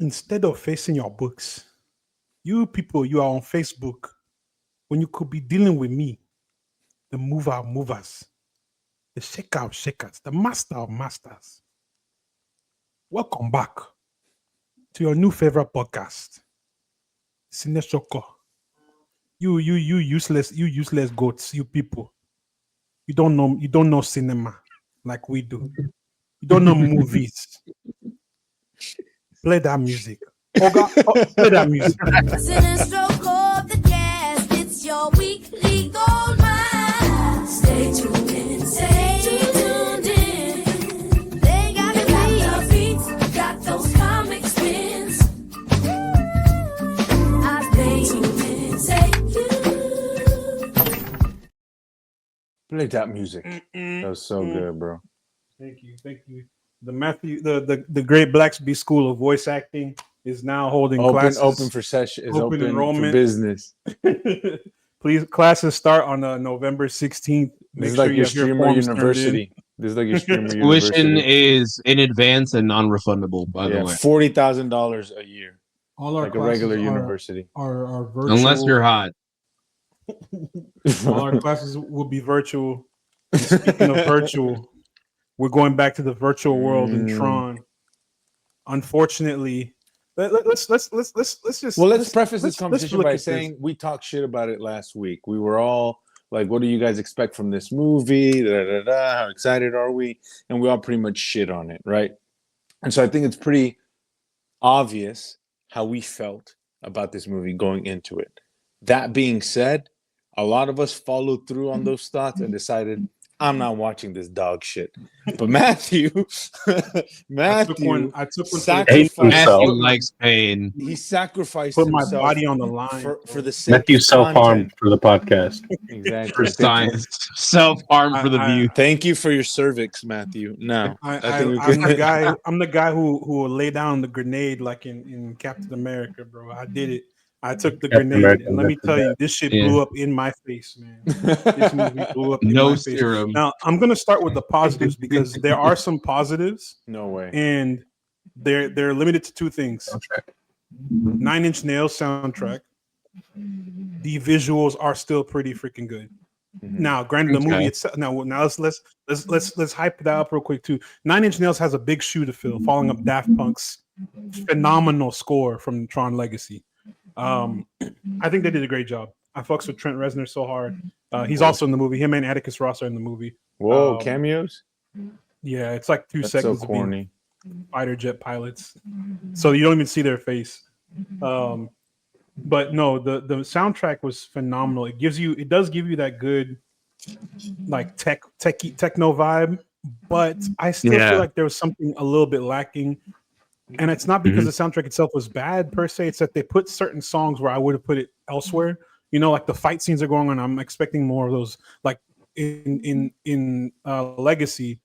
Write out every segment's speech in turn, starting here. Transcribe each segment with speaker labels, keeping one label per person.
Speaker 1: Instead of facing your books, you people, you are on Facebook when you could be dealing with me, the mover of movers, the shaker of shakers, the master of masters. Welcome back to your new favorite podcast, Cinestro. You useless goats, you people. You don't know cinema like we do. You don't know movies. Play that music. Oga, play that music.
Speaker 2: Cinestro called the cast. It's your weekly gold mine. Stay tuned in. Stay tuned in. They got the beats, got those comic spins. I stay tuned in. Stay tuned.
Speaker 3: Play that music. That was so good, bro.
Speaker 1: Thank you. The Great Blacksby School of Voice Acting is now holding classes.
Speaker 3: Open for session. Is open
Speaker 1: enrollment
Speaker 3: for business.
Speaker 1: Please, classes start on November 16th.
Speaker 3: This is like your streamer university. This is like your streamer
Speaker 4: Tuition
Speaker 3: university.
Speaker 4: is in advance and non-refundable, by the way.
Speaker 3: $40,000 a year,
Speaker 1: All our
Speaker 3: like a
Speaker 1: classes
Speaker 3: regular university.
Speaker 1: are virtual.
Speaker 4: Unless you're hot.
Speaker 1: All our classes will be virtual. And speaking of virtual, we're going back to the virtual world in Tron. Unfortunately, let's just
Speaker 3: let's preface this conversation by
Speaker 1: this.
Speaker 3: saying we talked shit about it last week. We were all like, "What do you guys expect from this movie? How excited are we?" And we all pretty much shit on it, right? And so I think it's pretty obvious how we felt about this movie going into it. That being said, a lot of us followed through on those thoughts and decided, I'm not watching this dog shit. But Matthew
Speaker 1: Matthew
Speaker 4: likes pain.
Speaker 3: He sacrificed
Speaker 1: put my
Speaker 3: himself
Speaker 1: body on the line
Speaker 3: for the sake
Speaker 5: Matthew
Speaker 3: of
Speaker 5: self-harmed
Speaker 3: content.
Speaker 5: for the podcast.
Speaker 3: Exactly.
Speaker 4: For science. Self-harm for the view.
Speaker 3: Thank you for your cervix, Matthew. Now,
Speaker 1: I'm the guy who will lay down the grenade like in Captain America, bro. I did it. I took the
Speaker 5: Captain
Speaker 1: grenade,
Speaker 5: America,
Speaker 1: and let me tell you, this shit blew up in my face, man. This movie blew up in
Speaker 4: No
Speaker 1: my face.
Speaker 4: serum.
Speaker 1: Now, I'm gonna start with the positives because there are some positives,
Speaker 3: No way.
Speaker 1: and they're limited to two things:
Speaker 5: Okay.
Speaker 1: 9 Inch Nails soundtrack. The visuals are still pretty freaking good. Now, granted, the movie itself. Now let's hype that up real quick too. 9 Inch Nails has a big shoe to fill, following up Daft Punk's phenomenal score from Tron Legacy. I think they did a great job. I fucks with Trent Reznor so hard. He's also in the movie. Him and Atticus Ross are in the movie.
Speaker 3: Whoa, cameos?
Speaker 1: Yeah, it's like 2
Speaker 3: That's
Speaker 1: seconds.
Speaker 3: so corny.
Speaker 1: Fighter jet pilots, so you don't even see their face. But no, the soundtrack was phenomenal. It does give you that good, like techno vibe, but I still feel like there was something a little bit lacking. And it's not because the soundtrack itself was bad per se. It's that they put certain songs where I would have put it elsewhere. You know, like the fight scenes are going on. I'm expecting more of those. Like in Legacy,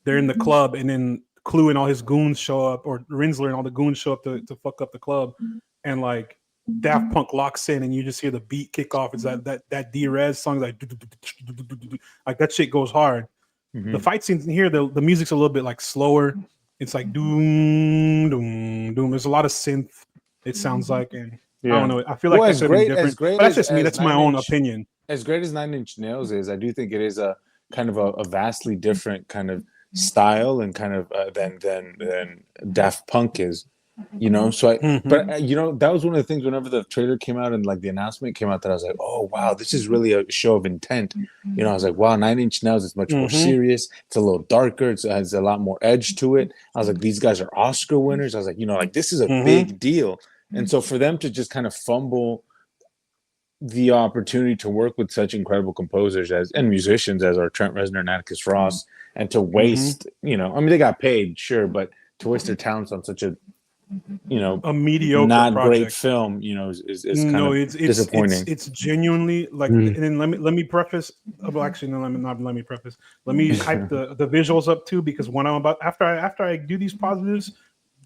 Speaker 1: they're in the club, and then Clue and all his goons show up, or Rinsler and all the goons show up to fuck up the club, and like Daft Punk locks in, and you just hear the beat kick off. It's that D-Rez song, like that shit goes hard. The fight scenes in here, the music's a little bit like slower. It's like doom, doom, doom. There's a lot of synth. It sounds like, and I don't know. I feel like that's different. But that's just me. That's my own opinion.
Speaker 3: As great as 9 Inch Nails is, I do think it is a kind of a vastly different kind of style and kind of than Daft Punk is. You know, so but you know, that was one of the things whenever the trailer came out and like the announcement came out that I was like, oh wow, this is really a show of intent. You know, I was like, wow, 9 Inch Nails is much more serious. It's a little darker. It has a lot more edge to it. I was like, these guys are Oscar winners. I was like, you know, like this is a big deal. And so for them to just kind of fumble the opportunity to work with such incredible composers and musicians as are Trent Reznor and Atticus Ross, and to waste, you know, I mean, they got paid, sure, but to waste their talents on such a
Speaker 1: a mediocre
Speaker 3: not
Speaker 1: project.
Speaker 3: great film, you know, is kind of disappointing.
Speaker 1: It's genuinely like, and then let me preface. Well, actually, no, let me preface. Let me hype the visuals up too, because when I'm about after I do these positives,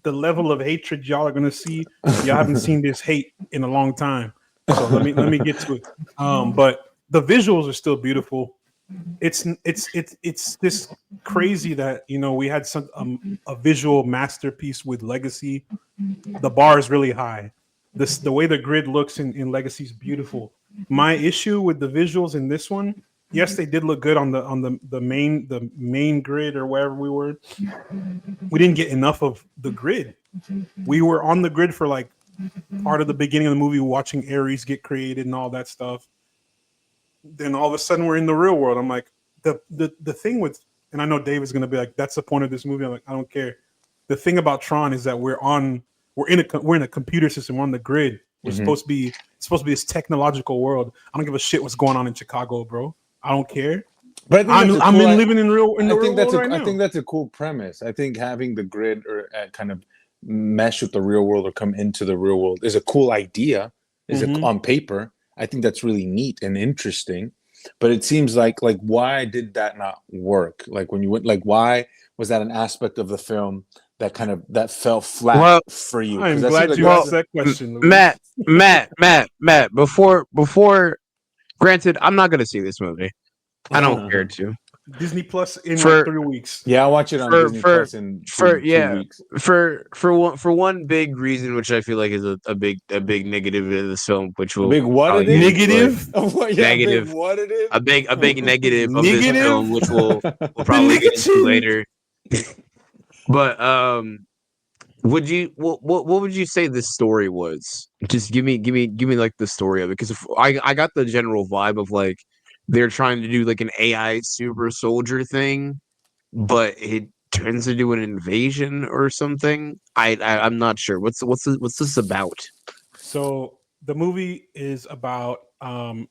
Speaker 1: the level of hatred y'all are gonna see, y'all haven't seen this hate in a long time. So let me get to it. But the visuals are still beautiful. it's this crazy that we had a visual masterpiece with Legacy. The bar is really high. The way the grid looks in Legacy is beautiful. My issue with the visuals in this one, yes, they did look good on the main grid or wherever we were. We didn't get enough of the grid. We were on the grid for like part of the beginning of the movie, watching Ares get created and all that stuff. Then all of a sudden we're in the real world. I'm like, the thing with, and I know Dave is gonna be like, that's the point of this movie. I'm like, I don't care. The thing about Tron is that we're in a computer system. We're on the grid. We're supposed to be this technological world. I don't give a shit what's going on in Chicago, bro. I don't care.
Speaker 3: But
Speaker 1: I'm living in the real world right now.
Speaker 3: I think that's a cool premise. I think having the grid or kind of mesh with the real world or come into the real world is a cool idea. On paper. I think that's really neat and interesting. But it seems like why did that not work? Like when you went, like why was that an aspect of the film that fell flat for you?
Speaker 1: I'm glad you asked that question,
Speaker 4: Louis. Matt. Before, granted, I'm not gonna see this movie. I don't care to.
Speaker 1: Disney Plus in like 3 weeks.
Speaker 3: Yeah, I'll watch it on Disney Plus in 2 weeks.
Speaker 4: For one big reason, which I feel like is a big negative in this film, which will
Speaker 3: a big what it is?
Speaker 1: Negative?
Speaker 4: Negative.
Speaker 3: Big what it is?
Speaker 4: A big negative of this film, which we'll probably get into later. But what would you say this story was? Just give me like the story of it, because I got the general vibe of like they're trying to do like an AI super soldier thing, but it turns into an invasion or something. I'm not sure. What's this about?
Speaker 1: So the movie is about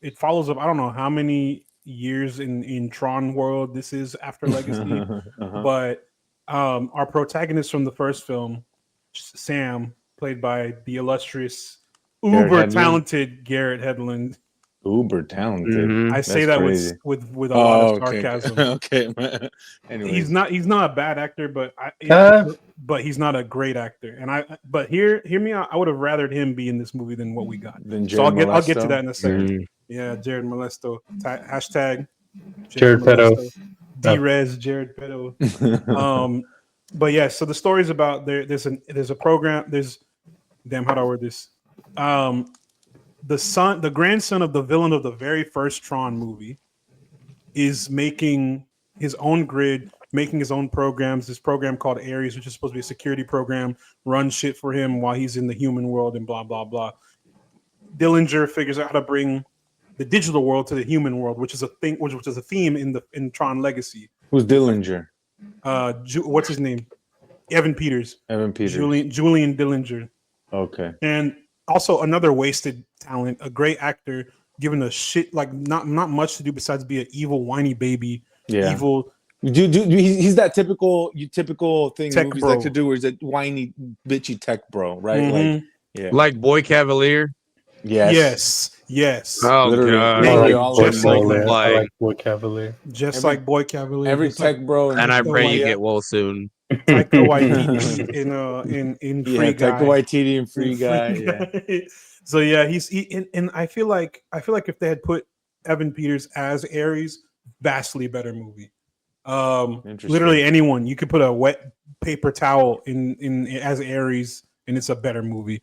Speaker 1: it follows up. I don't know how many years in Tron world this is after Legacy, but our protagonist from the first film, Sam, played by the illustrious, uber talented Garrett Hedlund.
Speaker 3: Uber talented.
Speaker 1: I say that with a lot of sarcasm.
Speaker 3: Okay. Anyway,
Speaker 1: he's not a bad actor, but he's not a great actor. But hear me out. I would have rathered him be in this movie than what we got. So I'll get to that in a second. Yeah, Jared Molesto. Hashtag
Speaker 5: Jared Pedo.
Speaker 1: D-Rez Jared Pedo. But yeah, so the story is about there's a program. How do I word this? The grandson of the villain of the very first Tron movie is making his own grid, making his own programs. This program called Ares, which is supposed to be a security program, run shit for him while he's in the human world and blah blah blah. Dillinger figures out how to bring the digital world to the human world, which is a thing, which is a theme in Tron Legacy.
Speaker 3: Who's Dillinger?
Speaker 1: What's his name? Evan Peters. Julian Dillinger.
Speaker 3: Okay.
Speaker 1: And also another wasted talent, a great actor, given a shit like not much to do besides be an evil whiny baby.
Speaker 3: Yeah.
Speaker 1: Evil.
Speaker 3: He's that typical thing
Speaker 1: tech
Speaker 3: movies
Speaker 1: bro.
Speaker 3: like to do, where he's a whiny bitchy tech bro, right?
Speaker 4: Like Boy Cavalier.
Speaker 3: Yes.
Speaker 4: Oh
Speaker 3: literally,
Speaker 4: god,
Speaker 5: I like Boy Cavalier.
Speaker 1: Like Boy Cavalier.
Speaker 3: Every tech bro,
Speaker 4: and I pray you get well soon.
Speaker 1: Taika Waititi in Free Guy.
Speaker 3: Taika Waititi in Free Guy. Yeah.
Speaker 1: So yeah, and I feel like if they had put Evan Peters as Ares, vastly better movie. Literally anyone, you could put a wet paper towel in as Ares, and it's a better movie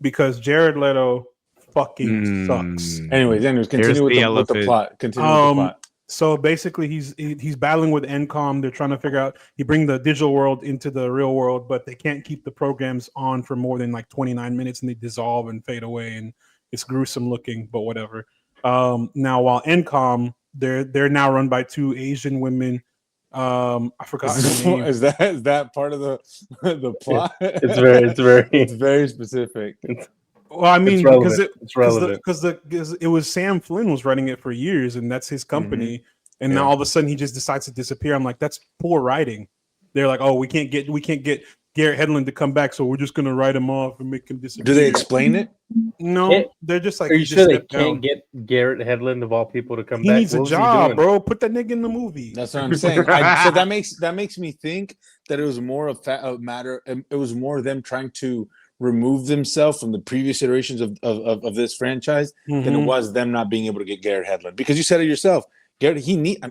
Speaker 1: because Jared Leto fucking sucks.
Speaker 3: Anyways, continue with the plot. Continue with the plot.
Speaker 1: So basically, he's battling with NCOM. They're trying to figure out. He bring the digital world into the real world, but they can't keep the programs on for more than like 29 minutes, and they dissolve and fade away, and it's gruesome looking, but whatever. Now, while NCOM, they're now run by 2 Asian women. I forgot her name.
Speaker 3: Is that part of the plot?
Speaker 5: It's
Speaker 3: very specific.
Speaker 1: Well, I mean,
Speaker 5: because
Speaker 1: it was Sam Flynn was running it for years, and that's his company. And now all of a sudden he just decides to disappear. I'm like, that's poor writing. They're like, oh, we can't get Garrett Hedlund to come back, so we're just gonna write him off and make him disappear.
Speaker 3: Do they explain it?
Speaker 1: No, they're just like,
Speaker 5: are you sure they can't get Garrett Hedlund of all people to come back?
Speaker 1: He needs a job, bro. Put that nigga in the movie.
Speaker 3: That's what I'm saying. So that makes me think that it was more a matter. It was more them trying to remove themselves from the previous iterations of this franchise than it was them not being able to get Garrett Hedlund. Because you said it yourself, Garrett, he need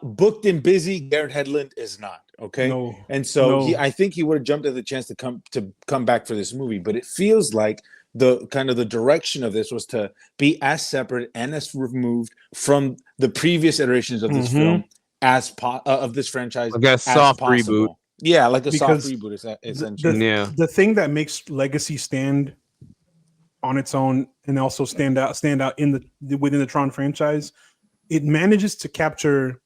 Speaker 3: booked and busy. Garrett Hedlund is not okay,
Speaker 1: No,
Speaker 3: and so
Speaker 1: no.
Speaker 3: I think he would have jumped at the chance to come back for this movie. But it feels like the kind of the direction of this was to be as separate and as removed from the previous iterations of this film as of this franchise,
Speaker 4: like a
Speaker 3: as
Speaker 4: soft
Speaker 3: possible.
Speaker 4: reboot.
Speaker 3: Yeah, like a soft
Speaker 1: Because
Speaker 3: reboot, essentially.
Speaker 1: the thing that makes Legacy stand on its own and also stand out in the within the Tron franchise, it manages to capture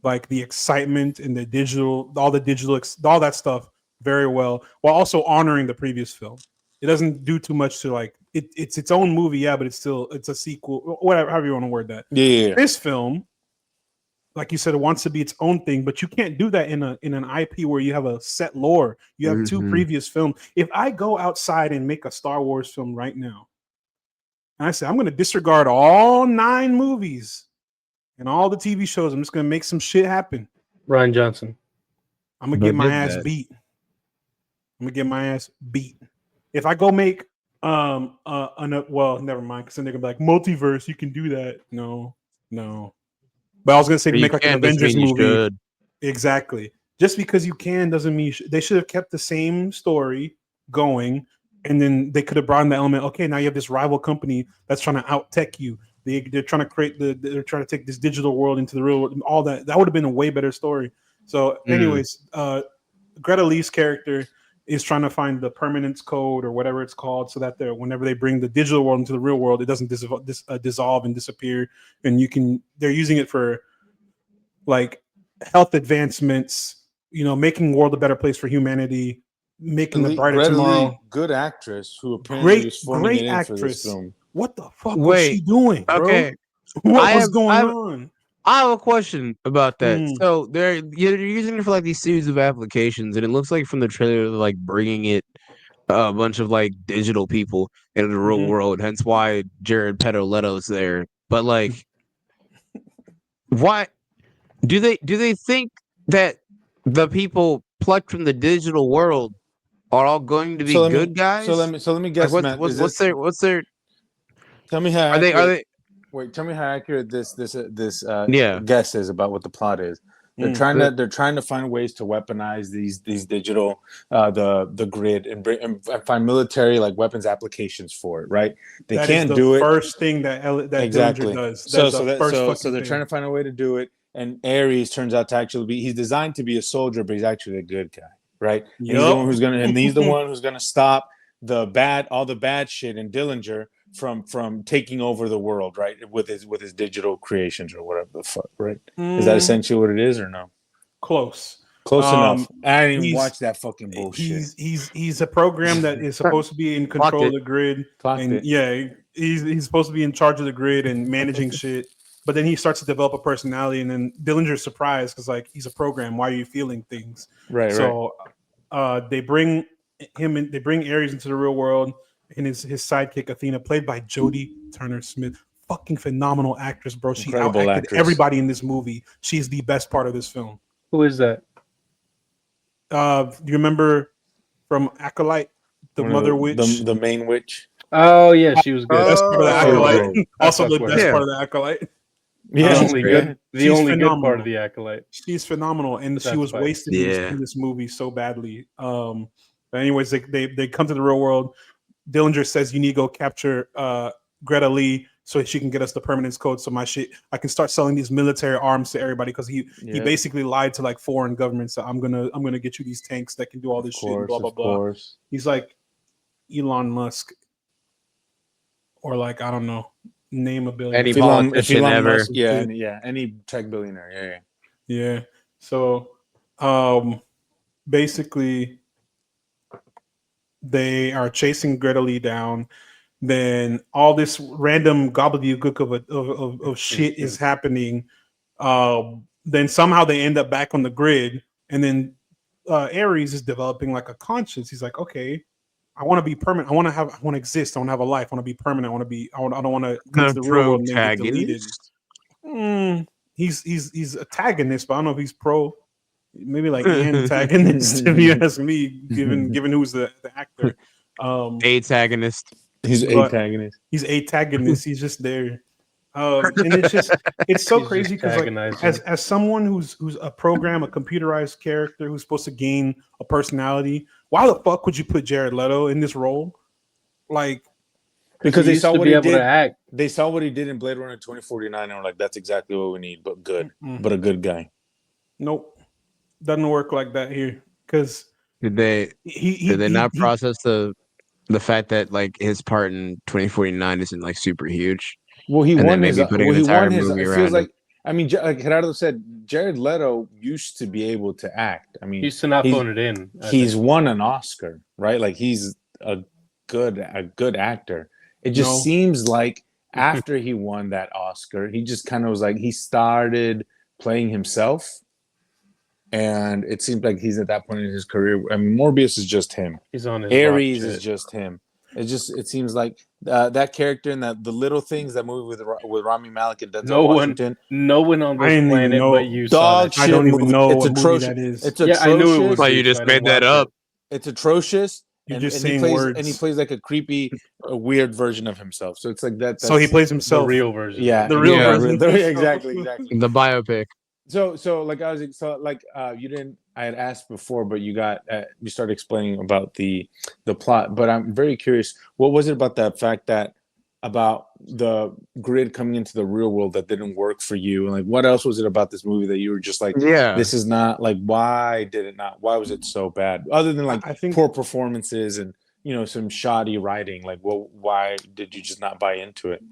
Speaker 1: like the excitement and the digital, all that stuff very well, while also honoring the previous film. It doesn't do too much to like it's its own movie, yeah, but it's a sequel, whatever, however you want to word that.
Speaker 3: Yeah.
Speaker 1: This film, like you said, it wants to be its own thing, but you can't do that in an IP where you have a set lore. You have two previous films. If I go outside and make a Star Wars film right now, and I say I'm going to disregard all 9 movies and all the TV shows, I'm just going to make some shit happen.
Speaker 5: Ryan Johnson.
Speaker 1: I'm going to get my ass beat. I'm going to get my ass beat. If I go make well, never mind, because then they're gonna be like multiverse. You can do that. No. But I was gonna say make like an Avengers movie. Exactly. Just because you can doesn't mean they should have kept the same story going, and then they could have brought in the element. Okay, now you have this rival company that's trying to out tech you. They're trying to they're trying to take this digital world into the real world. All that would have been a way better story. So, anyways, Greta Lee's character is trying to find the permanence code or whatever it's called, so that whenever they bring the digital world into the real world, it doesn't dissolve and disappear. And they're using it for like health advancements, making the world a better place for humanity, making the brighter tomorrow.
Speaker 3: Lee, good actress who apparently was forming it in for this film.
Speaker 1: What the fuck was she doing, bro?
Speaker 4: Okay,
Speaker 1: what was going on?
Speaker 4: I have a question about that. So you're using it for like these series of applications, and it looks like from the trailer, they're like bringing it a bunch of like digital people into the real world. Hence why Jared Letto's there. But like, why do they think that the people plucked from the digital world are all going to be good guys?
Speaker 3: So let me guess.
Speaker 4: Like, what's their?
Speaker 3: Tell me how.
Speaker 4: Are they?
Speaker 3: Wait, tell me how accurate this guess is about what the plot is. They're trying to find ways to weaponize these digital the grid and find military like weapons applications for it. Right? They can't do it.
Speaker 1: First thing that
Speaker 3: exactly
Speaker 1: does.
Speaker 3: So they're trying to find a way to do it. And Ares turns out to actually be. He's designed to be a soldier, but he's actually a good guy. Right? Yep. He's the one who's gonna stop all the bad shit in Dillinger from taking over the world, right? With his digital creations or whatever the fuck, right? Is that essentially what it is or no?
Speaker 1: Close
Speaker 3: enough. I didn't even watch that fucking bullshit.
Speaker 1: He's a program that is supposed to be in control of the grid. He's supposed to be in charge of the grid and managing shit. But then he starts to develop a personality, and then Dillinger's surprised because like he's a program. Why are you feeling things?
Speaker 3: Right.
Speaker 1: So they bring him in. They bring Ares into the real world. And his sidekick Athena, played by Jodie Turner-Smith, fucking phenomenal actress, bro. She outacted everybody in this movie. She's the best part of this film.
Speaker 5: Who is that?
Speaker 1: Do you remember from Acolyte, the Mother Witch,
Speaker 3: the main witch?
Speaker 5: Oh yeah, she was good.
Speaker 1: The best part of the Acolyte. Also, the best part of the Acolyte.
Speaker 5: Yeah, the only good part of the Acolyte.
Speaker 1: She's phenomenal, and she was wasted in this movie so badly. But anyways, they come to the real world. Dillinger says you need to go capture Greta Lee so she can get us the permanence code. So I can start selling these military arms to everybody because he basically lied to like foreign governments. So I'm gonna get you these tanks that can do all this shit. And blah blah blah. He's like Elon Musk, or like I don't know, name a billionaire.
Speaker 4: Any politician ever?
Speaker 3: Musk, any tech billionaire.
Speaker 1: Yeah. So basically, they are chasing Greta Lee down. Then all this random gobbledygook of shit is happening. Then somehow they end up back on the grid. And then Ares is developing like a conscience. He's like, okay, I want to be permanent. I want to exist. I want to have a life. I want to be permanent. I don't want to come to the real world and get deleted. He's antagonist, but I don't know if he's pro. Maybe like antagonist, if you ask me, given who's the actor.
Speaker 4: Antagonist.
Speaker 3: He's
Speaker 1: But
Speaker 3: antagonist.
Speaker 1: he's antagonist. He's just there. And it's so
Speaker 5: He's
Speaker 1: crazy
Speaker 5: just
Speaker 1: because like
Speaker 5: antagonizing.
Speaker 1: as someone who's a program, a computerized character who's supposed to gain a personality, why the fuck would you put Jared Leto in this role? Like,
Speaker 3: Because
Speaker 5: he
Speaker 3: they
Speaker 5: used
Speaker 3: saw
Speaker 5: to
Speaker 3: what
Speaker 5: be
Speaker 3: he
Speaker 5: able to
Speaker 3: did.
Speaker 5: act.
Speaker 3: They saw what he did in Blade Runner 2049 and were like, that's exactly what we need, but good. But a good guy.
Speaker 1: nope, doesn't work like that here. Because
Speaker 4: Did they not process the fact that like his part in 2049 isn't like super huge?
Speaker 3: Well, he
Speaker 4: And
Speaker 3: won
Speaker 4: then
Speaker 3: his.
Speaker 4: maybe putting
Speaker 3: Well,
Speaker 4: an
Speaker 3: he
Speaker 4: entire
Speaker 3: won his.
Speaker 4: movie
Speaker 3: It feels
Speaker 4: around him.
Speaker 3: like. I mean, like Gerardo said, Jared Leto used to be able to act. I mean,
Speaker 5: He used to not phone it in.
Speaker 3: He's won an Oscar, right? Like he's a good actor. It just seems like after he won that Oscar, he just kind of was like he started playing himself, and it seems like he's at that point in his career. I mean, Morbius is just him.
Speaker 5: He's on his
Speaker 3: Ares is just him. It seems like that character and the little things, that movie with Rami Malek and Denzel Washington.
Speaker 5: No one on this planet but you saw that.
Speaker 1: I don't even know
Speaker 3: it's
Speaker 1: what
Speaker 3: atrocious.
Speaker 1: movie that is.
Speaker 3: It's atrocious.
Speaker 5: I knew it was.
Speaker 4: But you just made that up.
Speaker 3: It's atrocious.
Speaker 1: You're
Speaker 3: and,
Speaker 1: just
Speaker 3: and
Speaker 1: saying
Speaker 3: he plays,
Speaker 1: words.
Speaker 3: and he plays like a creepy, weird version of himself. So it's like that.
Speaker 1: So he plays himself.
Speaker 5: The real version.
Speaker 3: Yeah,
Speaker 1: the real version.
Speaker 3: Exactly.
Speaker 4: The biopic.
Speaker 3: So like you didn't. I had asked before, but you started explaining about the plot. But I'm very curious. What was it about that fact that about the grid coming into the real world that didn't work for you? And like, what else was it about this movie that you were just like, this is not like, why did it not? Why was it so bad? Other than like, I think poor performances and some shoddy writing. Like, well, why did you just not buy into it?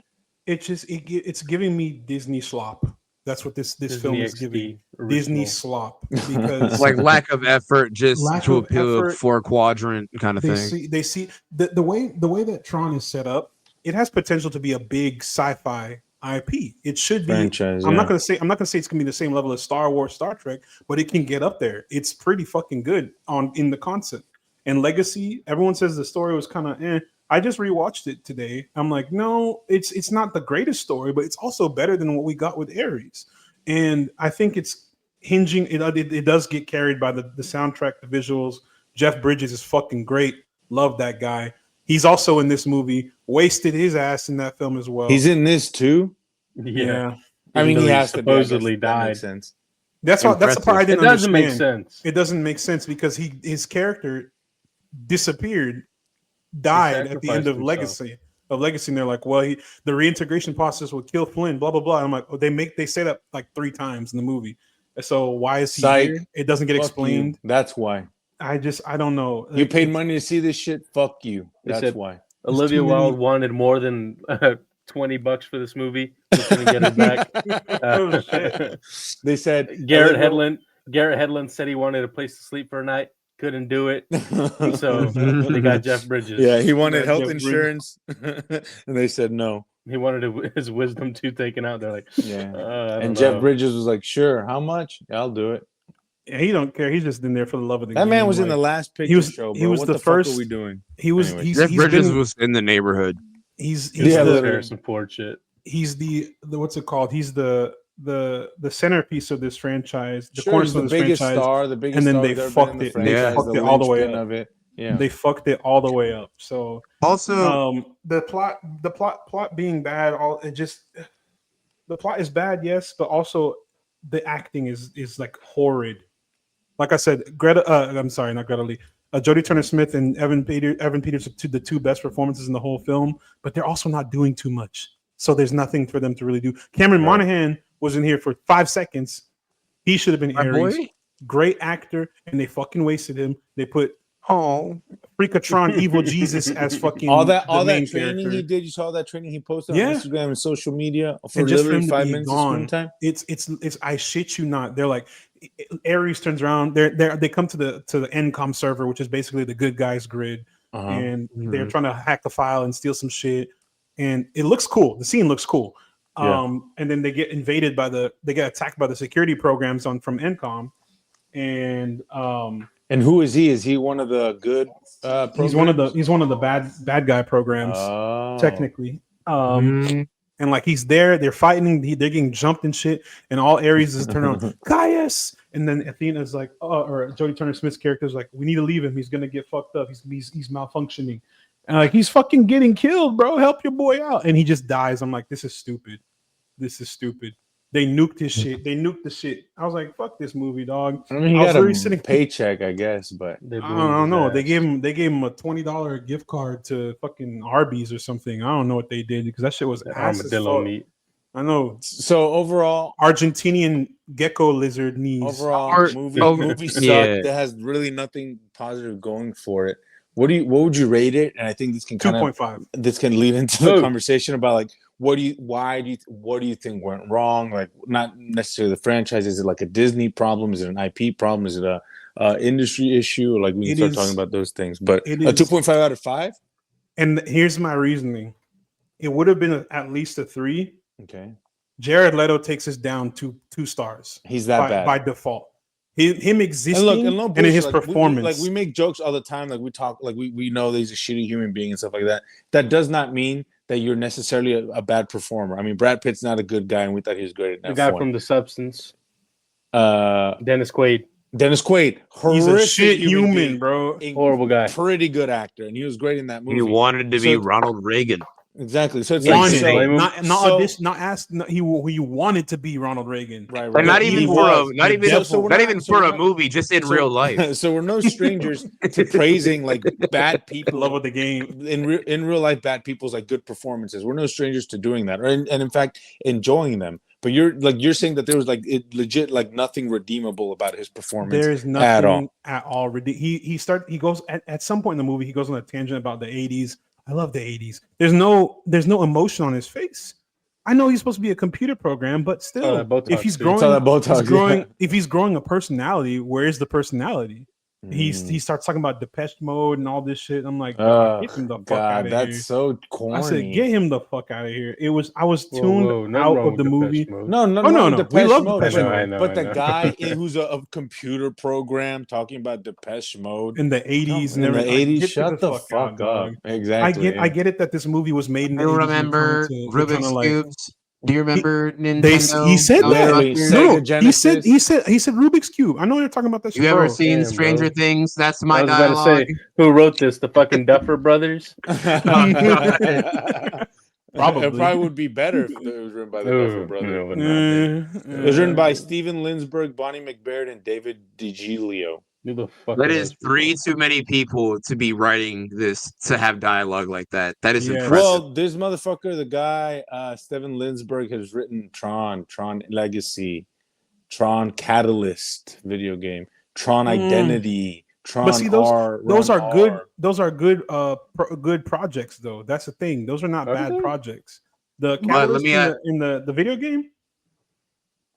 Speaker 1: It's giving me Disney slop. That's what this film is giving. Disney slop, because
Speaker 4: like lack of effort, just to appeal to a 4-quadrant kind of thing.
Speaker 1: They see the way that Tron is set up. It has potential to be a big sci-fi IP. It should be.
Speaker 3: Franchise,
Speaker 1: I'm not gonna say it's gonna be the same level as Star Wars, Star Trek, but it can get up there. It's pretty fucking good in the concept. And Legacy, everyone says the story was kind of I just rewatched it today. I'm like, no, it's not the greatest story, but it's also better than what we got with Ares. And I think it's hinging. It does get carried by the soundtrack, the visuals. Jeff Bridges is fucking great. Love that guy. He's also in this movie. Wasted his ass in that film as well.
Speaker 3: He's in this too.
Speaker 5: Yeah.
Speaker 3: I mean, he has
Speaker 5: supposedly
Speaker 3: to died.
Speaker 5: That
Speaker 3: makes sense.
Speaker 1: That's the part I didn't understand.
Speaker 5: It doesn't make sense.
Speaker 1: It doesn't make sense because his character disappeared. Died at the end of Legacy. And they're like, well, the reintegration process will kill Flynn. Blah blah blah. And I'm like, they say that like 3 times in the movie. So why is he here? It doesn't get explained.
Speaker 3: That's why.
Speaker 1: I don't know.
Speaker 3: You paid money to see this shit. Fuck you. That's why.
Speaker 5: Olivia Wilde wanted more than $20 for this movie. We couldn't get it back.
Speaker 3: They said
Speaker 5: Garrett Hedlund said he wanted a place to sleep for a night. Couldn't do it, so they got Jeff Bridges.
Speaker 3: Yeah, he wanted health insurance, and they said no.
Speaker 5: He wanted his wisdom tooth taken out. They're like,
Speaker 3: and Jeff Bridges was like, "Sure, how much? Yeah, I'll do it."
Speaker 1: Yeah, he don't care. He's just in there for the love of the game.
Speaker 3: That man was in the last picture show. Bro.
Speaker 1: He was
Speaker 3: what
Speaker 1: the first.
Speaker 3: Fuck are we doing?
Speaker 1: He was.
Speaker 3: Anyway.
Speaker 4: Jeff Bridges was in the neighborhood.
Speaker 1: He's
Speaker 5: some poor shit.
Speaker 1: He's the what's it called? He's the centerpiece of this franchise, the
Speaker 3: cornerstone of this franchise, star, the biggest
Speaker 1: and then they
Speaker 3: star
Speaker 1: fucked it. They fucked it all the way up.
Speaker 3: Of it. Yeah,
Speaker 1: they fucked it all the way up. So
Speaker 4: also,
Speaker 1: the plot being bad, the plot is bad, yes, but also the acting is like horrid. Like I said, not Greta Lee. Jodie Turner-Smith and Evan Peters are the 2 best performances in the whole film, but they're also not doing too much. So there's nothing for them to really do. Cameron Monaghan was in here for 5 seconds. He should have been Ares. Great actor, and they fucking wasted him. They put Freakatron Evil Jesus as fucking
Speaker 3: all that training
Speaker 1: character.
Speaker 3: he did. You saw that training he posted on Instagram and social media for
Speaker 1: just
Speaker 3: literally 5 minutes of screen time.
Speaker 1: It's I shit you not. They're like Ares turns around. They come to the NCOM server, which is basically the good guys grid, and they're trying to hack the file and steal some shit. And it looks cool. The scene looks cool. And then they get invaded they get attacked by the security programs from NCOM. And
Speaker 3: who is he? Is he one of the good programs?
Speaker 1: He's one of the bad guy programs, technically. And like he's there, they're fighting, they're getting jumped and shit, and all Ares is turning on Gaius. And then Athena's like, or Jodie Turner-Smith's character is like, we need to leave him. He's gonna get fucked up. He's malfunctioning. And like, he's fucking getting killed, bro. Help your boy out. And he just dies. I'm like, this is stupid. This is stupid. They nuked his shit. They nuked the shit. I was like, fuck this movie, dog.
Speaker 3: I mean, he
Speaker 1: I was
Speaker 3: got
Speaker 1: literally
Speaker 3: a
Speaker 1: sitting.
Speaker 3: paycheck, I guess, but
Speaker 5: They
Speaker 1: I
Speaker 5: boomed
Speaker 1: don't
Speaker 5: his
Speaker 1: know.
Speaker 5: ass.
Speaker 1: They gave him a $20 gift card to fucking Arby's or something. I don't know what they did because that shit was
Speaker 5: The
Speaker 1: ass as
Speaker 5: armadillo
Speaker 1: fuck.
Speaker 5: meat.
Speaker 1: I know.
Speaker 3: so overall,
Speaker 1: Argentinian gecko lizard knees.
Speaker 3: movie sucked.
Speaker 4: Yeah.
Speaker 3: That has really nothing positive going for it. What would you rate it? And I think this can kind of
Speaker 1: 2.5.
Speaker 3: this can lead into the conversation about like what do you think went wrong? Like not necessarily the franchise. Is it like a Disney problem? Is it an IP problem? Is it a industry issue? Like we can start talking about those things. But a 2.5 out of 5.
Speaker 1: And here's my reasoning. It would have been at least a 3.
Speaker 3: Okay.
Speaker 1: Jared Leto takes us down to 2 stars.
Speaker 3: He's that bad
Speaker 1: by default. Him existing and in his performance.
Speaker 3: We make jokes all the time. Like we talk, like we know that he's a shitty human being and stuff like that. That does not mean that you're necessarily a bad performer. I mean, Brad Pitt's not a good guy, and we thought he was great.
Speaker 5: The guy from The Substance. Dennis Quaid.
Speaker 1: He's a shit human, bro.
Speaker 5: Horrible guy.
Speaker 3: Pretty good actor, and he was great in that movie.
Speaker 4: He wanted to be Ronald Reagan.
Speaker 3: Exactly. So it's
Speaker 1: he wanted to be Ronald Reagan.
Speaker 3: Right.
Speaker 4: But not even for a movie, just in real life.
Speaker 3: So we're no strangers to praising like bad people.
Speaker 1: Love of the game.
Speaker 3: In real life, bad people's like good performances. We're no strangers to doing that, and in fact, enjoying them. But you're saying that there was like legit like nothing redeemable about his performance.
Speaker 1: There is nothing at all. He goes at some point in the movie. He goes on a tangent about the 80s. I love the 80s. There's no emotion on his face. I know he's supposed to be a computer program, but still, if he's growing a personality, where is the personality? He starts talking about Depeche Mode and all this shit. I'm like, get him the fuck out of here.
Speaker 3: That's so corny.
Speaker 1: I said, get him the fuck out of here. I was tuned out of the movie.
Speaker 3: No.
Speaker 1: We love Depeche Mode.
Speaker 3: But the guy who's a computer program talking about Depeche Mode
Speaker 1: in the 80s
Speaker 3: and everything. Shut the fuck up. Exactly.
Speaker 1: I get it that this movie was made in the 80s.
Speaker 4: I remember Rubik's Cubes. Do you remember Nintendo?
Speaker 1: He said that. He said Rubik's Cube. I know you're talking about that.
Speaker 4: You ever seen Stranger Things? That's my dialogue.
Speaker 5: I was about to say, who wrote this? The fucking Duffer Brothers?
Speaker 3: It probably would be better if it was written by the Duffer Brothers. It was written by Steven Linsberg, Bonnie McBaird, and David DiGilio.
Speaker 4: That is 3 too many people to be writing this, to have dialogue like that. That is impressive.
Speaker 3: Well, this motherfucker, the guy, Steven Linsberg, has written Tron Legacy, Tron Catalyst video game, Tron Identity, Tron
Speaker 1: but see, those are good.
Speaker 3: R.
Speaker 1: Those are good. Good projects, though. That's the thing. Those are not bad projects. The Catalyst in the video game.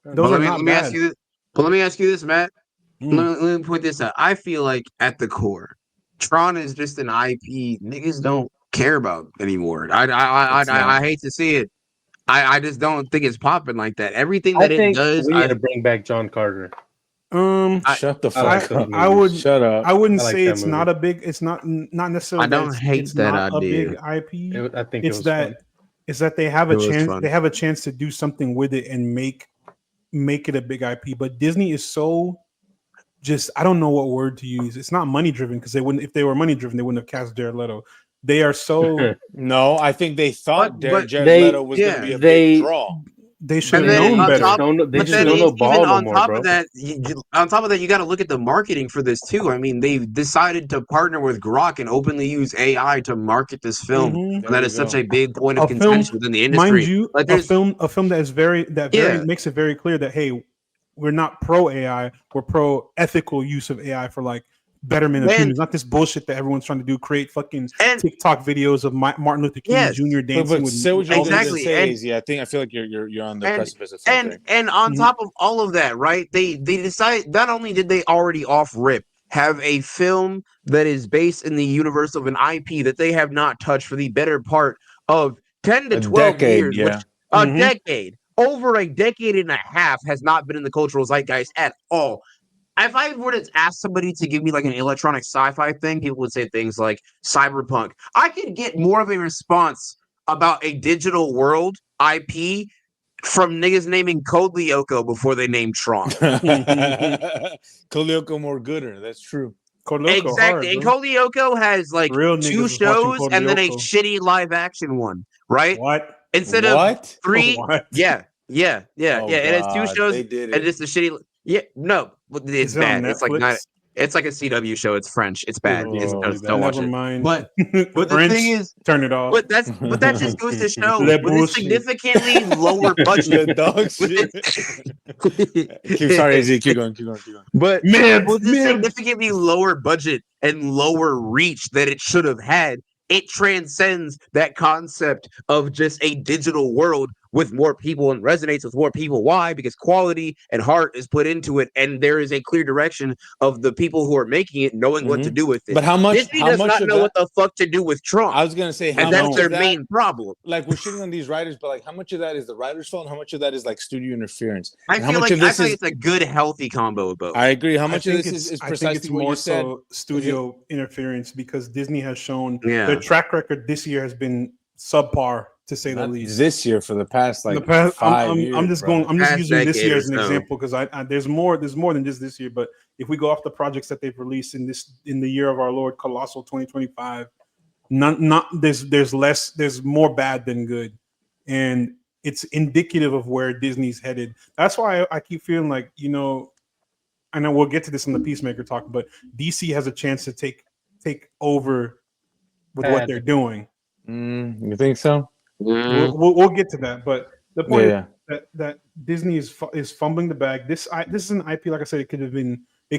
Speaker 1: Those are not bad.
Speaker 4: Let me ask you this, Matt. Let me point this out. I feel like at the core, Tron is just an IP niggas don't care about anymore. I hate to see it. I just don't think it's popping like that. Everything that it does,
Speaker 5: we need to bring back John Carter.
Speaker 3: Shut the fuck up.
Speaker 1: I would
Speaker 3: shut up.
Speaker 1: I wouldn't say it's not a big. It's not necessarily.
Speaker 4: I don't hate that idea.
Speaker 1: A big IP.
Speaker 5: I think
Speaker 1: it's that they have a chance. They have a chance to do something with it and make it a big IP. But Disney is so. Just I don't know what word to use. It's not money driven because they wouldn't. If they were money driven, they wouldn't have cast Jared Leto. They are so.
Speaker 3: No, I think they thought Jared Leto was going to be a big draw.
Speaker 1: They should have known better.
Speaker 5: They just don't know ball
Speaker 4: on
Speaker 5: no
Speaker 4: top
Speaker 5: more,
Speaker 4: of that, on top of that, you got to look at the marketing for this too. I mean, they've decided to partner with Grok and openly use AI to market this film. And that is such a big point of contention within the industry.
Speaker 1: Mind you, like a film that is very makes it very clear that hey. We're not pro AI. We're pro ethical use of AI for like betterment of humans. Not this bullshit that everyone's trying to do. Create fucking TikTok videos of Martin Luther King Jr. dancing with
Speaker 3: exactly. I feel like you're on the precipice of something.
Speaker 4: And on top of all of that, right? They decided not only did they already off rip have a film that is based in the universe of an IP that they have not touched for the better part of 10 to 12 years, a decade. Over a decade and a half has not been in the cultural zeitgeist at all. If I were to ask somebody to give me like an electronic sci-fi thing, people would say things like cyberpunk. I could get more of a response about a digital world IP from niggas naming Code Lyoko before they named Tron.
Speaker 3: Code Lyoko more gooder. That's true.
Speaker 4: Exactly. And Code Lyoko has like
Speaker 1: Real
Speaker 4: 2
Speaker 1: niggas is watching
Speaker 4: shows
Speaker 1: Code
Speaker 4: and then a
Speaker 1: Lyoko.
Speaker 4: shitty live action one, right?
Speaker 1: What?
Speaker 4: Instead of
Speaker 3: What?
Speaker 4: 3,
Speaker 1: What?
Speaker 4: yeah.
Speaker 3: Oh,
Speaker 4: It has 2
Speaker 3: God,
Speaker 4: shows
Speaker 3: they did
Speaker 4: and
Speaker 3: it.
Speaker 4: just a shitty. Yeah, no, it's
Speaker 1: Is it on
Speaker 4: bad. It's like not.
Speaker 1: Netflix?
Speaker 4: It's like a CW show. It's French. It's
Speaker 5: Yeah,
Speaker 4: bad.
Speaker 5: it's
Speaker 4: It's,
Speaker 5: really
Speaker 4: don't
Speaker 5: bad.
Speaker 4: watch
Speaker 1: Never
Speaker 4: it.
Speaker 1: mind.
Speaker 4: But the
Speaker 1: French,
Speaker 4: thing is,
Speaker 1: turn it off.
Speaker 4: but that just goes to show
Speaker 1: Le
Speaker 4: with a
Speaker 1: bullshit.
Speaker 4: significantly lower
Speaker 3: The
Speaker 4: budget.
Speaker 3: dog shit. Sorry, Z, keep going.
Speaker 4: But
Speaker 1: Mid,
Speaker 4: with a
Speaker 1: mid.
Speaker 4: significantly lower budget and lower reach that it should have had, it transcends that concept of just a digital world with more people and resonates with more people. Why? Because quality and heart is put into it, and there is a clear direction of the people who are making it knowing what to do with it.
Speaker 3: But how much?
Speaker 4: Disney
Speaker 3: How
Speaker 4: does
Speaker 3: much
Speaker 4: not
Speaker 3: of
Speaker 4: know
Speaker 3: that?
Speaker 4: what the fuck to do with Tron,
Speaker 3: I was gonna say, how
Speaker 4: and
Speaker 3: much
Speaker 4: that's their
Speaker 3: of that?
Speaker 4: main problem.
Speaker 3: Like we're shitting on these writers, but like, how much of that is the writer's fault, and how much of that is like studio interference?
Speaker 4: I
Speaker 3: And how
Speaker 4: feel
Speaker 3: much
Speaker 4: like
Speaker 3: of this is?
Speaker 4: it's a good, healthy combo of both.
Speaker 3: I agree. How
Speaker 1: I
Speaker 3: much of
Speaker 1: think
Speaker 3: this is
Speaker 1: I think
Speaker 3: precisely
Speaker 1: it's
Speaker 3: what
Speaker 1: more
Speaker 3: you said?
Speaker 1: so studio interference because Disney has shown
Speaker 4: Yeah.
Speaker 1: their track record this year has been subpar to say the
Speaker 3: Not
Speaker 1: least.
Speaker 3: this year, for the past like
Speaker 1: The past,
Speaker 3: 5 years.
Speaker 1: I'm just
Speaker 3: bro.
Speaker 1: going. I'm just
Speaker 4: Past
Speaker 1: using this
Speaker 4: decade
Speaker 1: year
Speaker 4: or
Speaker 1: as an
Speaker 4: so.
Speaker 1: example because there's more than just this year. But if we go off the projects that they've released in the year of our Lord, Colossal 2025, there's more bad than good, and it's indicative of where Disney's headed. That's why I keep feeling like I know we'll get to this in the Peacemaker talk, but DC has a chance to take over with what they're doing.
Speaker 3: You think so?
Speaker 1: We'll get to that, but the point
Speaker 3: Yeah.
Speaker 1: is that Disney is fumbling the bag. This is an IP, like I said, it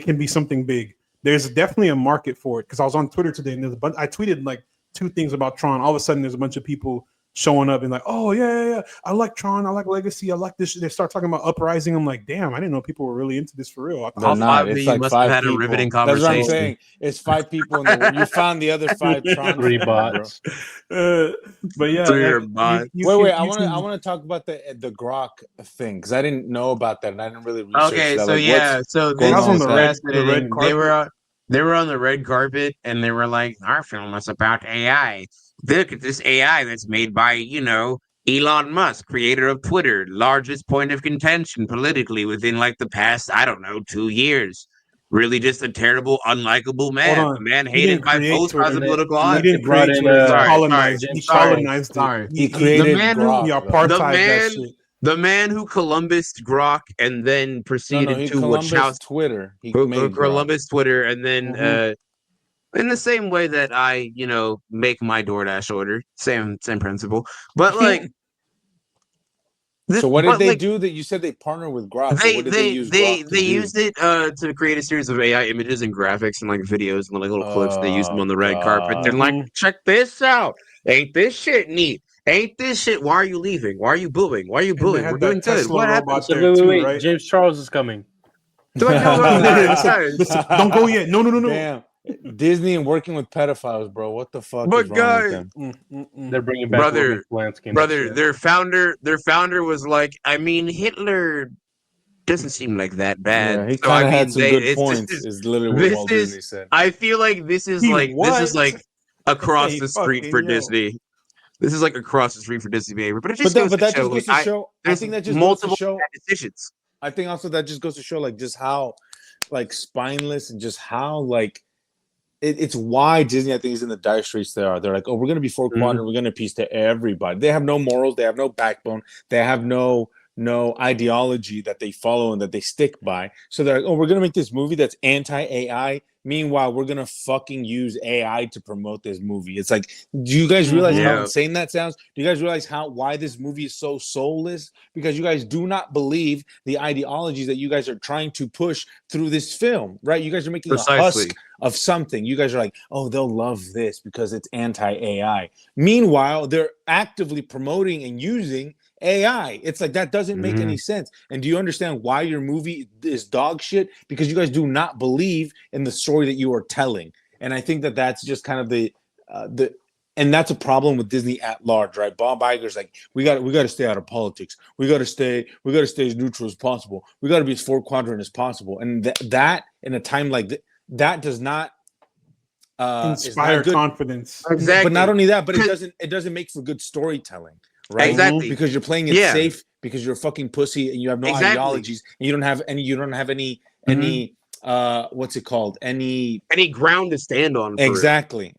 Speaker 1: can be something big. There's definitely a market for it because I was on Twitter today and I tweeted like 2 things about Tron. All of a sudden, there's a bunch of people showing up and like, oh yeah, I like Tron, I like Legacy, I like this. They start talking about Uprising. I'm like, damn, I didn't know people were really into this for real.
Speaker 3: They're
Speaker 4: All
Speaker 3: not.
Speaker 4: 5 of
Speaker 3: It's
Speaker 4: you
Speaker 3: like
Speaker 4: must
Speaker 3: 5
Speaker 4: have had
Speaker 3: people.
Speaker 4: a riveting
Speaker 3: That's what I'm
Speaker 4: conversation.
Speaker 3: saying. It's 5 people in the world. You found the other 5 Tron
Speaker 5: 3
Speaker 3: fans,
Speaker 5: bots.
Speaker 1: But yeah,
Speaker 4: Three are
Speaker 1: like,
Speaker 4: bots.
Speaker 3: Wait. I want to talk about the Grok thing because I didn't know about that and I didn't really research
Speaker 4: Okay,
Speaker 3: that.
Speaker 4: so
Speaker 3: Like,
Speaker 4: yeah, so
Speaker 3: going
Speaker 4: this
Speaker 3: on
Speaker 4: is
Speaker 3: with that?
Speaker 1: the red carpet?
Speaker 4: they were on the red carpet and they were like, our film is about AI. Look at this AI that's made by, Elon Musk, creator of Twitter, largest point of contention politically within like the past, I don't know, 2 years. Really just a terrible, unlikable man.
Speaker 1: Hold on.
Speaker 4: A man
Speaker 1: He
Speaker 4: hated
Speaker 1: didn't
Speaker 4: by
Speaker 1: create
Speaker 4: both sides of
Speaker 1: Twitter.
Speaker 4: the political
Speaker 1: He
Speaker 4: aisle.
Speaker 1: didn't
Speaker 5: brought
Speaker 1: create
Speaker 5: in,
Speaker 1: Twitter.
Speaker 4: sorry,
Speaker 1: He
Speaker 4: sorry,
Speaker 1: colonized
Speaker 5: sorry.
Speaker 1: it.
Speaker 3: He created
Speaker 4: man who-
Speaker 3: Grok.
Speaker 1: He
Speaker 3: though.
Speaker 1: apartheided that shit.
Speaker 4: The man who Columbused Grok and then proceeded
Speaker 3: He
Speaker 4: to watch out
Speaker 3: Columbus Twitter. He
Speaker 4: who
Speaker 3: made Grok.
Speaker 4: Columbus Twitter, and then
Speaker 1: Mhm.
Speaker 4: in the same way that I, make my DoorDash order, same principle. But like,
Speaker 3: So what did they do? That you said they partner with Grok. So what did they use Grok to do?
Speaker 4: used it to create a series of AI images and graphics and like videos and like little clips. They used them on the red carpet. They're like, check this out. Ain't this shit neat? Ain't this shit? Why are you leaving? Why are you booing? Why are you
Speaker 1: And they
Speaker 4: booing?
Speaker 1: had
Speaker 4: We're
Speaker 1: that
Speaker 4: doing good.
Speaker 1: Tesla
Speaker 4: What
Speaker 1: robot
Speaker 4: happened?
Speaker 1: there
Speaker 5: wait,
Speaker 1: too,
Speaker 5: wait.
Speaker 1: right?
Speaker 5: James Charles is coming.
Speaker 1: Listen, don't go yet. No.
Speaker 3: Damn. Disney and working with pedophiles, bro. What the fuck
Speaker 4: But
Speaker 3: is wrong with them?
Speaker 5: They're bringing back
Speaker 4: Brother,
Speaker 5: Roman Polanski.
Speaker 4: Brother, their founder was like, I mean, Hitler doesn't seem like that bad.
Speaker 3: Yeah, he
Speaker 4: So, I
Speaker 3: kind of
Speaker 4: mean,
Speaker 3: had some
Speaker 4: they-
Speaker 3: good
Speaker 4: it's
Speaker 3: points.
Speaker 4: just-
Speaker 3: Is literally what
Speaker 4: this
Speaker 3: Walt
Speaker 4: is-
Speaker 3: Disney said.
Speaker 4: I feel like this is like across
Speaker 1: Hey,
Speaker 4: the street
Speaker 1: fucking
Speaker 4: for
Speaker 1: yo.
Speaker 4: Disney. This is like across the street for Disney behavior, but it
Speaker 3: But
Speaker 4: just
Speaker 3: that,
Speaker 4: goes
Speaker 3: but
Speaker 4: to
Speaker 3: that
Speaker 4: show,
Speaker 3: just goes
Speaker 4: like,
Speaker 3: to show. I
Speaker 4: there's
Speaker 3: think that just goes
Speaker 4: multiple
Speaker 3: to show.
Speaker 4: bad decisions.
Speaker 3: I think also that just goes to show like just how like spineless and just how like it's why Disney I think is in the dire straits they are. They're like, oh, we're gonna be 4 quadrant, we're gonna appease to everybody. They have no morals, they have no backbone, they have no ideology that they follow and that they stick by. So they're like, oh, we're gonna make this movie that's anti-AI. Meanwhile, we're gonna fucking use AI to promote this movie. It's like, do you guys realize how insane that sounds? Do you guys realize why this movie is so soulless? Because you guys do not believe the ideologies that you guys are trying to push through this film, right? You guys are making a husk of something. You guys are like, oh, they'll love this because it's anti-AI. Meanwhile, they're actively promoting and using AI. It's like that doesn't make any sense. And do you understand why your movie is dog shit? Because you guys do not believe in the story that you are telling. And I think that that's just kind of the and that's a problem with Disney at large, right? Bob Iger's like, we got to stay out of politics. We got to stay as neutral as possible. We got to be as 4 quadrant as possible. And that in a time like that does not
Speaker 1: inspire confidence.
Speaker 4: Exactly.
Speaker 3: But not only that, but it doesn't make for good storytelling. Right?
Speaker 4: Exactly.
Speaker 3: Because you're playing it safe because you're a fucking pussy and you have no ideologies and you don't have any what's it called? Any
Speaker 4: ground to stand on.
Speaker 3: exactly.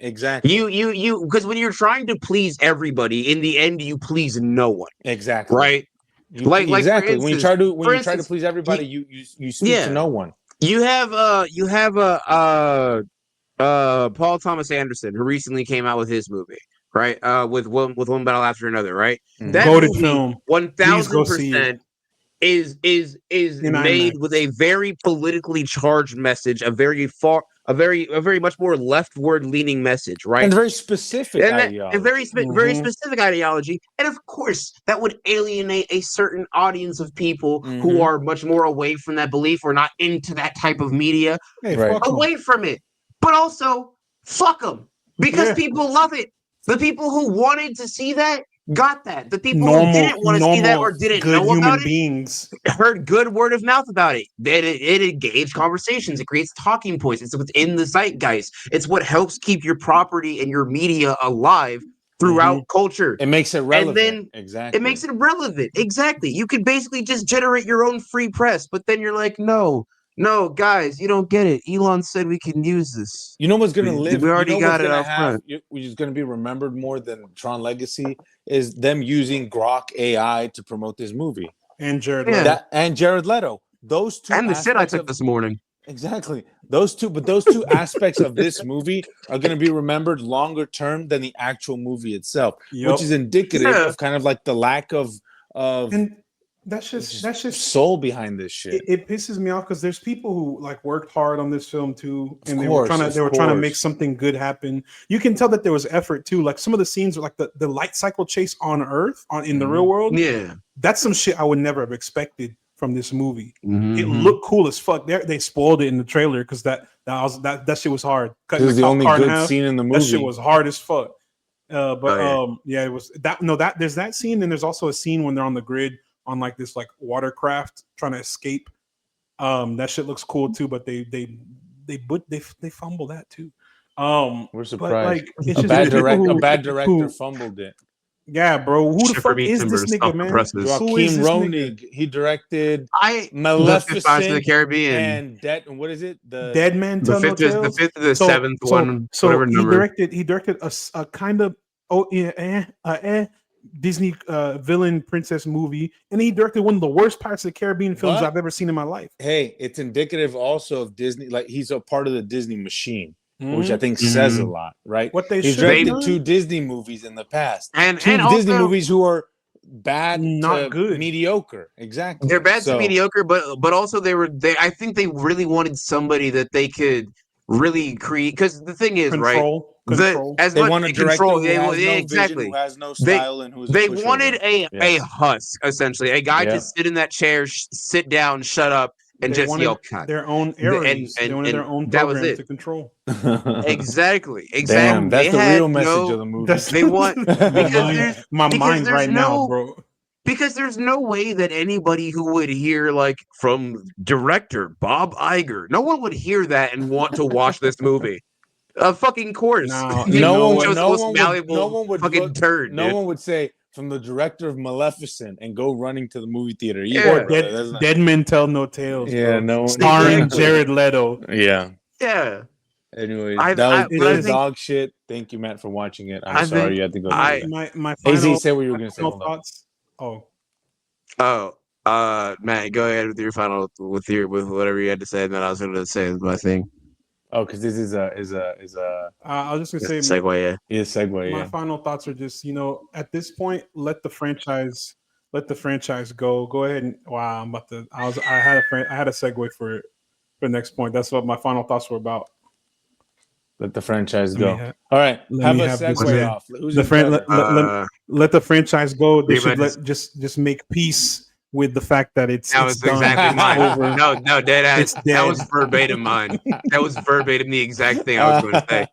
Speaker 4: You because when you're trying to please everybody, in the end you please no one.
Speaker 3: Exactly.
Speaker 4: Right.
Speaker 3: Like exactly.
Speaker 4: Instance,
Speaker 3: when you try to please everybody, you speak to no one.
Speaker 4: You have Paul Thomas Anderson, who recently came out with his movie, right? With one battle after another, right?
Speaker 3: Mhm.
Speaker 4: That
Speaker 1: Goated
Speaker 4: movie,
Speaker 1: film.
Speaker 4: 1000% is
Speaker 1: In
Speaker 4: made
Speaker 1: IMAX.
Speaker 4: with a very politically charged message, a very much more leftward leaning message, right?
Speaker 3: And very specific
Speaker 4: And
Speaker 3: ideology.
Speaker 4: a very specific ideology, and of course that would alienate a certain audience of people who are much more away from that belief or not into that type of media.
Speaker 1: Hey,
Speaker 3: Right.
Speaker 1: fuck 'em.
Speaker 4: Away from it, but also fuck them because people love it. The people who wanted to see that got that. The people who didn't want to see that or didn't
Speaker 1: good
Speaker 4: know
Speaker 1: human
Speaker 4: about it
Speaker 1: beings
Speaker 4: heard good word of mouth about it. It engaged conversations. It creates talking points. It's what's in the zeitgeist. It's what helps keep your property and your media alive throughout culture.
Speaker 3: It makes it relevant.
Speaker 4: And then
Speaker 3: exactly.
Speaker 4: it makes it relevant. Exactly. You can basically just generate your own free press, but then you're like, no, guys, you don't get it. Elon said we can use this.
Speaker 3: You know what's going to live?
Speaker 4: We already
Speaker 3: you know
Speaker 4: got it out front.
Speaker 3: Which is going to be remembered more than Tron Legacy is them using Grok AI to promote this movie.
Speaker 1: And Jared Leto.
Speaker 3: And Jared Leto. Those two
Speaker 4: and the shit I took this morning.
Speaker 3: Exactly. Those two aspects of this movie are going to be remembered longer term than the actual movie itself, which is indicative of kind of like the lack of
Speaker 1: and that's just
Speaker 3: soul behind this shit.
Speaker 1: It pisses me off because there's people who like worked hard on this film too, and they were trying to make something good happen. You can tell that there was effort too. Like some of the scenes, like the light cycle chase on Earth, in the real world.
Speaker 4: Yeah,
Speaker 1: that's some shit I would never have expected from this movie.
Speaker 4: Mm-hmm.
Speaker 1: It looked cool as fuck. They spoiled it in the trailer because that shit was hard.
Speaker 3: It was the only good scene in the movie.
Speaker 1: That shit was hard as fuck. It was that. There's that scene, and there's also a scene when they're on the grid on like this like watercraft trying to escape. That shit looks cool too, but they fumble that too.
Speaker 3: We're surprised.
Speaker 1: Like,
Speaker 3: a bad director fumbled it.
Speaker 1: Yeah, bro. Who the fuck is this nigga, man?
Speaker 3: Joaquin Ronig. He directed Maleficent,
Speaker 4: Pirates of the Caribbean,
Speaker 3: and what is it? The
Speaker 1: Dead Man Tell No Tales.
Speaker 4: The fifth of the seventh one.
Speaker 1: So
Speaker 4: whatever number.
Speaker 1: he directed a kind of Disney villain princess movie, and he directed one of the worst Pirates of the Caribbean films I've ever seen in my life.
Speaker 3: Hey, it's indicative also of Disney. Like he's a part of the Disney machine. Which I think says a lot, right?
Speaker 1: What
Speaker 3: he's directed 2 Disney movies in the past, and 2 Disney movies who are bad,
Speaker 1: not good,
Speaker 3: mediocre. Exactly,
Speaker 4: they're bad to mediocre, but also they. I think they really wanted somebody that they could really create. Because the thing is,
Speaker 1: control.
Speaker 3: They want a director who has no vision, who has no style, and who's
Speaker 4: they wanted a husk, essentially, a guy to sit in that chair, sit down, shut up. And
Speaker 1: they
Speaker 4: just yell cut.
Speaker 1: Their own errors. They wanted their own program to control.
Speaker 4: Exactly.
Speaker 3: Damn, that's the real message of the movie.
Speaker 4: They want
Speaker 1: my mind right now, bro.
Speaker 4: Because there's no way that anybody who would hear like from director Bob Iger, no one would hear that and want to watch this movie. A fucking course.
Speaker 3: No one would
Speaker 4: fucking turd.
Speaker 3: No one would say from the director of Maleficent and go running to the movie theater. Or
Speaker 1: Dead Men Tell No Tales.
Speaker 3: Yeah, no.
Speaker 1: Starring Jared Leto.
Speaker 3: Yeah.
Speaker 4: Yeah.
Speaker 3: Anyways, that was dog shit. Thank you, Matt, for watching it. I'm sorry you had to go.
Speaker 1: My
Speaker 3: AZ, say what you were going to say.
Speaker 1: Thoughts.
Speaker 4: Matt, go ahead with your final with whatever you had to say, and then I was going to say my thing.
Speaker 3: Oh, because this is a.
Speaker 1: I was just gonna say
Speaker 4: segue. Yeah,
Speaker 3: segue.
Speaker 1: My final thoughts are just at this point, let the franchise go. Go ahead and I'm about to. I had a segue for the next point. That's what my final thoughts were about.
Speaker 3: Let the franchise go. All right, have a segue off.
Speaker 1: Let the franchise go. They should just make peace with the fact that it's
Speaker 4: exactly mine. No, dead ass. That was verbatim mine. That was verbatim the exact thing I was going to say.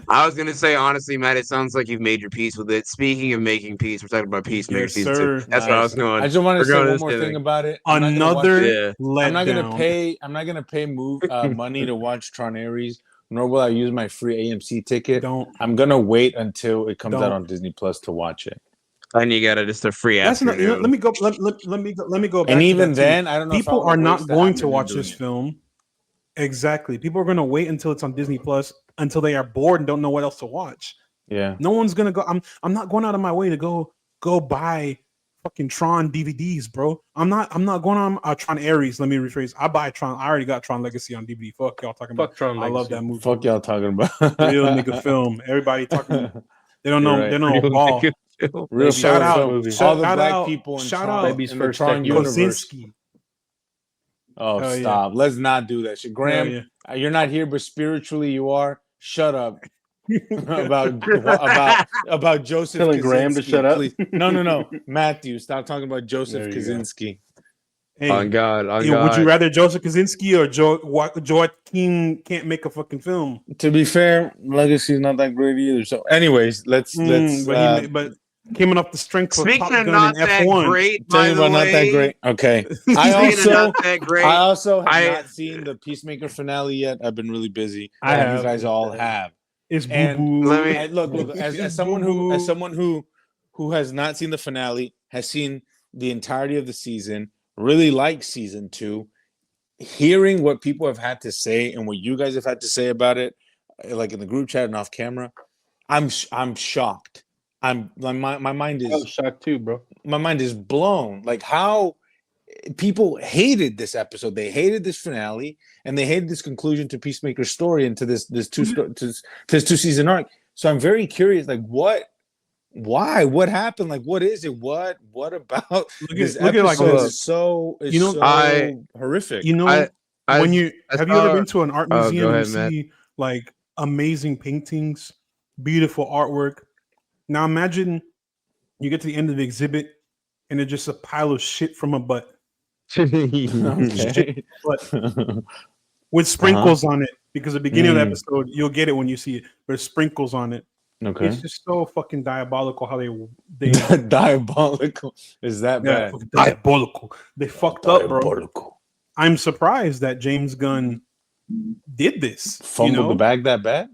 Speaker 4: I was going to say honestly, Matt. It sounds like you've made your peace with it. Speaking of making peace, we're talking about Peacemaker season 2. That's what I was going.
Speaker 3: I just want to say one more thing about it.
Speaker 1: I'm not
Speaker 3: going to pay money to watch Tron Ares. Nor will I use my free AMC ticket. I'm gonna wait until it comes out on Disney Plus to watch it.
Speaker 4: And you got just a free
Speaker 1: That's not.
Speaker 4: afternoon.
Speaker 1: Let me go. Let me go back.
Speaker 3: And
Speaker 1: to
Speaker 3: even
Speaker 1: that, too.
Speaker 3: then, I don't know.
Speaker 1: People
Speaker 3: if I
Speaker 1: are
Speaker 3: wanna
Speaker 1: not
Speaker 3: waste the
Speaker 1: going to
Speaker 3: afternoon
Speaker 1: watch
Speaker 3: doing
Speaker 1: this
Speaker 3: it.
Speaker 1: film. Exactly. People are going to wait until it's on Disney Plus until they are bored and don't know what else to watch.
Speaker 3: Yeah.
Speaker 1: No one's gonna go. I'm not going out of my way to go buy fucking Tron DVDs, bro. I'm not going on Tron Ares. Let me rephrase. I buy Tron. I already got Tron Legacy on DVD. Fuck y'all talking about.
Speaker 5: Fuck Tron
Speaker 1: I love
Speaker 5: Legacy.
Speaker 1: that movie.
Speaker 3: Fuck y'all talking about.
Speaker 1: Real nigga film. Everybody talking. They don't know.
Speaker 3: You're right.
Speaker 1: They don't know ball.
Speaker 3: Real
Speaker 1: Shout
Speaker 3: film,
Speaker 1: out.
Speaker 3: movie.
Speaker 1: Shout
Speaker 3: All the black
Speaker 1: out.
Speaker 3: people in
Speaker 1: Shout
Speaker 3: Tron,
Speaker 1: out.
Speaker 5: Baby's
Speaker 3: in the
Speaker 5: first
Speaker 3: Tron
Speaker 5: tech
Speaker 3: universe.
Speaker 1: Kosinski.
Speaker 3: Oh,
Speaker 1: Hell yeah.
Speaker 3: stop! Let's not do that shit, Graham.
Speaker 1: Yeah.
Speaker 3: You're not here, but spiritually you are. Shut up about Joseph
Speaker 5: Telling Graham to
Speaker 3: Kaczynski,
Speaker 5: shut up?
Speaker 3: please. No, Matthew, stop talking about Joseph
Speaker 5: There you go.
Speaker 3: Kaczynski.
Speaker 1: Hey,
Speaker 4: On God.
Speaker 1: would you rather Joseph Kaczynski or Joaquin can't make a fucking film?
Speaker 3: To be fair, Legacy's not that great either. So, anyways, let's.
Speaker 1: But came off the strength of
Speaker 4: Speaking
Speaker 1: Top
Speaker 4: of
Speaker 1: Gun
Speaker 4: not
Speaker 1: and
Speaker 4: that
Speaker 1: F1.
Speaker 4: great,
Speaker 3: Tell
Speaker 4: by
Speaker 3: me
Speaker 4: the
Speaker 3: about
Speaker 4: way.
Speaker 3: not that great. Okay.
Speaker 4: Speaking of not that great.
Speaker 3: I also have not seen the Peacemaker finale yet. I've been really busy.
Speaker 1: I
Speaker 3: You
Speaker 1: have.
Speaker 3: guys all have.
Speaker 1: It's boo
Speaker 3: And
Speaker 1: boo.
Speaker 4: Let me-
Speaker 3: And look, as someone who has not seen the finale, has seen the entirety of the season, really likes season 2, hearing what people have had to say and what you guys have had to say about it, like in the group chat and off camera, I'm shocked. My mind
Speaker 5: I was
Speaker 3: is
Speaker 5: shocked too, bro.
Speaker 3: my mind is blown. Like how people hated this episode, they hated this finale, and they hated this conclusion to Peacemaker's story and to this two season arc. So I'm very curious, like why? What happened? Like what is it? What about this episode is so horrific?
Speaker 1: You know, have you ever been to an art museum and you see like amazing paintings, beautiful artwork? Now imagine you get to the end of the exhibit and it's just a pile of shit from a butt.
Speaker 3: Okay.
Speaker 1: With sprinkles on it, because the beginning of the episode, you'll get it when you see it. There's sprinkles on it.
Speaker 3: Okay.
Speaker 1: It's just so fucking diabolical how they
Speaker 3: diabolical. Is that bad?
Speaker 1: Diabolical. They fucked up, bro. I'm surprised that James Gunn did this.
Speaker 3: Fumbled the bag that bad?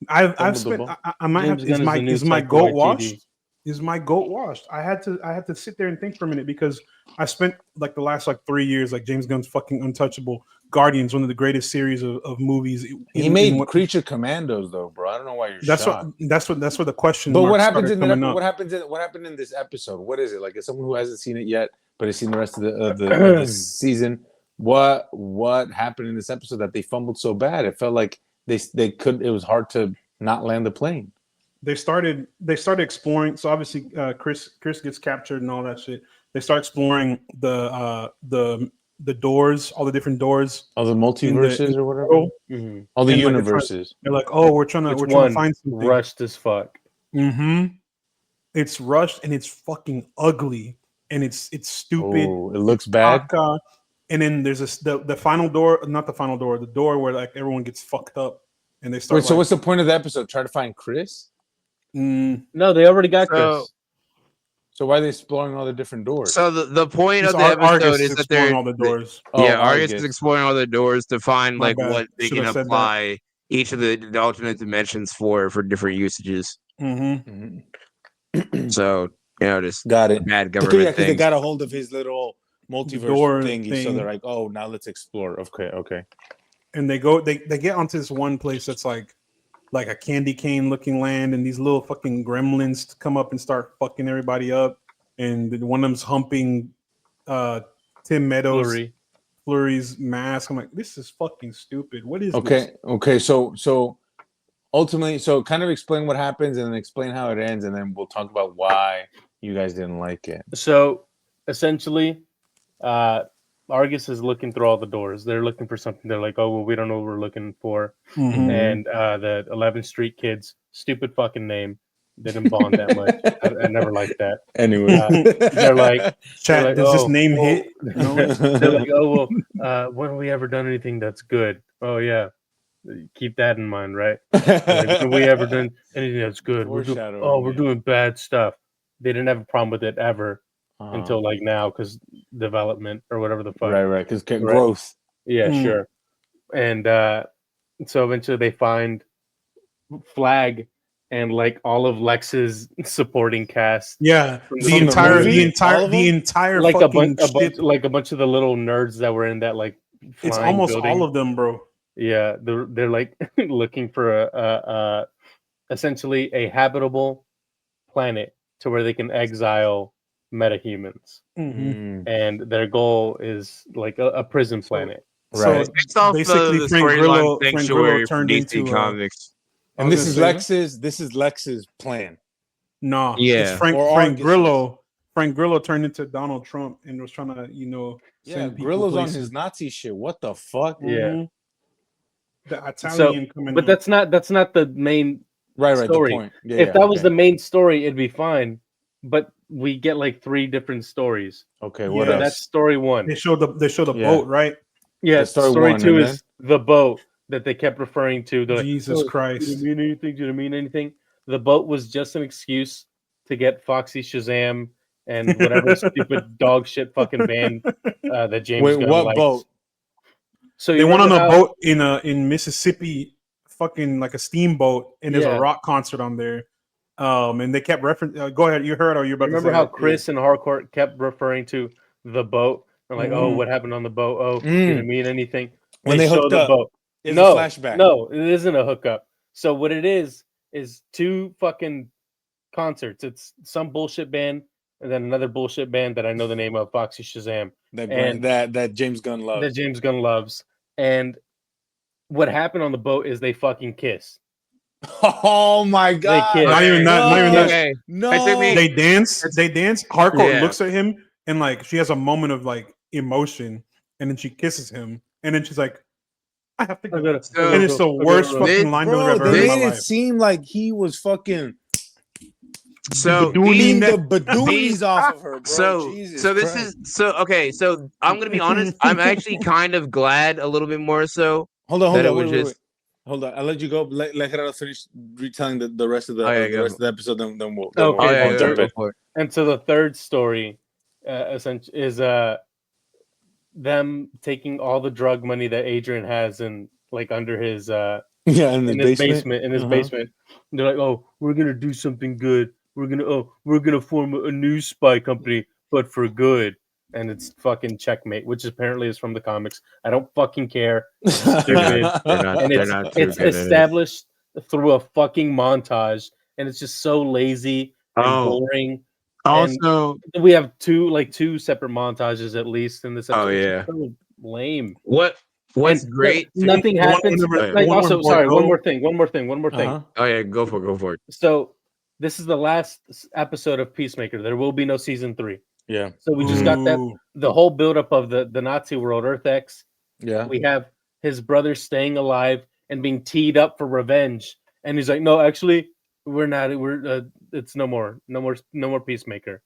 Speaker 1: I've spent. I might have. Is my goat washed? Is my goat washed? I had to sit there and think for a minute because I spent like the last 3 years like James Gunn's fucking untouchable. Guardians, one of the greatest series of movies.
Speaker 3: He made Creature Commandos though, bro. I don't know why you're shocked.
Speaker 1: That's what the question.
Speaker 3: But what happens in what happened in this episode? What is it? Like as someone who hasn't seen it yet, but has seen the rest of the season, what happened in this episode that they fumbled so bad? It felt like they could. It was hard to not land the plane.
Speaker 1: They started exploring. So obviously, Chris gets captured and all that shit. They start exploring the doors, all the different doors,
Speaker 3: all the multiverses or whatever, all the universes.
Speaker 1: They're like, oh, we're trying to find something.
Speaker 5: Rushed as fuck.
Speaker 1: It's rushed and it's fucking ugly and it's stupid.
Speaker 3: Oh, it looks bad.
Speaker 1: And then there's the final door, not the final door, the door where like everyone gets fucked up and they start.
Speaker 3: Wait, so what's the point of the episode? Try to find Chris?
Speaker 5: No, they already got Chris.
Speaker 3: So why are they exploring all the different doors?
Speaker 4: So the point of the episode is that they're
Speaker 1: all the doors.
Speaker 4: Argus is exploring all the doors to find
Speaker 1: what
Speaker 4: they can apply each of the alternate dimensions for different usages. So just
Speaker 3: got it.
Speaker 4: Bad government thing.
Speaker 3: They got a hold of his little multiverse thingy, so they're like, oh, now let's explore. Okay.
Speaker 1: And they get onto this one place that's like a candy cane looking land, and these little fucking gremlins come up and start fucking everybody up. And one of them's humping Tim Meadows Flurry's mask. I'm like, this is fucking stupid. What is this?
Speaker 3: Okay. So ultimately, kind of explain what happens and then explain how it ends, and then we'll talk about why you guys didn't like it.
Speaker 5: So essentially, Argus is looking through all the doors. They're looking for something. They're like, oh, well, we don't know what we're looking for. And the 11th Street kids, stupid fucking name, didn't bond that much. I never liked that.
Speaker 3: Anyway,
Speaker 5: they're like,
Speaker 1: chat, does this name hit?
Speaker 5: They're like, oh, well, when have we ever done anything that's good? Oh, yeah. Keep that in mind, right? Like, have we ever done anything that's good? We're doing bad stuff. They didn't have a problem with it ever. Until like now, because development or whatever the fuck.
Speaker 3: Right. Because growth.
Speaker 5: Yeah, sure. And so eventually they find Flag and like all of Lex's supporting cast.
Speaker 1: Yeah,
Speaker 5: From
Speaker 1: the entire
Speaker 5: like
Speaker 1: fucking
Speaker 5: a bunch
Speaker 1: shit.
Speaker 5: like a bunch of the little nerds that were in that like flying
Speaker 1: It's almost
Speaker 5: building.
Speaker 1: all of them, bro.
Speaker 5: Yeah, they're like looking for a essentially a habitable planet to where they can exile metahumans, and their goal is like a prison planet.
Speaker 3: Right.
Speaker 1: So
Speaker 4: Based off
Speaker 1: basically,
Speaker 4: the
Speaker 1: Frank
Speaker 4: storyline
Speaker 1: Grillo
Speaker 4: Sanctuary from
Speaker 1: turned
Speaker 4: DC
Speaker 1: into
Speaker 4: Comics.
Speaker 3: And this is Lex's plan.
Speaker 1: No,
Speaker 4: Yeah.
Speaker 1: it's Frank
Speaker 3: Or
Speaker 1: Frank
Speaker 3: Argus's.
Speaker 1: Grillo. Frank Grillo turned into Donald Trump and was trying to,
Speaker 3: Yeah,
Speaker 1: send people
Speaker 3: Grillo's on
Speaker 1: places.
Speaker 3: his Nazi shit. What the fuck?
Speaker 5: Yeah.
Speaker 1: The Italian coming.
Speaker 5: But that's not the main
Speaker 3: Right,
Speaker 5: story.
Speaker 3: the point. Yeah,
Speaker 5: if that was the main story, it'd be fine. But we get like 3 different stories.
Speaker 3: Okay, what
Speaker 1: Yeah,
Speaker 3: else?
Speaker 5: That's story 1.
Speaker 1: They show the
Speaker 3: Yeah.
Speaker 1: boat, right?
Speaker 5: Yeah,
Speaker 3: That's story
Speaker 5: story
Speaker 3: 1,
Speaker 5: 2
Speaker 3: and
Speaker 5: is the boat that they kept referring to. They're
Speaker 1: Jesus
Speaker 5: like,
Speaker 1: Christ.
Speaker 5: Did it mean anything? Did it mean anything? The boat was just an excuse to get Foxy Shazam and whatever stupid dog shit fucking band that James
Speaker 3: Wait,
Speaker 5: Gunn
Speaker 3: what
Speaker 5: likes.
Speaker 3: boat?
Speaker 5: So
Speaker 1: They went on a boat in Mississippi, fucking like a steamboat, and there's a rock concert on there. And they kept referencing. Go ahead, you heard, or you about
Speaker 5: remember
Speaker 1: to say
Speaker 5: how
Speaker 1: it?
Speaker 5: Chris and Harcourt kept referring to the boat? And like, oh, what happened on the boat? Oh, did it mean anything?
Speaker 3: When they
Speaker 5: show
Speaker 3: hooked
Speaker 5: the
Speaker 3: up.
Speaker 5: boat.
Speaker 3: It's
Speaker 5: No,
Speaker 3: a flashback.
Speaker 5: no, it isn't a hookup. So what it is 2 fucking concerts. It's some bullshit band and then another bullshit band that I know the name of, Foxy Shazam.
Speaker 3: That James Gunn loves.
Speaker 5: That James Gunn loves. And what happened on the boat is they fucking kiss.
Speaker 3: Oh my god!
Speaker 5: They kiss.
Speaker 1: Not even that.
Speaker 4: Okay.
Speaker 3: No,
Speaker 1: They dance. They dance. Harcourt
Speaker 4: Yeah.
Speaker 1: looks at him and like she has a moment of like emotion, and then she kisses him, and then she's like, "I have to go." And it's the worst fucking line delivery I've
Speaker 3: Bro,
Speaker 1: ever
Speaker 3: they
Speaker 1: heard in my
Speaker 3: made it
Speaker 1: life.
Speaker 3: seem like he was fucking
Speaker 4: So
Speaker 3: beating the badoonies off of her, bro.
Speaker 4: So
Speaker 3: Jesus
Speaker 4: this
Speaker 3: Christ.
Speaker 4: is okay. So I'm gonna be honest. I'm actually kind of glad a little bit more so.
Speaker 3: Hold on,
Speaker 4: wait.
Speaker 3: Hold on. I'll let you go. Let Gerardo finish retelling the rest of the
Speaker 4: rest
Speaker 3: of the episode. Then we'll
Speaker 5: Okay,
Speaker 3: jump in.
Speaker 5: And so the third story, essentially, is them taking all the drug money that Adrian has in like under his
Speaker 3: in his
Speaker 5: basement. And they're like, oh, we're gonna do something good. We're gonna form a new spy company, but for good. And it's fucking Checkmate, which apparently is from the comics. I don't fucking care. It's stupid. It's established through a fucking montage, and it's just so lazy and boring.
Speaker 4: Also,
Speaker 5: and we have two separate montages at least in this episode.
Speaker 4: Oh yeah,
Speaker 5: so lame.
Speaker 4: What's great?
Speaker 5: Nothing happens. One more thing.
Speaker 4: Oh yeah, go for it.
Speaker 5: So this is the last episode of Peacemaker. There will be no season 3.
Speaker 3: Yeah.
Speaker 5: So we just got the whole buildup of the Nazi world, Earth X.
Speaker 3: Yeah.
Speaker 5: We have his brother staying alive and being teed up for revenge, and he's like, "No, actually, we're not. It's no more Peacemaker."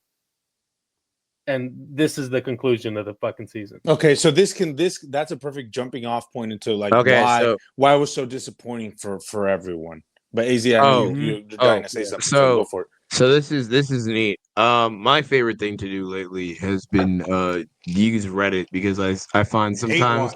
Speaker 5: And this is the conclusion of the fucking season.
Speaker 3: Okay, so that's a perfect jumping off point into like why it was so disappointing for everyone. But AZ, you're dying to say something. So go for it.
Speaker 4: So this is neat. My favorite thing to do lately has been use Reddit because I find sometimes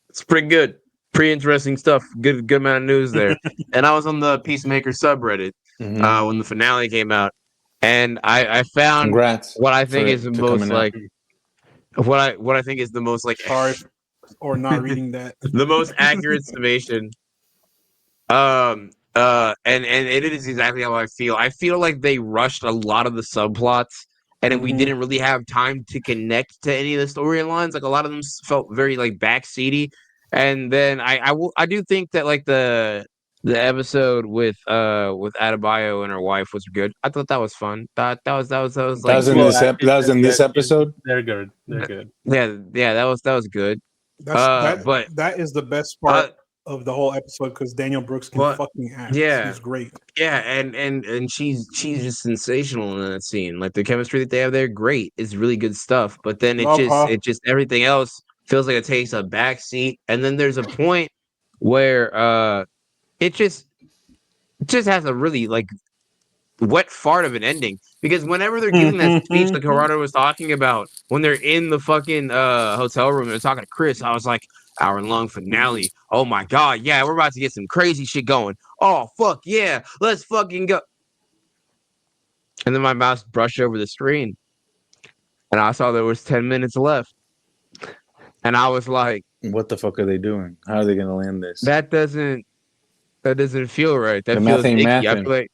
Speaker 4: it's pretty good, pretty interesting stuff. Good amount of news there. And I was on the Peacemaker subreddit when the finale came out, and I found what I think is the most like what I think is the most like
Speaker 1: sorry or not reading that
Speaker 4: the most accurate summation. And it is exactly how I feel. I feel like they rushed a lot of the subplots, and we didn't really have time to connect to any of the storylines. Like a lot of them felt very like backseaty. And then I do think that like the episode with Adebayo and her wife was good. I thought that was fun. That was
Speaker 3: in this episode.
Speaker 5: They're good.
Speaker 4: Yeah, that was good.
Speaker 1: That is the best part of the whole episode because Daniel Brooks can fucking act.
Speaker 4: Yeah,
Speaker 1: he's great.
Speaker 4: Yeah, and she's just sensational in that scene. Like the chemistry that they have there, great. It's really good stuff. But then it just everything else feels like it takes a back seat. And then there's a point where it just has a really like wet fart of an ending. Because whenever they're giving that speech, like Gerardo was talking about, when they're in the fucking hotel room, they're talking to Chris. I was like, hour-long finale. Oh my god, yeah, we're about to get some crazy shit going. Oh fuck yeah, let's fucking go. And then my mouse brushed over the screen, and I saw there was 10 minutes left, and I was like,
Speaker 3: what the fuck are they doing? How are they gonna land this?
Speaker 4: That doesn't feel right. That
Speaker 3: The
Speaker 4: feels
Speaker 3: math ain't
Speaker 4: icky. I
Speaker 3: mathing.
Speaker 4: feel like,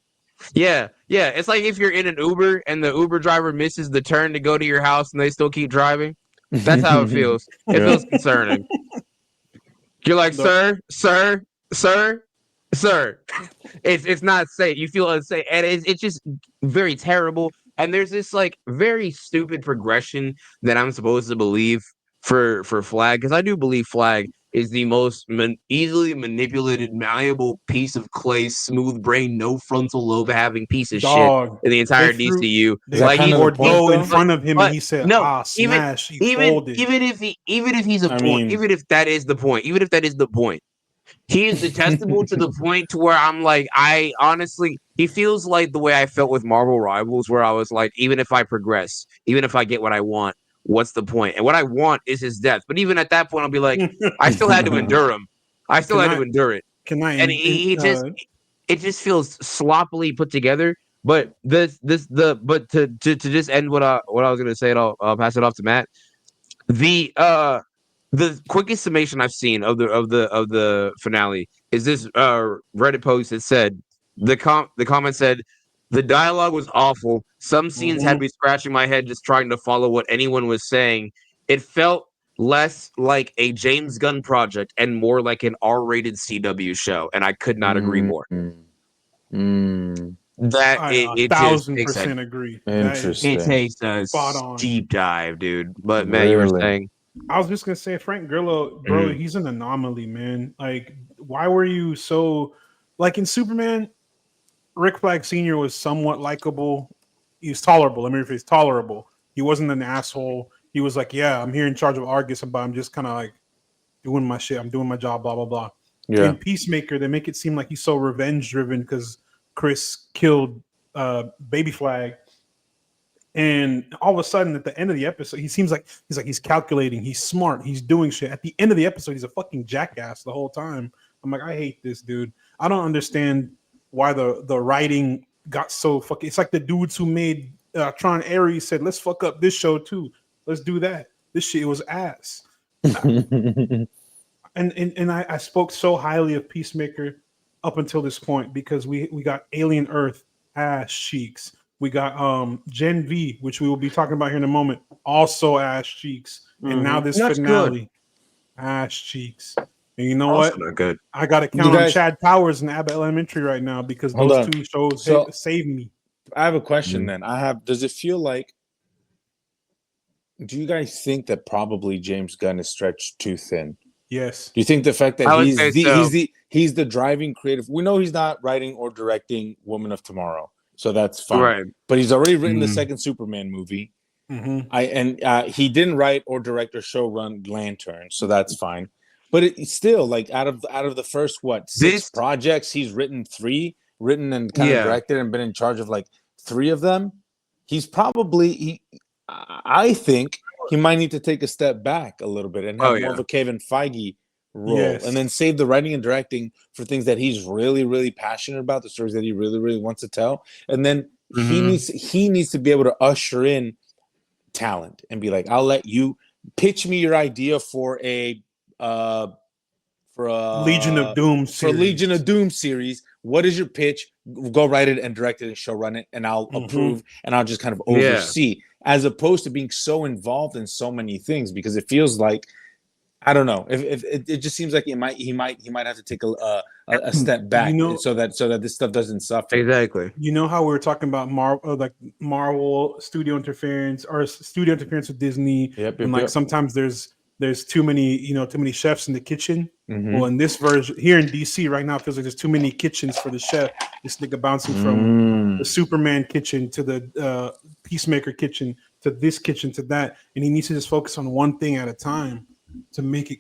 Speaker 4: yeah. It's like if you're in an Uber and the Uber driver misses the turn to go to your house and they still keep driving. That's how it feels. It
Speaker 3: Yeah.
Speaker 4: feels concerning. You're like, sir. It's not safe. You feel unsafe, and it's just very terrible. And there's this like very stupid progression that I'm supposed to believe for Flag, because I do believe Flag is the most easily manipulated, malleable piece of clay, smooth brain, no frontal lobe having piece of shit in the entire DCU.
Speaker 3: Is that
Speaker 1: Like
Speaker 3: kind
Speaker 1: he
Speaker 3: of the
Speaker 1: poured
Speaker 3: point,
Speaker 1: dough in
Speaker 3: though?
Speaker 1: front of him, and he said,
Speaker 4: no,
Speaker 1: smash. He
Speaker 4: even
Speaker 1: folded.
Speaker 4: if he's a
Speaker 3: I
Speaker 4: point,
Speaker 3: mean-
Speaker 4: even if that is the point, he is detestable to the point to where I'm like, I honestly, he feels like the way I felt with Marvel Rivals, where I was like, even if I progress, even if I get what I want, what's the point? And what I want is his death. But even at that point, I'll be like, I still had to endure him. I still had to endure it. And it just feels sloppily put together. But but to just end what I was gonna say, and I'll pass it off to Matt. The quickest summation I've seen of the finale is this Reddit post that said the comment said the dialogue was awful. Some scenes had me scratching my head just trying to follow what anyone was saying. It felt less like a James Gunn project and more like an R-rated CW show, and I could not agree more. That
Speaker 1: I
Speaker 4: it
Speaker 1: 1,000% agree.
Speaker 3: Interesting.
Speaker 4: It takes a
Speaker 1: spot on.
Speaker 4: deep dive, dude. But Matt, you were saying.
Speaker 1: I was just gonna say, Frank Grillo, bro, he's an anomaly, man. Like, why were you so like in Superman? Rick Flag Sr. was somewhat likable. He was tolerable. Let me rephrase, tolerable. He wasn't an asshole. He was like, yeah, I'm here in charge of Argus, but I'm just kind of like doing my shit. I'm doing my job, blah blah blah.
Speaker 3: Yeah.
Speaker 1: In Peacemaker, they make it seem like he's so revenge driven because Chris killed Baby Flag. And all of a sudden, at the end of the episode, he seems like he's calculating, he's smart, he's doing shit. At the end of the episode, he's a fucking jackass the whole time. I'm like, I hate this dude. I don't understand why the writing got so fucking. It's like the dudes who made Tron Ares said, let's fuck up this show too. Let's do that. This shit was ass. and I spoke so highly of Peacemaker up until this point because we got Alien Earth ass cheeks. We got Gen V, which we will be talking about here in a moment, also ass cheeks. And now this finale, ass cheeks. And you know what?
Speaker 4: Not good.
Speaker 1: I got to count on Chad Powers and Abbott Elementary right now because those two shows saved me.
Speaker 3: I have a question then. Does it feel like, do you guys think that probably James Gunn is stretched too thin?
Speaker 1: Yes.
Speaker 3: Do you think the fact that he's the driving creative, we know he's not writing or directing Woman of Tomorrow. So that's fine.
Speaker 4: Right.
Speaker 3: But he's already written the second Superman movie. He didn't write or direct or show run Lantern, so that's fine. But it's still like out of the first 6 projects, he's written 3, and kind of directed and been in charge of like 3 of them. He's probably I think he might need to take a step back a little bit and have more of a Kevin Feige role, and then save the writing and directing for things that he's really, really passionate about, the stories that he really, really wants to tell. And then he needs to be able to usher in talent and be like, I'll let you pitch me your idea for a
Speaker 1: Legion of Doom series.
Speaker 3: For Legion of Doom series. What is your pitch? Go write it and direct it and show run it, and I'll approve and I'll just kind of oversee, as opposed to being so involved in so many things, because it feels like, I don't know. If it just seems like he might have to take a step back, so that this stuff doesn't suffer.
Speaker 4: Exactly.
Speaker 1: You know how we were talking about Marvel studio interference or studio interference with Disney, and sometimes there's too many chefs in the kitchen. Well, in this version here in DC right now, it feels like there's too many kitchens for the chef. This nigga bouncing from the Superman kitchen to the Peacemaker kitchen to this kitchen to that, and he needs to just focus on one thing at a time. To make it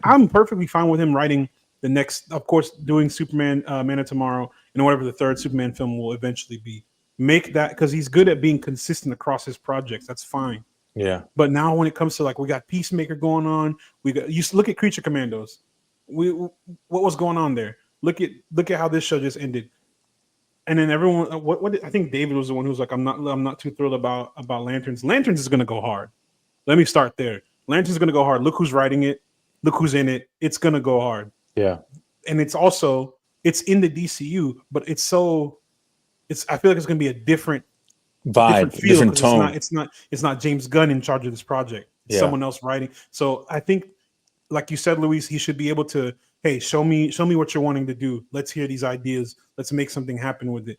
Speaker 1: I'm perfectly fine with him writing the next, of course, doing Superman Man of Tomorrow and whatever the third Superman film will eventually be. Make that, because he's good at being consistent across his projects. That's fine.
Speaker 3: Yeah.
Speaker 1: But now when it comes to, like, we got Peacemaker going on, you look at Creature Commandos. What was going on there? Look at how this show just ended. And then everyone, I think David was the one who was like, I'm not too thrilled about Lanterns. Lanterns is gonna go hard. Let me start there. Lanterns is gonna go hard. Look who's writing it. Look who's in it. It's gonna go hard.
Speaker 3: Yeah.
Speaker 1: And it's in the DCU, but I feel like it's gonna be a different
Speaker 3: vibe,
Speaker 1: feel,
Speaker 3: different tone.
Speaker 1: It's not James Gunn in charge of this project. It's someone else writing. So I think, like you said, Luis, he should be able to, hey, show me what you're wanting to do. Let's hear these ideas. Let's make something happen with it.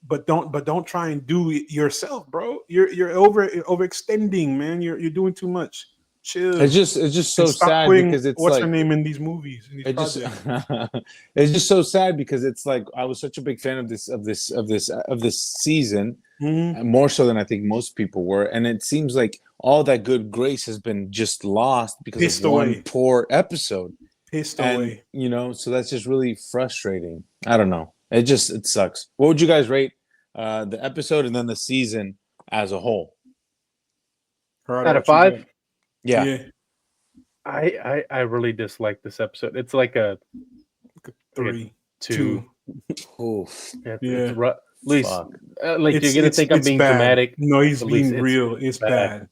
Speaker 1: But don't try and do it yourself, bro. You're overextending, man. You're doing too much. Chill.
Speaker 3: It's just so sad because it's
Speaker 1: what's
Speaker 3: like,
Speaker 1: her name in these movies.
Speaker 3: it's just so sad because it's like I was such a big fan of this season, more so than I think most people were, and it seems like all that good grace has been just lost because of one poor episode.
Speaker 1: Away.
Speaker 3: You know, so that's just really frustrating. I don't know. It sucks. What would you guys rate the episode and then the season as a whole?
Speaker 5: Out of 5?
Speaker 3: Yeah.
Speaker 5: I really dislike this episode. It's like a
Speaker 1: 3,
Speaker 5: 2.
Speaker 3: Oof.
Speaker 5: It's rough. At least, like, you're gonna think I'm being dramatic.
Speaker 1: No, he's being real. It's bad.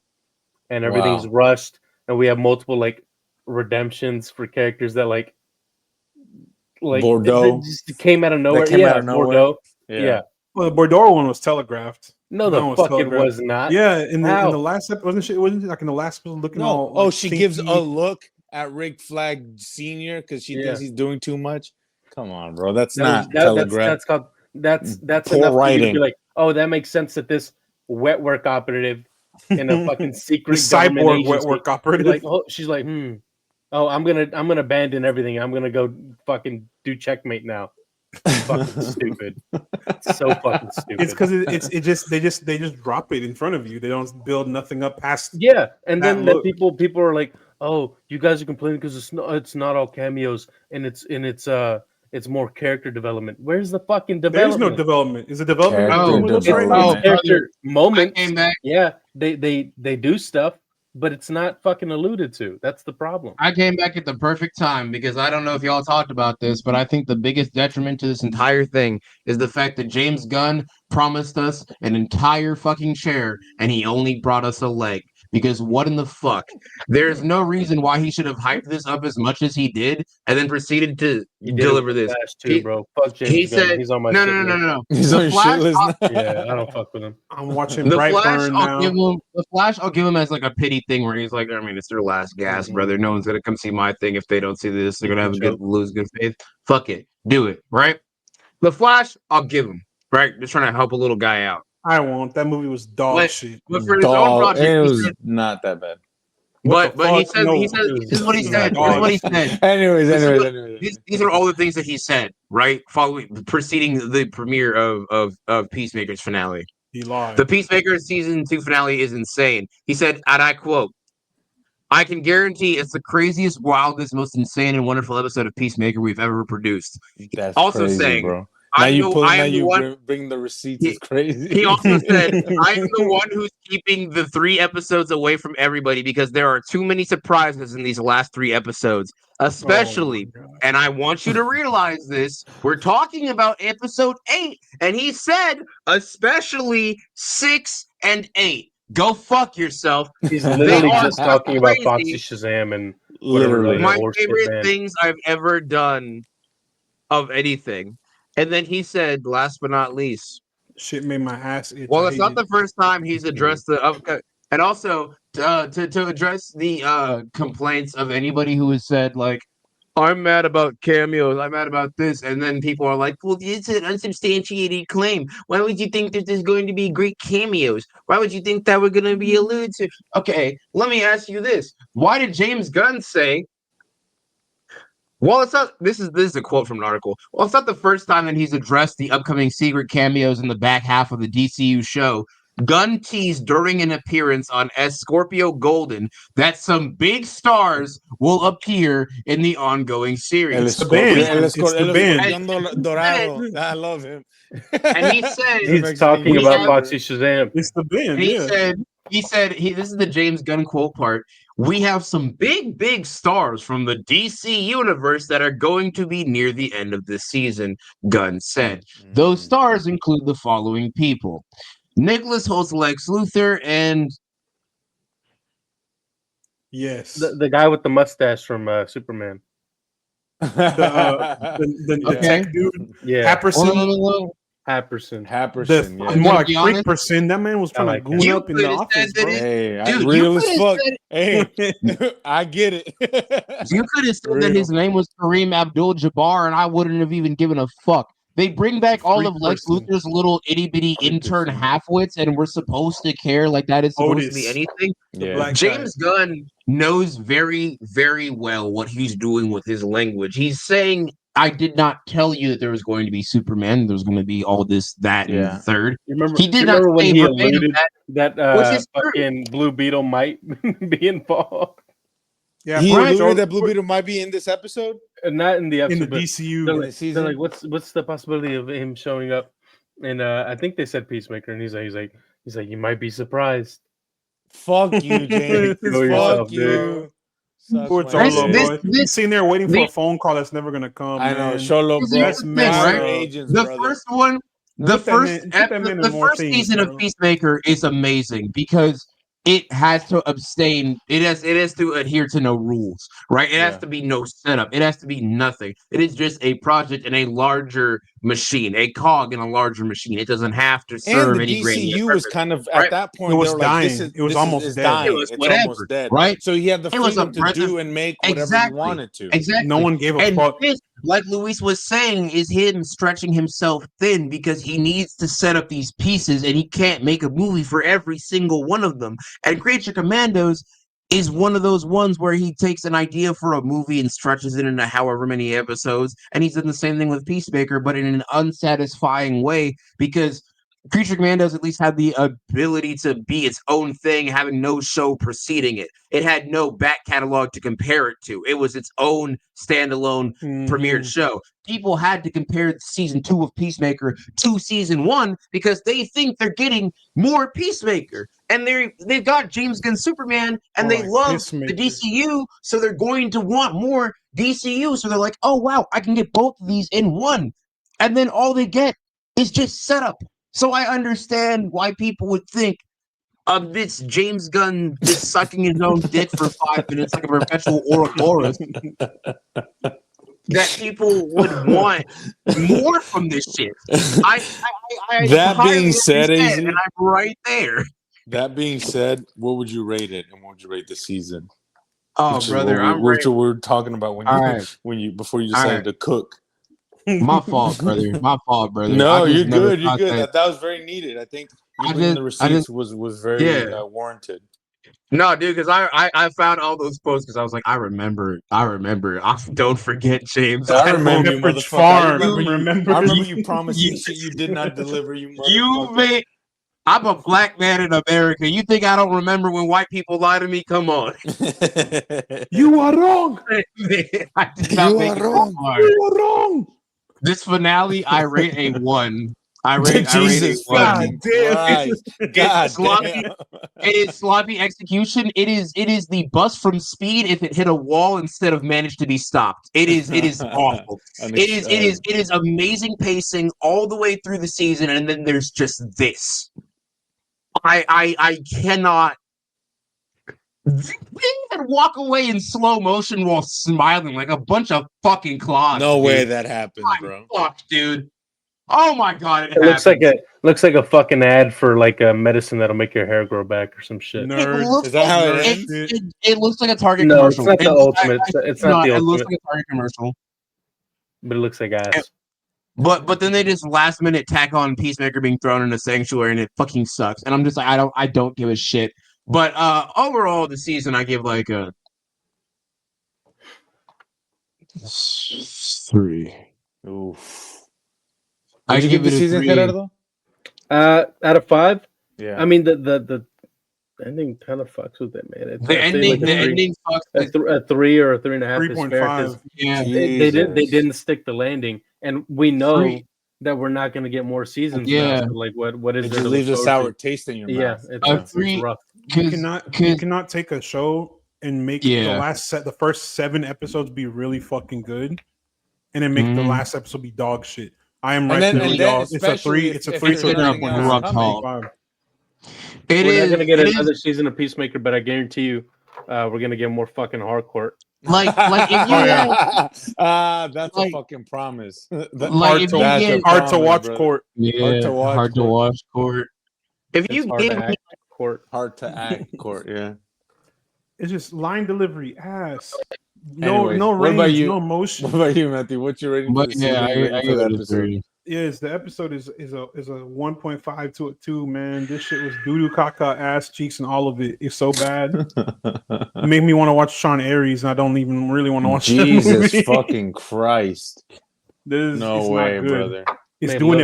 Speaker 5: And everything's rushed, and we have multiple like redemptions for characters that like
Speaker 3: Bordeaux
Speaker 5: just came out of nowhere. Bordeaux. Yeah.
Speaker 1: Well, the Bordeaux one was telegraphed.
Speaker 5: No, the fuck it was not.
Speaker 1: Yeah, in the last episode, wasn't it like in the last episode looking all?
Speaker 3: Oh, she gives a look at Rick Flag Sr. because she thinks he's doing too much. Come on, bro. That's not telegraphed.
Speaker 5: That's
Speaker 3: poor
Speaker 5: enough
Speaker 3: writing.
Speaker 5: to be like, oh, that makes sense that this wet work operative in a fucking secret
Speaker 1: cyborg wet work operative.
Speaker 5: Like, she's like, oh, I'm gonna abandon everything. I'm gonna go fucking do checkmate now. Fucking stupid. It's so fucking stupid.
Speaker 1: It's because they just drop it in front of you. They don't build nothing up past.
Speaker 5: Yeah, and then the people are like, oh, you guys are complaining because it's not all cameos and it's more character development. Where's the fucking development?
Speaker 1: There's no development. Is it development?
Speaker 5: Character moment. Yeah, they do stuff, but it's not fucking alluded to. That's the problem.
Speaker 4: I came back at the perfect time because I don't know if y'all talked about this, but I think the biggest detriment to this entire thing is the fact that James Gunn promised us an entire fucking chair and he only brought us a leg. Because what in the fuck? There's no reason why he should have hyped this up as much as he did and then proceeded to deliver this.
Speaker 5: Bro. Fuck James Gunn. He's on my
Speaker 4: no.
Speaker 3: He's on your shit list.
Speaker 5: Yeah, I don't fuck with him.
Speaker 1: I'm watching Brightburn now.
Speaker 4: The Flash, I'll give him as like a pity thing where he's like, I mean, it's their last gas, brother. No one's gonna come see my thing if they don't see this. They're gonna lose good faith. Fuck it. Do it, right? The Flash, I'll give him, right? Just trying to help a little guy out.
Speaker 1: I won't. That movie was dog shit.
Speaker 4: But for his own project,
Speaker 3: it was not that bad.
Speaker 4: But he said this is what he said. This is what he said.
Speaker 3: Anyways.
Speaker 4: These are all the things that he said, right? Preceding the premiere of Peacemaker's finale.
Speaker 1: He lied.
Speaker 4: The Peacemaker season 2 finale is insane. He said, and I quote, "I can guarantee it's the craziest, wildest, most insane and wonderful episode of Peacemaker we've ever produced."
Speaker 3: That's
Speaker 4: also
Speaker 3: crazy,
Speaker 4: saying,
Speaker 3: bro.
Speaker 4: Now
Speaker 3: you bring the receipts. It's crazy.
Speaker 4: He also said, I am the one who's keeping the 3 episodes away from everybody because there are too many surprises in these last 3 episodes. Especially, and I want you to realize this, we're talking about episode 8, and he said, especially 6 and 8. Go fuck yourself.
Speaker 5: He's literally just talking about Foxy Shazam and
Speaker 3: literally
Speaker 4: my favorite things I've ever done of anything. And then he said, last but not least,
Speaker 1: shit made my ass itch.
Speaker 4: Well, it's not the first time he's addressed the and also to address the complaints of anybody who has said like, I'm mad about cameos, I'm mad about this, and then people are like, well, it's an unsubstantiated claim. Why would you think that there's going to be great cameos? Why would you think that we're going to be alluded to? Okay, let me ask you this: why did James Gunn say? Well, it's not. This is a quote from an article. Well, it's not the first time that he's addressed the upcoming secret cameos in the back half of the DCU show. Gunn teased during an appearance on Scorpio Golden that some big stars will appear in the ongoing series.
Speaker 1: the band. It's the band.
Speaker 3: escorpión dorado. I love him.
Speaker 4: And he said
Speaker 5: He's talking
Speaker 4: we
Speaker 5: about
Speaker 4: have-
Speaker 5: Foxy Shazam.
Speaker 1: It's the band.
Speaker 4: And he
Speaker 1: Yeah.
Speaker 4: said, this is the James Gunn quote part. We have some big stars from the DC universe that are going to be near the end of this season, Gunn said. Those stars include the following people. Nicholas Holt's Lex Luthor and
Speaker 1: Yes.
Speaker 5: The guy with the mustache from Superman.
Speaker 1: The tech dude.
Speaker 5: Yeah.
Speaker 1: Happerson.
Speaker 5: Happerson.
Speaker 3: Happerson.
Speaker 1: The
Speaker 3: Yeah.
Speaker 1: more like
Speaker 4: be honest,
Speaker 1: Freak-person. That man was trying
Speaker 5: like
Speaker 1: to goon
Speaker 4: him.
Speaker 1: up in the
Speaker 4: You could've
Speaker 1: office,
Speaker 4: said that
Speaker 1: bro.
Speaker 4: it-
Speaker 3: Hey,
Speaker 4: Dude,
Speaker 3: real
Speaker 4: you
Speaker 3: as
Speaker 4: could've
Speaker 3: fuck. Hey, I get it.
Speaker 4: You could have said that his name was Kareem Abdul-Jabbar, and I wouldn't have even given a fuck. They bring back all of Lex
Speaker 1: Freak-person.
Speaker 4: Luthor's little itty-bitty intern
Speaker 3: Freak-person.
Speaker 4: half-wits, and we're supposed to care like that is supposed to be
Speaker 1: Otis.
Speaker 4: anything.
Speaker 3: Yeah.
Speaker 1: Black
Speaker 4: James Gunn knows very, very well what he's doing with his language. He's saying, I did not tell you that there was going to be Superman. There was going to be all this, that, and
Speaker 3: Yeah.
Speaker 4: the third.
Speaker 5: You remember?
Speaker 4: He did
Speaker 5: you
Speaker 4: not
Speaker 5: remember when
Speaker 4: say
Speaker 5: he
Speaker 4: verbatim
Speaker 5: alluded
Speaker 4: that.
Speaker 5: that
Speaker 4: Which is true.
Speaker 5: fucking Blue Beetle might be involved?
Speaker 1: Yeah,
Speaker 3: He
Speaker 1: right.
Speaker 3: alluded that Blue Beetle might be in this episode.
Speaker 5: Not in the
Speaker 1: in
Speaker 5: episode.
Speaker 1: the
Speaker 5: but
Speaker 1: DCU.
Speaker 5: they're
Speaker 3: in
Speaker 5: like,
Speaker 3: the season?
Speaker 5: they're like, what's the possibility of him showing up? And I think they said Peacemaker, and he's like, you might be surprised.
Speaker 3: Fuck you, James.
Speaker 5: Know yourself,
Speaker 3: Fuck
Speaker 5: dude.
Speaker 3: you. Suck
Speaker 1: Poor
Speaker 3: my
Speaker 1: Cholo,
Speaker 3: dick.
Speaker 1: boy. He's sitting there waiting for
Speaker 4: the-
Speaker 1: a phone call that's never gonna come.
Speaker 3: I know,
Speaker 1: man.
Speaker 3: Cholo, bro.
Speaker 4: That's
Speaker 1: the thing,
Speaker 3: Fire
Speaker 1: right?
Speaker 3: agents,
Speaker 4: The
Speaker 3: brother.
Speaker 4: first one, the
Speaker 1: Put that
Speaker 4: first,
Speaker 1: man- put that man in
Speaker 4: the
Speaker 1: more
Speaker 4: first
Speaker 1: things,
Speaker 4: season
Speaker 1: bro.
Speaker 4: of Peacemaker is amazing because it has to abstain. It has to adhere to no rules, right? It has
Speaker 3: Yeah.
Speaker 4: to be no setup. It has to be nothing. It is just a project in a larger machine, a cog in a larger machine. It doesn't have to
Speaker 3: And
Speaker 4: serve
Speaker 3: the
Speaker 4: any grand
Speaker 3: DCU was
Speaker 4: purpose.
Speaker 3: kind of
Speaker 4: right?
Speaker 3: at that point.
Speaker 1: It was
Speaker 3: they were like, this
Speaker 1: dying.
Speaker 3: is,
Speaker 1: It was
Speaker 3: this
Speaker 1: almost
Speaker 3: is
Speaker 1: dead.
Speaker 3: dying.
Speaker 4: It was
Speaker 3: It's
Speaker 4: whatever,
Speaker 3: almost dead,
Speaker 4: right?
Speaker 3: So he had the
Speaker 4: It was a
Speaker 3: freedom to
Speaker 4: breath
Speaker 3: do
Speaker 4: of-
Speaker 3: and make whatever
Speaker 4: Exactly.
Speaker 3: he wanted to.
Speaker 4: Exactly.
Speaker 1: No one gave a
Speaker 4: And
Speaker 1: fuck.
Speaker 4: this, like Luis was saying, is him stretching himself thin because he needs to set up these pieces and he can't make a movie for every single one of them. And Creature Commandos is one of those ones where he takes an idea for a movie and stretches it into however many episodes. And he's done the same thing with Peacemaker, but in an unsatisfying way because Creature Commandos at least had the ability to be its own thing, having no show preceding it. It had no back catalog to compare it to. It was its own standalone premiered show. People had to compare season 2 of Peacemaker to season 1 because they think they're getting more Peacemaker. And they've got James Gunn Superman and they
Speaker 1: Alright,
Speaker 4: love
Speaker 1: Peacemaker.
Speaker 4: the DCU, so they're going to want more DCU. So they're like, oh wow, I can get both of these in one. And then all they get is just setup. So I understand why people would think of this James Gunn just sucking his own dick for 5 minutes like a perpetual Ouroboros. That people would want more from this shit. I
Speaker 3: That being
Speaker 4: highly
Speaker 3: said,
Speaker 4: understand,
Speaker 3: AZ,
Speaker 4: and I'm right there.
Speaker 3: that being said, what would you rate it, and what would you rate the season?
Speaker 4: Oh,
Speaker 3: Which is
Speaker 4: brother,
Speaker 3: what
Speaker 4: I'm
Speaker 3: we,
Speaker 4: ready.
Speaker 3: which we're talking about when you
Speaker 4: All right.
Speaker 3: before you
Speaker 4: All
Speaker 3: decided
Speaker 4: right.
Speaker 3: to cook.
Speaker 4: My fault, brother. My fault, brother.
Speaker 3: No,
Speaker 4: I just
Speaker 3: you're
Speaker 4: never
Speaker 3: good. You're
Speaker 4: thought
Speaker 3: good.
Speaker 4: that-
Speaker 3: That was very needed. I think you
Speaker 4: I
Speaker 3: bringing
Speaker 4: just-
Speaker 3: the
Speaker 4: I
Speaker 3: receipts
Speaker 4: just-
Speaker 3: was very
Speaker 4: Yeah.
Speaker 3: warranted.
Speaker 4: No, dude, because I found all those posts because I was like, I remember. Don't forget, James.
Speaker 3: I remember you,
Speaker 1: Pepperidge
Speaker 3: motherfucker.
Speaker 1: Farm.
Speaker 3: I remember
Speaker 1: Remember
Speaker 3: you promised me shit you did not deliver. You
Speaker 4: You
Speaker 3: motherfucker.
Speaker 4: made. I'm a black man in America. You think I don't remember when white people lie to me? Come on.
Speaker 1: You are wrong.
Speaker 4: I did not
Speaker 3: You
Speaker 4: make
Speaker 3: are
Speaker 4: it
Speaker 3: wrong.
Speaker 4: that far.
Speaker 1: You are wrong.
Speaker 4: This finale, I rate a 1. I rate
Speaker 3: Jesus
Speaker 4: a 1.
Speaker 3: fucking
Speaker 1: damn.
Speaker 3: Christ. God
Speaker 4: sloppy.
Speaker 3: damn.
Speaker 4: It is sloppy execution. It is the bus from Speed if it hit a wall instead of managed to be stopped. It is awful. It is amazing pacing all the way through the season, and then there's just this. I cannot. They even walk away in slow motion while smiling like a bunch of fucking clods.
Speaker 3: No
Speaker 4: dude.
Speaker 3: way that happens,
Speaker 4: My
Speaker 3: bro.
Speaker 4: fuck, dude. Oh my god,
Speaker 5: It looks like a fucking ad for like a medicine that'll make your hair grow back or some shit.
Speaker 1: Nerd.
Speaker 3: Is that how it
Speaker 1: Nerd.
Speaker 3: ends?
Speaker 4: It looks like a Target
Speaker 5: No, it's
Speaker 4: commercial.
Speaker 5: not the ultimate. It's not the
Speaker 4: It looks
Speaker 5: ultimate,
Speaker 4: like a Target commercial.
Speaker 5: but it looks like ass.
Speaker 4: But then they just last minute tack on Peacemaker being thrown in a sanctuary and it fucking sucks. And I'm just like, I don't give a shit. But overall the season I give like a 3.
Speaker 3: Oof.
Speaker 4: I
Speaker 3: Did you
Speaker 4: give
Speaker 3: give the
Speaker 4: it a
Speaker 3: season,
Speaker 4: 3.
Speaker 3: Gerardo?
Speaker 5: Out of 5,
Speaker 3: Yeah.
Speaker 5: I mean the ending kind of fucks with it, man.
Speaker 4: The ending fucks with
Speaker 5: a 3 or a 3.5 is fair
Speaker 1: 3.5.
Speaker 5: because
Speaker 4: yeah.
Speaker 5: they didn't stick the landing, and we know that we're not going to get more seasons.
Speaker 4: Yeah.
Speaker 5: Now, so like what is
Speaker 3: It
Speaker 5: there
Speaker 3: just
Speaker 5: to
Speaker 3: leaves a
Speaker 5: look
Speaker 3: sour
Speaker 5: forward
Speaker 3: taste in your
Speaker 5: to? Yeah,
Speaker 3: mouth.
Speaker 5: it's rough.
Speaker 1: You cannot take a show and make the first 7 episodes be really fucking good, and then make the last episode be dog shit. I am right there with y'all. It's a 3. It's a 3 to a 3.5.
Speaker 5: We're not going to get another season of Peacemaker, but I guarantee you, we're going to get more fucking hardcore.
Speaker 4: Like if you
Speaker 3: that's a fucking promise.
Speaker 4: Like
Speaker 1: hard to watch court.
Speaker 4: Yeah, hard to watch court. If you give me
Speaker 5: court,
Speaker 3: hard to act court, yeah.
Speaker 1: It's just line delivery ass.
Speaker 3: Anyways,
Speaker 1: No
Speaker 3: what
Speaker 1: range,
Speaker 3: about you?
Speaker 1: no emotion.
Speaker 3: What about you, Matthew? What's your rating for the season?
Speaker 4: I
Speaker 3: for the episode?
Speaker 1: Yes, the episode is a 1.5 to a 2, man. This shit was doo-doo caca, ass cheeks, and all of it. It's so bad. It made me want to watch Sean Aries, and I don't even really want to watch
Speaker 3: Jesus fucking Christ.
Speaker 1: No
Speaker 3: way, brother.
Speaker 1: It's doing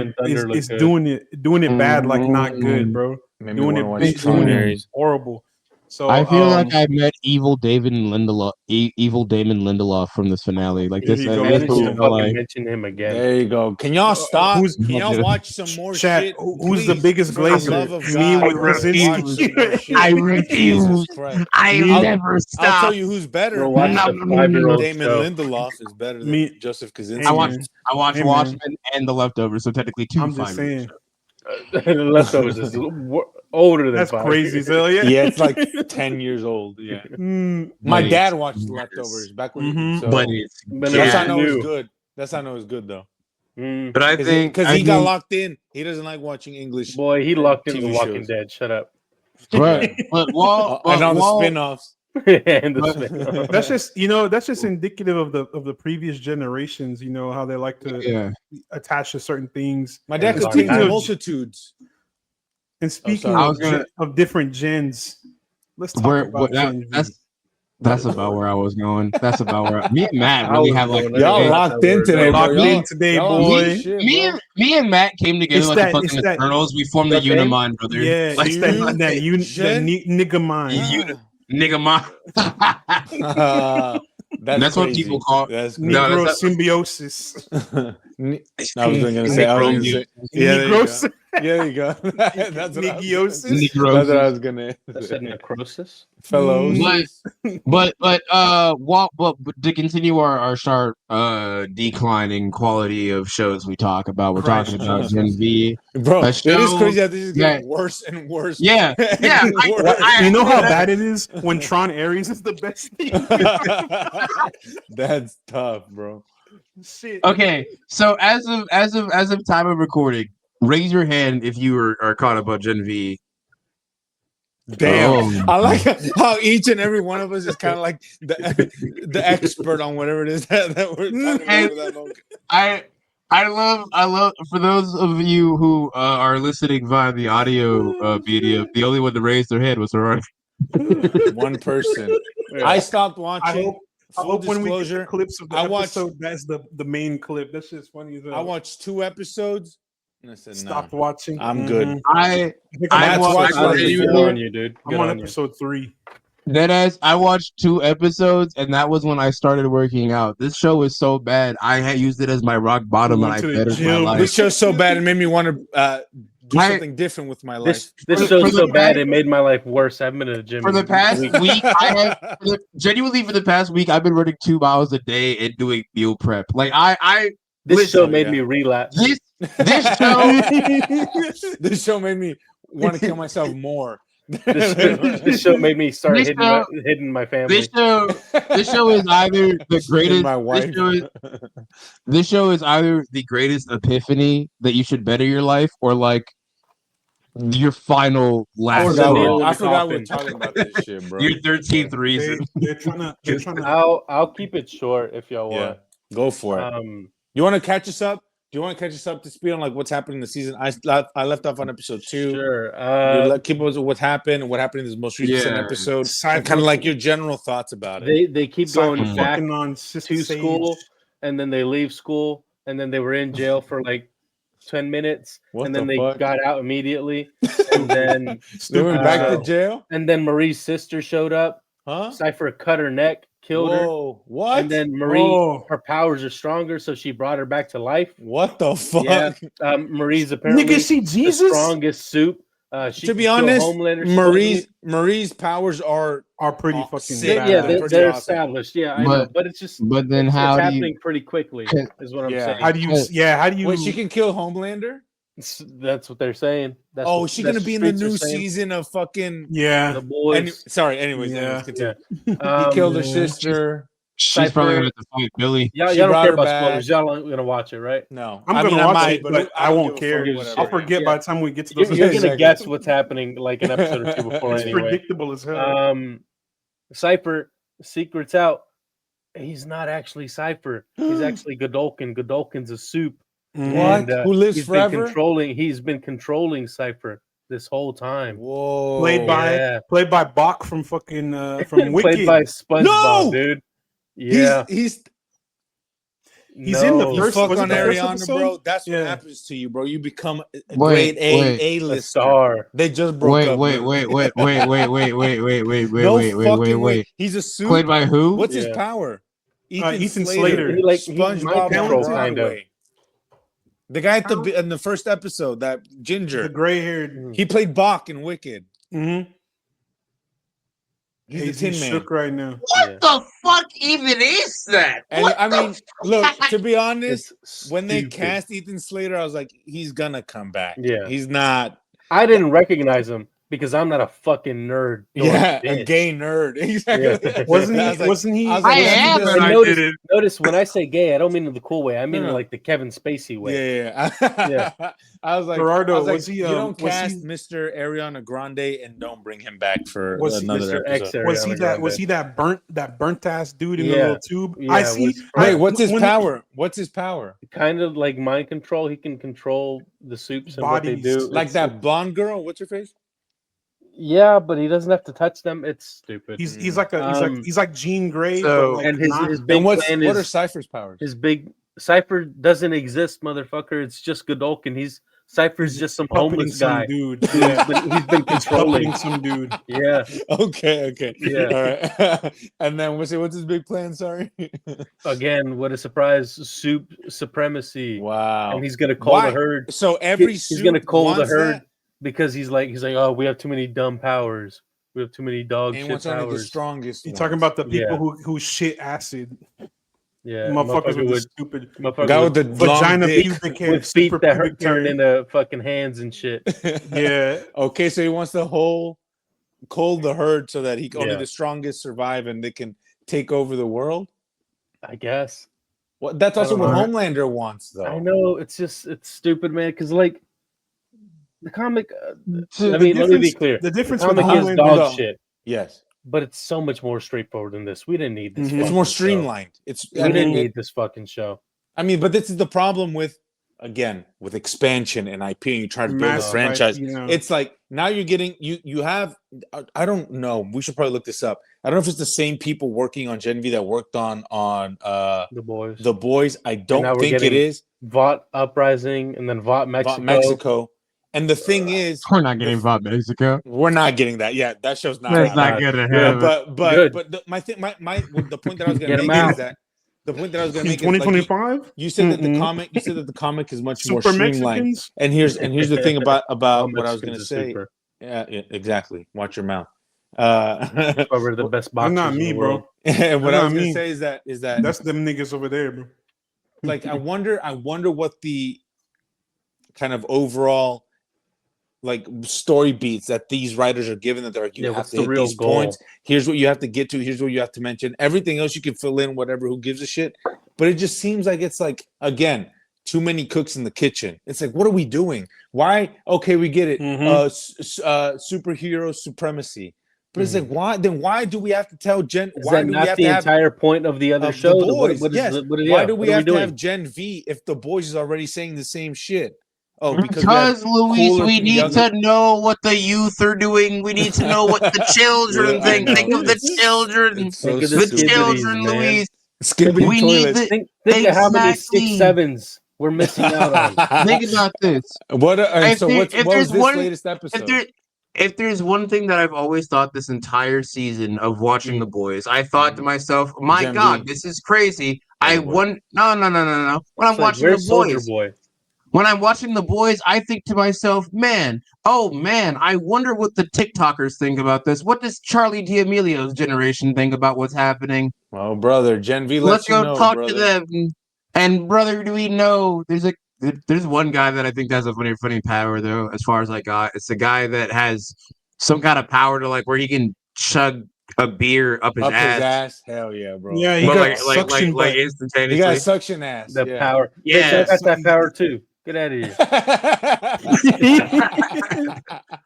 Speaker 1: it bad, like not good, bro. Doing it horrible. So
Speaker 6: I feel like I met evil Damon Lindelof from this finale. Like this,
Speaker 5: mention him again.
Speaker 3: There you go. Can y'all stop? Can y'all watch some more shit?
Speaker 1: Who's the biggest glazer? Me with Krasinski.
Speaker 6: I refuse. I'll never stop.
Speaker 3: I'll tell you who's better. Damon Lindelof is better than Joseph Kaczynski.
Speaker 6: I watched Watchmen and The Leftovers, so technically 2.
Speaker 1: I'm just saying.
Speaker 5: The Leftovers is older than
Speaker 1: that's
Speaker 5: 5.
Speaker 1: Crazy. So
Speaker 3: yeah, it's like 10 years old. Yeah, my dad watched The Leftovers back when. So that's how I know it's good. That's how I know it's good though.
Speaker 4: But I think
Speaker 3: because he got locked in, he doesn't like watching English.
Speaker 5: Boy, he locked in The Walking Dead. Shut up.
Speaker 6: Right, but
Speaker 3: and on the spin-offs.
Speaker 1: That's just indicative of the previous generations. You know how they like to attach to certain things.
Speaker 3: My dad could teach multitudes.
Speaker 1: And speaking of different gens, let's talk about Gen V.
Speaker 6: That's about where I was going. That's about where me and Matt really have like
Speaker 3: y'all locked in today.
Speaker 1: Boy.
Speaker 6: Me and Matt came together like the fucking Eternals. We formed the Unimind, brother.
Speaker 1: Yeah,
Speaker 6: like
Speaker 1: that nigga mind.
Speaker 6: Nigga mind. That's what people call
Speaker 1: Negro symbiosis.
Speaker 3: I was going to say. Yeah, there you go. That's what I was going to.
Speaker 5: That's a necrosis.
Speaker 3: Fellows.
Speaker 6: But to continue our sharp declining quality of shows we talk about, we're talking about Gen V.
Speaker 3: Bro, it is crazy that this is getting worse and worse.
Speaker 6: Yeah.
Speaker 1: You know how bad it is when Tron Ares is the best thing?
Speaker 3: That's tough, bro.
Speaker 1: Shit.
Speaker 6: Okay, so as of time of recording, raise your hand if you are caught up on Gen V.
Speaker 3: Damn, I like how each and every one of us is kind of like the expert on whatever it is that we're talking about.
Speaker 6: I love for those of you who are listening via the audio medium. The only one to raise their hand was Ferrari.
Speaker 3: One person. I stopped watching. Full disclosure,
Speaker 1: clips of the episode, that's the main clip. That's just funny as hell.
Speaker 3: I watched 2 episodes and I said,
Speaker 1: stopped watching.
Speaker 3: I'm good.
Speaker 6: I
Speaker 5: watched on you, dude.
Speaker 1: I'm on episode 3.
Speaker 6: Deadass, I watched 2 episodes, and that was when I started working out. This show is so bad. I had used it as my rock bottom, and I bettered my life.
Speaker 3: This show's so bad, it made me want to do something different with my life.
Speaker 5: This show's so bad, it made my life worse. I've been at the gym
Speaker 6: for the past week. Genuinely, for the past week, I've been running 2 miles a day and doing meal prep. Like
Speaker 5: this show made me relapse.
Speaker 3: This show made me want to kill myself more.
Speaker 5: This show made me start hitting my family.
Speaker 6: This show is either the greatest.
Speaker 3: My wife.
Speaker 6: This show is either the greatest epiphany that you should better your life, or like your final last.
Speaker 3: I forgot we're talking about this shit, bro.
Speaker 6: Your 13th reason.
Speaker 1: They're trying to.
Speaker 5: I'll keep it short if y'all want.
Speaker 3: Go for it. You want to catch us up? Do you want to catch us up to speed on like what's happening in the season? I left off on episode 2.
Speaker 5: Sure.
Speaker 3: Keep us with what happened and what happened in this most recent episode. And kind of like your general thoughts about it.
Speaker 5: They keep going back to school, and then they leave school, and then they were in jail for like 10 minutes,
Speaker 3: What
Speaker 5: and then
Speaker 3: the
Speaker 5: they
Speaker 3: fuck?
Speaker 5: got out immediately. And then
Speaker 3: They went back to jail.
Speaker 5: And then Marie's sister showed up.
Speaker 3: Huh?
Speaker 5: Cypher cut her neck, killed her.
Speaker 3: Whoa! What?
Speaker 5: And then Marie, her powers are stronger, so she brought her back to life.
Speaker 3: What the fuck?
Speaker 5: Yeah, Marie's apparently
Speaker 1: Nigga, she Jesus?
Speaker 5: the strongest soup.
Speaker 3: To be honest, Marie's powers are
Speaker 1: pretty fucking.
Speaker 5: They're established. Yeah, I know, but it's just.
Speaker 6: But then
Speaker 5: it's
Speaker 6: how do
Speaker 5: happening
Speaker 6: you,
Speaker 5: pretty quickly? Is what I'm saying.
Speaker 1: How do you? Yeah, how do you?
Speaker 3: Wait, she can kill Homelander.
Speaker 5: That's what they're saying. That's
Speaker 3: is she gonna be in the new season of fucking
Speaker 5: the boys?
Speaker 3: Anyways, continue. He killed her sister.
Speaker 6: She's probably gonna have to fight Billy.
Speaker 5: Y'all don't care about spoilers. Y'all aren't gonna watch it, right?
Speaker 3: No,
Speaker 1: I'm gonna watch it, but I won't care. I'll forget by the time we get to those.
Speaker 5: You're gonna guess what's happening like an episode or two before.
Speaker 1: It's
Speaker 5: anyway.
Speaker 1: predictable as hell.
Speaker 5: Cypher secrets out. He's not actually Cypher. He's actually Godolkin. Godolkin's a soup.
Speaker 3: What? Who lives forever?
Speaker 5: He's been controlling Cypher this whole time.
Speaker 3: Whoa!
Speaker 1: Played by Bach from fucking from Wicked.
Speaker 5: Played by SpongeBob, dude. Yeah,
Speaker 3: he's
Speaker 1: in the first
Speaker 3: fuck
Speaker 1: was
Speaker 3: on
Speaker 1: the first
Speaker 3: Ariana,
Speaker 1: episode?
Speaker 3: bro. That's what happens to you, bro. You become a grade A list
Speaker 5: star.
Speaker 3: They just broke up.
Speaker 6: Wait.
Speaker 3: Wait. He's a suit.
Speaker 6: Played by who?
Speaker 3: What's his power?
Speaker 1: Ethan Slater.
Speaker 5: He
Speaker 3: SpongeBob
Speaker 5: control,
Speaker 3: on
Speaker 5: kind of.
Speaker 3: Broadway. The guy at in the first episode, that ginger,
Speaker 1: the gray-haired.
Speaker 3: he played Bach in Wicked.
Speaker 1: Mm-hmm.
Speaker 3: He's the Tin Man.
Speaker 1: Shook right now.
Speaker 4: What the fuck even is that?
Speaker 3: And I mean, look, to be honest, when they cast Ethan Slater, I was like, he's gonna come back.
Speaker 5: Yeah,
Speaker 3: he's not.
Speaker 5: I didn't recognize him because I'm not a fucking nerd.
Speaker 3: Yeah, a gay nerd. Exactly.
Speaker 5: Yeah.
Speaker 1: Wasn't he?
Speaker 6: I am.
Speaker 5: Notice when I say gay, I don't mean in the cool way. I mean in like the Kevin Spacey way.
Speaker 3: Yeah. I was like,
Speaker 1: Gerardo, was he?
Speaker 3: You don't cast Mr. Ariana Grande and don't bring him back for another episode.
Speaker 1: Was he that burnt ass dude in the little tube?
Speaker 5: Yeah,
Speaker 1: I see.
Speaker 3: Wait, what's his power? What's his power?
Speaker 5: Kind of like mind control. He can control the soups and what they do.
Speaker 3: Like that blonde girl. What's her face?
Speaker 5: Yeah, but he doesn't have to touch them. It's stupid.
Speaker 1: He's like Jean Grey.
Speaker 5: So, and his big plan is,
Speaker 3: what are Cypher's powers?
Speaker 5: His big Cypher doesn't exist, motherfucker. It's just Godolkin. Cypher's just some homeless guy,
Speaker 1: dude.
Speaker 5: He's been controlling
Speaker 1: some dude.
Speaker 5: Yeah.
Speaker 3: Okay.
Speaker 5: Yeah.
Speaker 3: All right. And then what's his big plan? Sorry.
Speaker 5: Again, what a surprise! Soup supremacy.
Speaker 3: Wow.
Speaker 5: And he's gonna call the herd.
Speaker 3: So
Speaker 5: he's gonna call the herd because he's like, oh, we have too many dumb powers. We have too many dog shit powers.
Speaker 3: The strongest.
Speaker 1: You're talking about the people who shit acid.
Speaker 5: Yeah,
Speaker 1: motherfuckers with the stupid
Speaker 3: guy with the
Speaker 1: vagina pubic hair,
Speaker 5: with feet that hurt turned into fucking hands and shit.
Speaker 1: Yeah.
Speaker 3: Okay, so he wants to cold the herd so that only the strongest survive and they can take over the world.
Speaker 5: I guess.
Speaker 3: Well, that's also what Homelander wants, though.
Speaker 5: I know it's stupid, man. Because like the comic, let me be clear.
Speaker 1: The difference
Speaker 5: with comic is dog shit.
Speaker 3: Yes.
Speaker 5: But it's so much more straightforward than this. We didn't need this.
Speaker 3: It's more streamlined.
Speaker 5: We didn't need this fucking show.
Speaker 3: I mean, but this is the problem with expansion and IP. And you try to build a franchise. It's like now you're getting you have. I don't know. We should probably look this up. I don't know if it's the same people working on Gen V that worked on
Speaker 5: The Boys.
Speaker 3: The Boys. I don't think it is.
Speaker 5: Vought Uprising and then Vought Mexico.
Speaker 3: Mexico. And the thing is,
Speaker 6: we're not getting Vought Mexico.
Speaker 3: We're not getting that. Yeah, that show's not.
Speaker 6: That's not good to have.
Speaker 3: But the point that I was going to make is that the point that I was going to make
Speaker 1: 2025.
Speaker 3: Like you said that the comic. You said that the comic is much more streamlined. Mexicans? And here's the thing about what I was going to say. Super. Yeah, exactly. Watch your mouth.
Speaker 5: Over the best boxers.
Speaker 1: I'm not me, bro.
Speaker 3: And what I was going to say is that
Speaker 1: that's them niggas over there, bro.
Speaker 3: Like I wonder what the kind of overall like story beats that these writers are given, that they're like, you have to hit these points. Here's what you have to get to. Here's what you have to mention. Everything else you can fill in, whatever. Who gives a shit? But it just seems like it's like, again, too many cooks in the kitchen. It's like, what are we doing? Why? Okay, we get it. Superhero supremacy. But it's like, why? Then why do we have to tell Gen?
Speaker 5: Is that not the entire point of the other show?
Speaker 3: Why do we have to have Gen V if the Boys is already saying the same shit? Oh,
Speaker 6: because Luis, we need to know what the youth are doing. We need to know what the children think. Think of the children. The children, Luis.
Speaker 5: Think of how many 6'7s we're missing out on.
Speaker 6: Think about this.
Speaker 3: What
Speaker 6: If
Speaker 3: so
Speaker 6: there-
Speaker 3: what
Speaker 6: if
Speaker 3: was
Speaker 6: there's
Speaker 3: this
Speaker 6: one-
Speaker 3: latest episode?
Speaker 6: If there's one thing that I've always thought this entire season of watching The Boys, I thought to myself, my
Speaker 3: Gen
Speaker 6: God,
Speaker 3: V.
Speaker 6: this is crazy.
Speaker 3: Oh,
Speaker 6: I
Speaker 3: boy.
Speaker 6: want no. When I'm
Speaker 5: It's like,
Speaker 6: watching The
Speaker 5: where's Soldier
Speaker 6: Boys,
Speaker 5: Boy?
Speaker 6: when I'm watching The Boys, I think to myself, man, I wonder what the TikTokers think about this. What does Charlie D'Amelio's generation think about what's happening?
Speaker 3: Well, brother, Gen V
Speaker 6: Let's
Speaker 3: lets you
Speaker 6: go
Speaker 3: know,
Speaker 6: talk
Speaker 3: brother.
Speaker 6: to them. And brother, do we know there's one guy that I think has a funny power though, as far as I got. It's a guy that has some kind of power to like where he can chug a beer up his ass.
Speaker 3: Hell yeah, bro.
Speaker 1: Yeah, he
Speaker 6: But
Speaker 1: got suction
Speaker 6: like
Speaker 1: butt.
Speaker 6: instantaneously.
Speaker 3: He got suction ass.
Speaker 5: The
Speaker 3: yeah.
Speaker 5: power.
Speaker 6: Yeah.
Speaker 5: Bitch, I got that power too. Get out of here.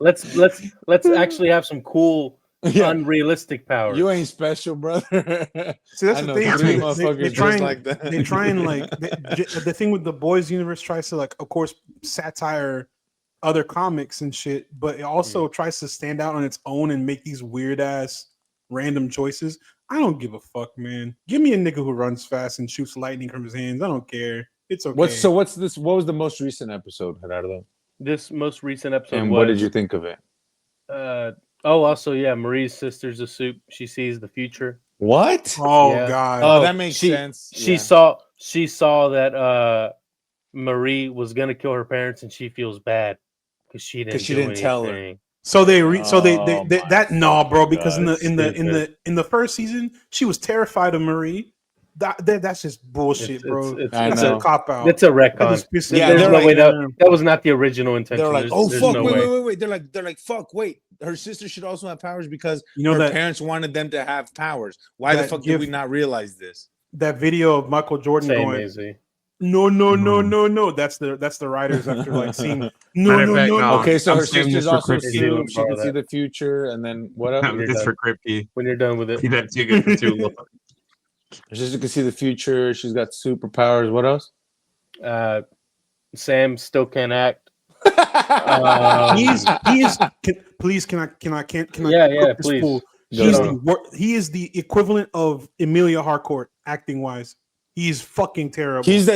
Speaker 5: Let's actually have some cool,
Speaker 3: Yeah.
Speaker 5: unrealistic power.
Speaker 3: You ain't special, brother.
Speaker 1: See, that's
Speaker 3: I
Speaker 1: the
Speaker 3: know
Speaker 1: thing.
Speaker 3: three
Speaker 1: Too.
Speaker 3: motherfuckers
Speaker 1: They
Speaker 3: just
Speaker 1: try and,
Speaker 3: like that.
Speaker 1: they try and like the thing with the Boys universe tries to like, of course, satire other comics and shit, but it also tries to stand out on its own and make these weird ass random choices. I don't give a fuck, man. Give me a nigga who runs fast and shoots lightning from his hands. I don't care. It's okay.
Speaker 3: What's this? What was the most recent episode, Gerardo?
Speaker 5: This most recent episode.
Speaker 3: And what did you think of it?
Speaker 5: Also, yeah, Marie's sister's a soup. She sees the future.
Speaker 3: What?
Speaker 1: Oh
Speaker 5: Yeah.
Speaker 1: god.
Speaker 3: Oh, that makes sense.
Speaker 5: She
Speaker 3: Yeah.
Speaker 5: saw that Marie was gonna kill her parents, and she feels bad because she didn't
Speaker 3: tell her.
Speaker 5: anything.
Speaker 1: So they
Speaker 3: Oh
Speaker 1: that no, bro, because
Speaker 3: God,
Speaker 1: in the first season she was terrified of Marie. That's just bullshit, bro. That's
Speaker 3: know.
Speaker 1: a cop out.
Speaker 5: It's a retcon.
Speaker 3: Yeah,
Speaker 5: There's
Speaker 3: they're
Speaker 5: no
Speaker 3: like-
Speaker 5: way that was not the original intention.
Speaker 3: They're like,
Speaker 5: There's-
Speaker 3: oh
Speaker 5: there's
Speaker 3: fuck,
Speaker 5: no
Speaker 3: wait,
Speaker 5: way.
Speaker 3: wait. They're like, fuck, wait. Her sister should also have powers because
Speaker 1: You know
Speaker 3: her
Speaker 1: that-
Speaker 3: parents wanted them to have powers. Why the
Speaker 1: that
Speaker 3: fuck
Speaker 1: gif-
Speaker 3: did we not realize this?
Speaker 1: That video of Michael Jordan
Speaker 5: Same,
Speaker 1: going,
Speaker 5: AZ.
Speaker 1: no. That's the writers after like seeing no.
Speaker 3: Okay, so
Speaker 6: I'm
Speaker 3: her
Speaker 6: saving this
Speaker 3: sister's
Speaker 6: for
Speaker 3: also
Speaker 6: Kripke.
Speaker 3: assumed she can
Speaker 5: Borrow
Speaker 3: see
Speaker 5: that.
Speaker 3: the future, and then what else?
Speaker 6: This is for Kripke.
Speaker 5: When you're done with it,
Speaker 6: Keep that too good for too long.
Speaker 3: Her sister can see the future. She's got superpowers. What else?
Speaker 5: Sam still can't act.
Speaker 1: Please can I
Speaker 5: Yeah,
Speaker 1: cook this
Speaker 5: please.
Speaker 1: fool? He is the equivalent of Emilia Harcourt acting wise. He's fucking terrible.
Speaker 3: He is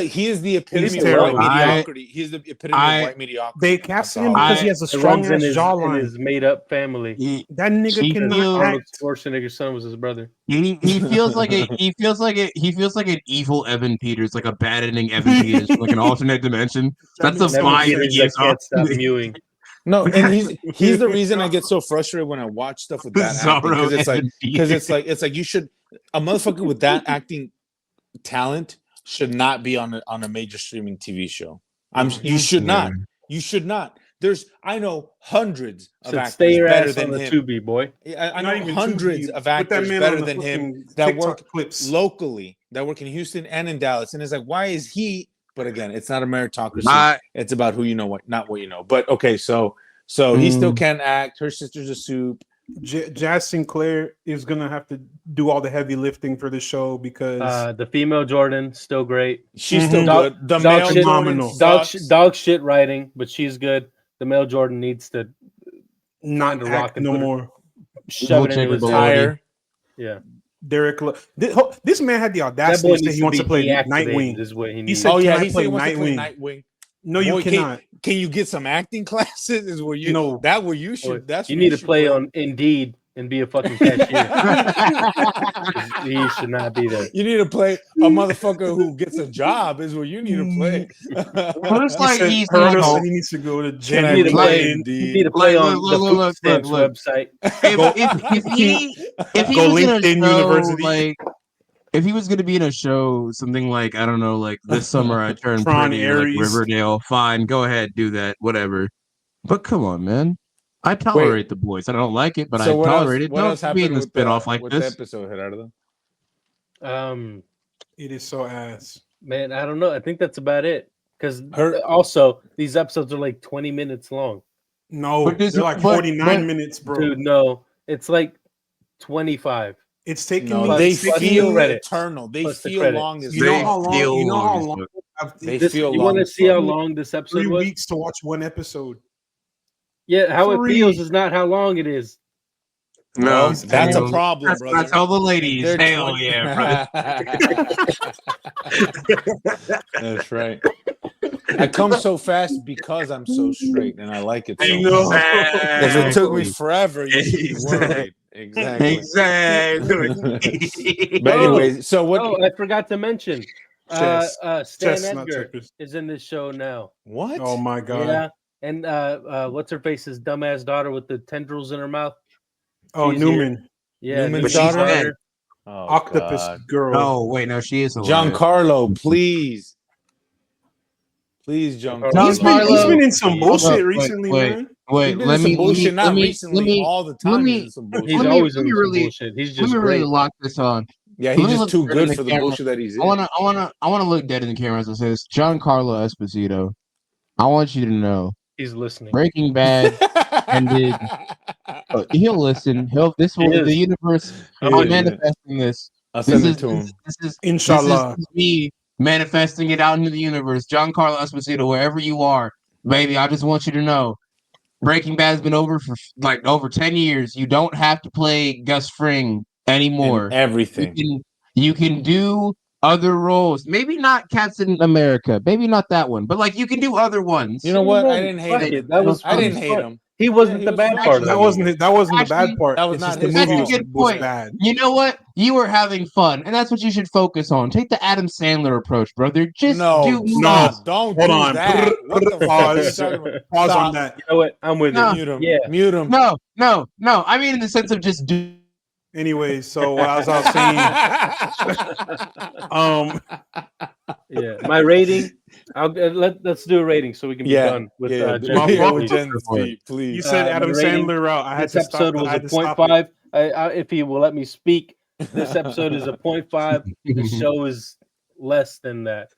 Speaker 3: the epitome of
Speaker 5: terrible.
Speaker 3: white mediocrity. He's the epitome of white mediocrity.
Speaker 1: They casted him
Speaker 3: That's all.
Speaker 1: because he has a
Speaker 5: It
Speaker 1: strong
Speaker 5: runs in
Speaker 1: ass
Speaker 5: his
Speaker 1: jawline.
Speaker 5: his made up family.
Speaker 1: That nigga cannot
Speaker 5: Arnold
Speaker 1: act.
Speaker 5: Schwarzenegger's son was his brother.
Speaker 6: He feels like an evil Evan Peters, like a bad ending Evan Peters, like an alternate dimension. That's the
Speaker 5: Never
Speaker 6: vibe
Speaker 5: Peters
Speaker 6: he
Speaker 5: that
Speaker 6: gives
Speaker 5: can't
Speaker 6: off.
Speaker 5: stop mewing.
Speaker 3: No, and he's the reason I get so frustrated when I watch stuff with that acting,
Speaker 6: Zorro
Speaker 3: because it's
Speaker 6: Evan
Speaker 3: like you should a motherfucker with that acting talent should not be on a major streaming TV show. You should not. You should not. I know hundreds of
Speaker 5: Should
Speaker 3: actors
Speaker 5: stay your
Speaker 3: better
Speaker 5: ass
Speaker 3: than
Speaker 5: on the
Speaker 3: him.
Speaker 5: Tubi, boy.
Speaker 3: I
Speaker 1: Not
Speaker 3: know
Speaker 1: even
Speaker 3: hundreds
Speaker 1: Tubi.
Speaker 3: of
Speaker 1: Put that
Speaker 3: actors
Speaker 1: man
Speaker 3: better
Speaker 1: on the
Speaker 3: than him
Speaker 1: fucking
Speaker 3: that
Speaker 1: TikTok
Speaker 3: work
Speaker 1: clips.
Speaker 3: locally, that work in Houston and in Dallas, and it's like, why is he? But again, it's not a meritocracy. It's about who you know, not what you know. But okay, so he still can't act. Her sister's a soup.
Speaker 1: Jazz Sinclair is gonna have to do all the heavy lifting for the show because
Speaker 5: The female Jordan still great.
Speaker 3: She's still
Speaker 5: Dog-
Speaker 3: good. The
Speaker 5: dog
Speaker 3: male
Speaker 5: shit-
Speaker 3: Jordan
Speaker 1: phenomenal.
Speaker 3: sucks.
Speaker 5: Dog shit writing, but she's good. The male Jordan needs to
Speaker 1: not
Speaker 5: the rock
Speaker 1: act
Speaker 5: and
Speaker 1: no
Speaker 5: put her-
Speaker 1: more.
Speaker 5: shove it into his
Speaker 3: Tire.
Speaker 5: Yeah,
Speaker 1: Derek, this man had the
Speaker 5: that
Speaker 1: audacity
Speaker 5: boy
Speaker 1: to say
Speaker 5: needs
Speaker 1: he wants to play
Speaker 5: deactivated
Speaker 1: Nightwing.
Speaker 5: Is what he
Speaker 1: He
Speaker 5: needs.
Speaker 1: said,
Speaker 3: Oh yeah,
Speaker 1: "Can I
Speaker 3: he said
Speaker 1: play
Speaker 3: he wants to play
Speaker 1: Nightwing?"
Speaker 3: Nightwing.
Speaker 1: No, you
Speaker 3: Boy,
Speaker 1: cannot.
Speaker 3: Can you get some acting classes? Is where you
Speaker 1: No.
Speaker 3: that where you should. That's
Speaker 5: you
Speaker 3: where
Speaker 5: need to
Speaker 3: should
Speaker 5: play on Indeed and be a fucking cashier. He should not be there.
Speaker 3: You need to play a motherfucker who gets a job. Is where you need to play.
Speaker 6: Looks like
Speaker 1: Said-
Speaker 6: he's
Speaker 1: Gerardo
Speaker 6: not-
Speaker 1: said he needs to go to
Speaker 3: Can
Speaker 1: gym.
Speaker 3: I
Speaker 5: You need to
Speaker 3: play
Speaker 5: play.
Speaker 3: Indeed?
Speaker 5: You need to play
Speaker 6: Look,
Speaker 5: on
Speaker 6: look,
Speaker 5: the
Speaker 6: look,
Speaker 5: food
Speaker 6: look,
Speaker 5: stamps
Speaker 6: look.
Speaker 5: website.
Speaker 6: if he
Speaker 1: Go
Speaker 6: was in a
Speaker 1: LinkedIn
Speaker 6: show,
Speaker 1: University.
Speaker 6: like if he was gonna be in a show, something like I don't know, like this summer I turned
Speaker 1: Tron
Speaker 6: pretty, or like
Speaker 1: Aries.
Speaker 6: Riverdale. Fine, go ahead, do that, whatever. But come on, man. I tolerate the boys. I don't like it, but I
Speaker 3: what
Speaker 6: tolerate
Speaker 3: else,
Speaker 6: it.
Speaker 3: What
Speaker 6: Don't
Speaker 3: else
Speaker 6: be
Speaker 3: happened
Speaker 6: in the
Speaker 3: with
Speaker 6: spinoff like
Speaker 3: with
Speaker 6: this.
Speaker 3: the episode, Gerardo?
Speaker 1: It is so ass.
Speaker 5: Man, I don't know. I think that's about it. Because
Speaker 3: Her-
Speaker 5: also these episodes are like 20 minutes long.
Speaker 1: No,
Speaker 6: But this-
Speaker 1: they're like
Speaker 6: but-
Speaker 1: 49 minutes, bro.
Speaker 5: Dude, no, it's like 25.
Speaker 1: It's taking
Speaker 3: No,
Speaker 1: me.
Speaker 3: they
Speaker 1: it's taking
Speaker 3: feel
Speaker 1: me-
Speaker 5: credit.
Speaker 3: eternal. They
Speaker 5: Plus the
Speaker 3: feel
Speaker 5: credits.
Speaker 3: long as
Speaker 1: You know
Speaker 6: They
Speaker 1: how long?
Speaker 6: feel
Speaker 1: You know how
Speaker 6: long
Speaker 1: long?
Speaker 6: as fuck.
Speaker 3: They
Speaker 5: This,
Speaker 3: feel
Speaker 5: you
Speaker 3: long
Speaker 5: want to
Speaker 3: as
Speaker 5: see how
Speaker 3: fuck.
Speaker 5: long this episode
Speaker 1: 3
Speaker 5: was?
Speaker 1: weeks to watch one episode.
Speaker 5: Yeah, how it
Speaker 1: 3.
Speaker 5: feels is not how long it is.
Speaker 6: No,
Speaker 3: That's a problem, brother.
Speaker 6: That's all the ladies.
Speaker 3: They're
Speaker 6: Hell
Speaker 3: 20
Speaker 6: yeah, brother.
Speaker 3: That's right. I come so fast because I'm so straight, and I like it so
Speaker 1: I know.
Speaker 3: much. If it took me
Speaker 6: Exactly.
Speaker 3: forever, you should be worried. Exactly.
Speaker 6: Exactly.
Speaker 3: But anyways, so what?
Speaker 5: Oh, I forgot to mention. Stan
Speaker 1: Chestnut
Speaker 5: Edgar
Speaker 1: checkers.
Speaker 5: is in this show now.
Speaker 3: What?
Speaker 1: Oh my god.
Speaker 5: Yeah, and what's her face's dumbass daughter with the tendrils in her mouth?
Speaker 1: Oh,
Speaker 5: She's
Speaker 1: Newman.
Speaker 5: Yeah,
Speaker 3: Newman's
Speaker 6: she's
Speaker 3: daughter?
Speaker 6: dead.
Speaker 3: Oh,
Speaker 1: Octopus
Speaker 3: God.
Speaker 1: girl.
Speaker 6: Oh wait, no, she is alive.
Speaker 3: Giancarlo, please. Please,
Speaker 5: Giancarlo.
Speaker 1: He's been in some
Speaker 6: Hold
Speaker 1: bullshit
Speaker 6: up,
Speaker 1: recently,
Speaker 6: wait.
Speaker 1: man.
Speaker 6: Wait,
Speaker 3: Let me bullshit. Not recently. All the time. He's in some bullshit.
Speaker 5: He's
Speaker 6: let me-
Speaker 5: always
Speaker 6: let
Speaker 5: in
Speaker 6: me
Speaker 5: some
Speaker 6: really-
Speaker 5: bullshit. He's
Speaker 6: Let
Speaker 5: just
Speaker 6: me really
Speaker 5: great.
Speaker 6: lock this on.
Speaker 3: Yeah,
Speaker 6: Let
Speaker 3: he's
Speaker 6: me
Speaker 3: just
Speaker 6: look
Speaker 3: too
Speaker 6: dead in
Speaker 3: good
Speaker 6: the
Speaker 3: for the
Speaker 6: camera.
Speaker 3: bullshit that he's in.
Speaker 6: I wanna look dead in the camera as I say this. Giancarlo Esposito. I want you to know
Speaker 5: He's listening.
Speaker 6: Breaking Bad ended. He'll listen. The universe.
Speaker 5: I'm
Speaker 6: I'm
Speaker 5: with you.
Speaker 6: manifesting this.
Speaker 3: I'll
Speaker 6: This
Speaker 3: send
Speaker 6: is
Speaker 3: it to him.
Speaker 6: this is
Speaker 1: Inshallah.
Speaker 6: This is me manifesting it out into the universe. Giancarlo Esposito, wherever you are, baby, I just want you to know Breaking Bad has been over for like over 10 years. You don't have to play Gus Fring anymore.
Speaker 3: And everything.
Speaker 6: You can do other roles. Maybe not Captain America. Maybe not that one. But like you can do other ones.
Speaker 3: You know what? I didn't hate
Speaker 5: Fuck
Speaker 3: him.
Speaker 5: it. That was
Speaker 3: I didn't
Speaker 5: fun.
Speaker 3: hate him.
Speaker 5: He wasn't
Speaker 3: Yeah,
Speaker 5: the
Speaker 3: he was
Speaker 5: bad
Speaker 3: fun.
Speaker 5: part of
Speaker 1: That
Speaker 5: it.
Speaker 1: wasn't the
Speaker 6: Actually,
Speaker 1: bad part.
Speaker 3: that was
Speaker 1: It's
Speaker 3: not
Speaker 1: just the
Speaker 3: his
Speaker 1: movie
Speaker 3: fault.
Speaker 6: That's a good
Speaker 1: was
Speaker 6: point.
Speaker 1: bad.
Speaker 6: You know what? You were having fun, and that's what you should focus on. Take the Adam Sandler approach, brother. Just do
Speaker 1: No.
Speaker 6: less.
Speaker 3: Don't
Speaker 1: Hold
Speaker 3: do
Speaker 1: on.
Speaker 3: that. What the fuck are you
Speaker 1: Pause.
Speaker 3: talking about?
Speaker 1: Pause
Speaker 3: Stop.
Speaker 1: on that.
Speaker 5: You know what? I'm with
Speaker 6: No.
Speaker 5: you.
Speaker 3: Mute him.
Speaker 5: Yeah.
Speaker 3: Mute him.
Speaker 6: No. I mean, in the sense of just do.
Speaker 1: Anyways, so as I was saying,
Speaker 5: Yeah. My rating. Let's do a rating so we can be done with Gen
Speaker 1: My
Speaker 5: Z,
Speaker 1: fault.
Speaker 5: please.
Speaker 3: Gen Z,
Speaker 1: you
Speaker 3: please.
Speaker 1: said
Speaker 5: my
Speaker 1: Adam
Speaker 5: rating,
Speaker 1: Sandler route. I had
Speaker 5: This
Speaker 1: to stop.
Speaker 5: episode was
Speaker 1: I
Speaker 5: a
Speaker 1: had to stop
Speaker 5: 0.5. If he will let me speak, this episode is a 0.5. The show is less than that.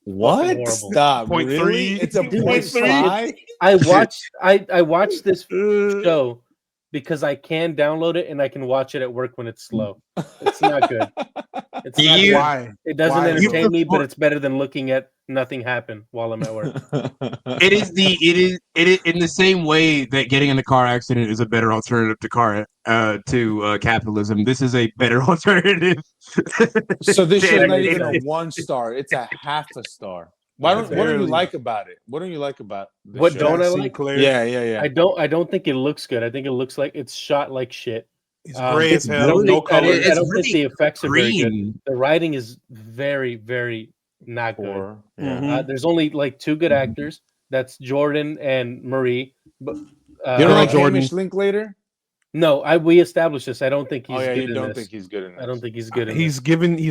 Speaker 3: What?
Speaker 5: horrible.
Speaker 3: Stop.
Speaker 1: Point
Speaker 3: Really?
Speaker 1: three.
Speaker 3: It's a
Speaker 5: Dude,
Speaker 3: point
Speaker 5: it's fucking-
Speaker 3: five?
Speaker 5: I watched this show because I can download it and I can watch it at work when it's slow. It's not good. It's not good.
Speaker 1: Why?
Speaker 5: It doesn't
Speaker 1: Why,
Speaker 5: entertain
Speaker 1: bro?
Speaker 5: me, but it's better than looking at nothing happen while I'm at work.
Speaker 6: It is in the same way that getting in a car accident is a better alternative to capitalism. This is a better alternative.
Speaker 3: So this
Speaker 5: Yeah,
Speaker 3: shit's not
Speaker 5: it's
Speaker 3: even a
Speaker 5: nice.
Speaker 3: 1 star. It's a half a star. What don't you
Speaker 1: Barely.
Speaker 3: like about it? What don't you like about the
Speaker 5: What
Speaker 3: show?
Speaker 5: don't I
Speaker 1: Jack
Speaker 5: like?
Speaker 1: Sinclair.
Speaker 3: Yeah.
Speaker 5: I don't think it looks good. I think it looks like it's shot like shit.
Speaker 1: It's gray as
Speaker 6: It's
Speaker 1: hell.
Speaker 6: really-
Speaker 1: No
Speaker 5: I
Speaker 1: color.
Speaker 5: don't, I
Speaker 6: It's
Speaker 5: don't
Speaker 6: really
Speaker 5: think the effects are very good.
Speaker 6: Green.
Speaker 5: The writing is very, very not good.
Speaker 3: Poor. Yeah.
Speaker 1: Mhm.
Speaker 5: There's only like 2 good actors. That's Jordan and Marie. But
Speaker 3: You don't like
Speaker 1: Jordan.
Speaker 3: Hamish Linklater?
Speaker 5: no, we established this. I don't think he's
Speaker 3: Oh yeah,
Speaker 5: good
Speaker 3: you
Speaker 5: in
Speaker 3: don't
Speaker 5: this.
Speaker 3: think he's good in this.
Speaker 5: I don't think he's good in
Speaker 1: He's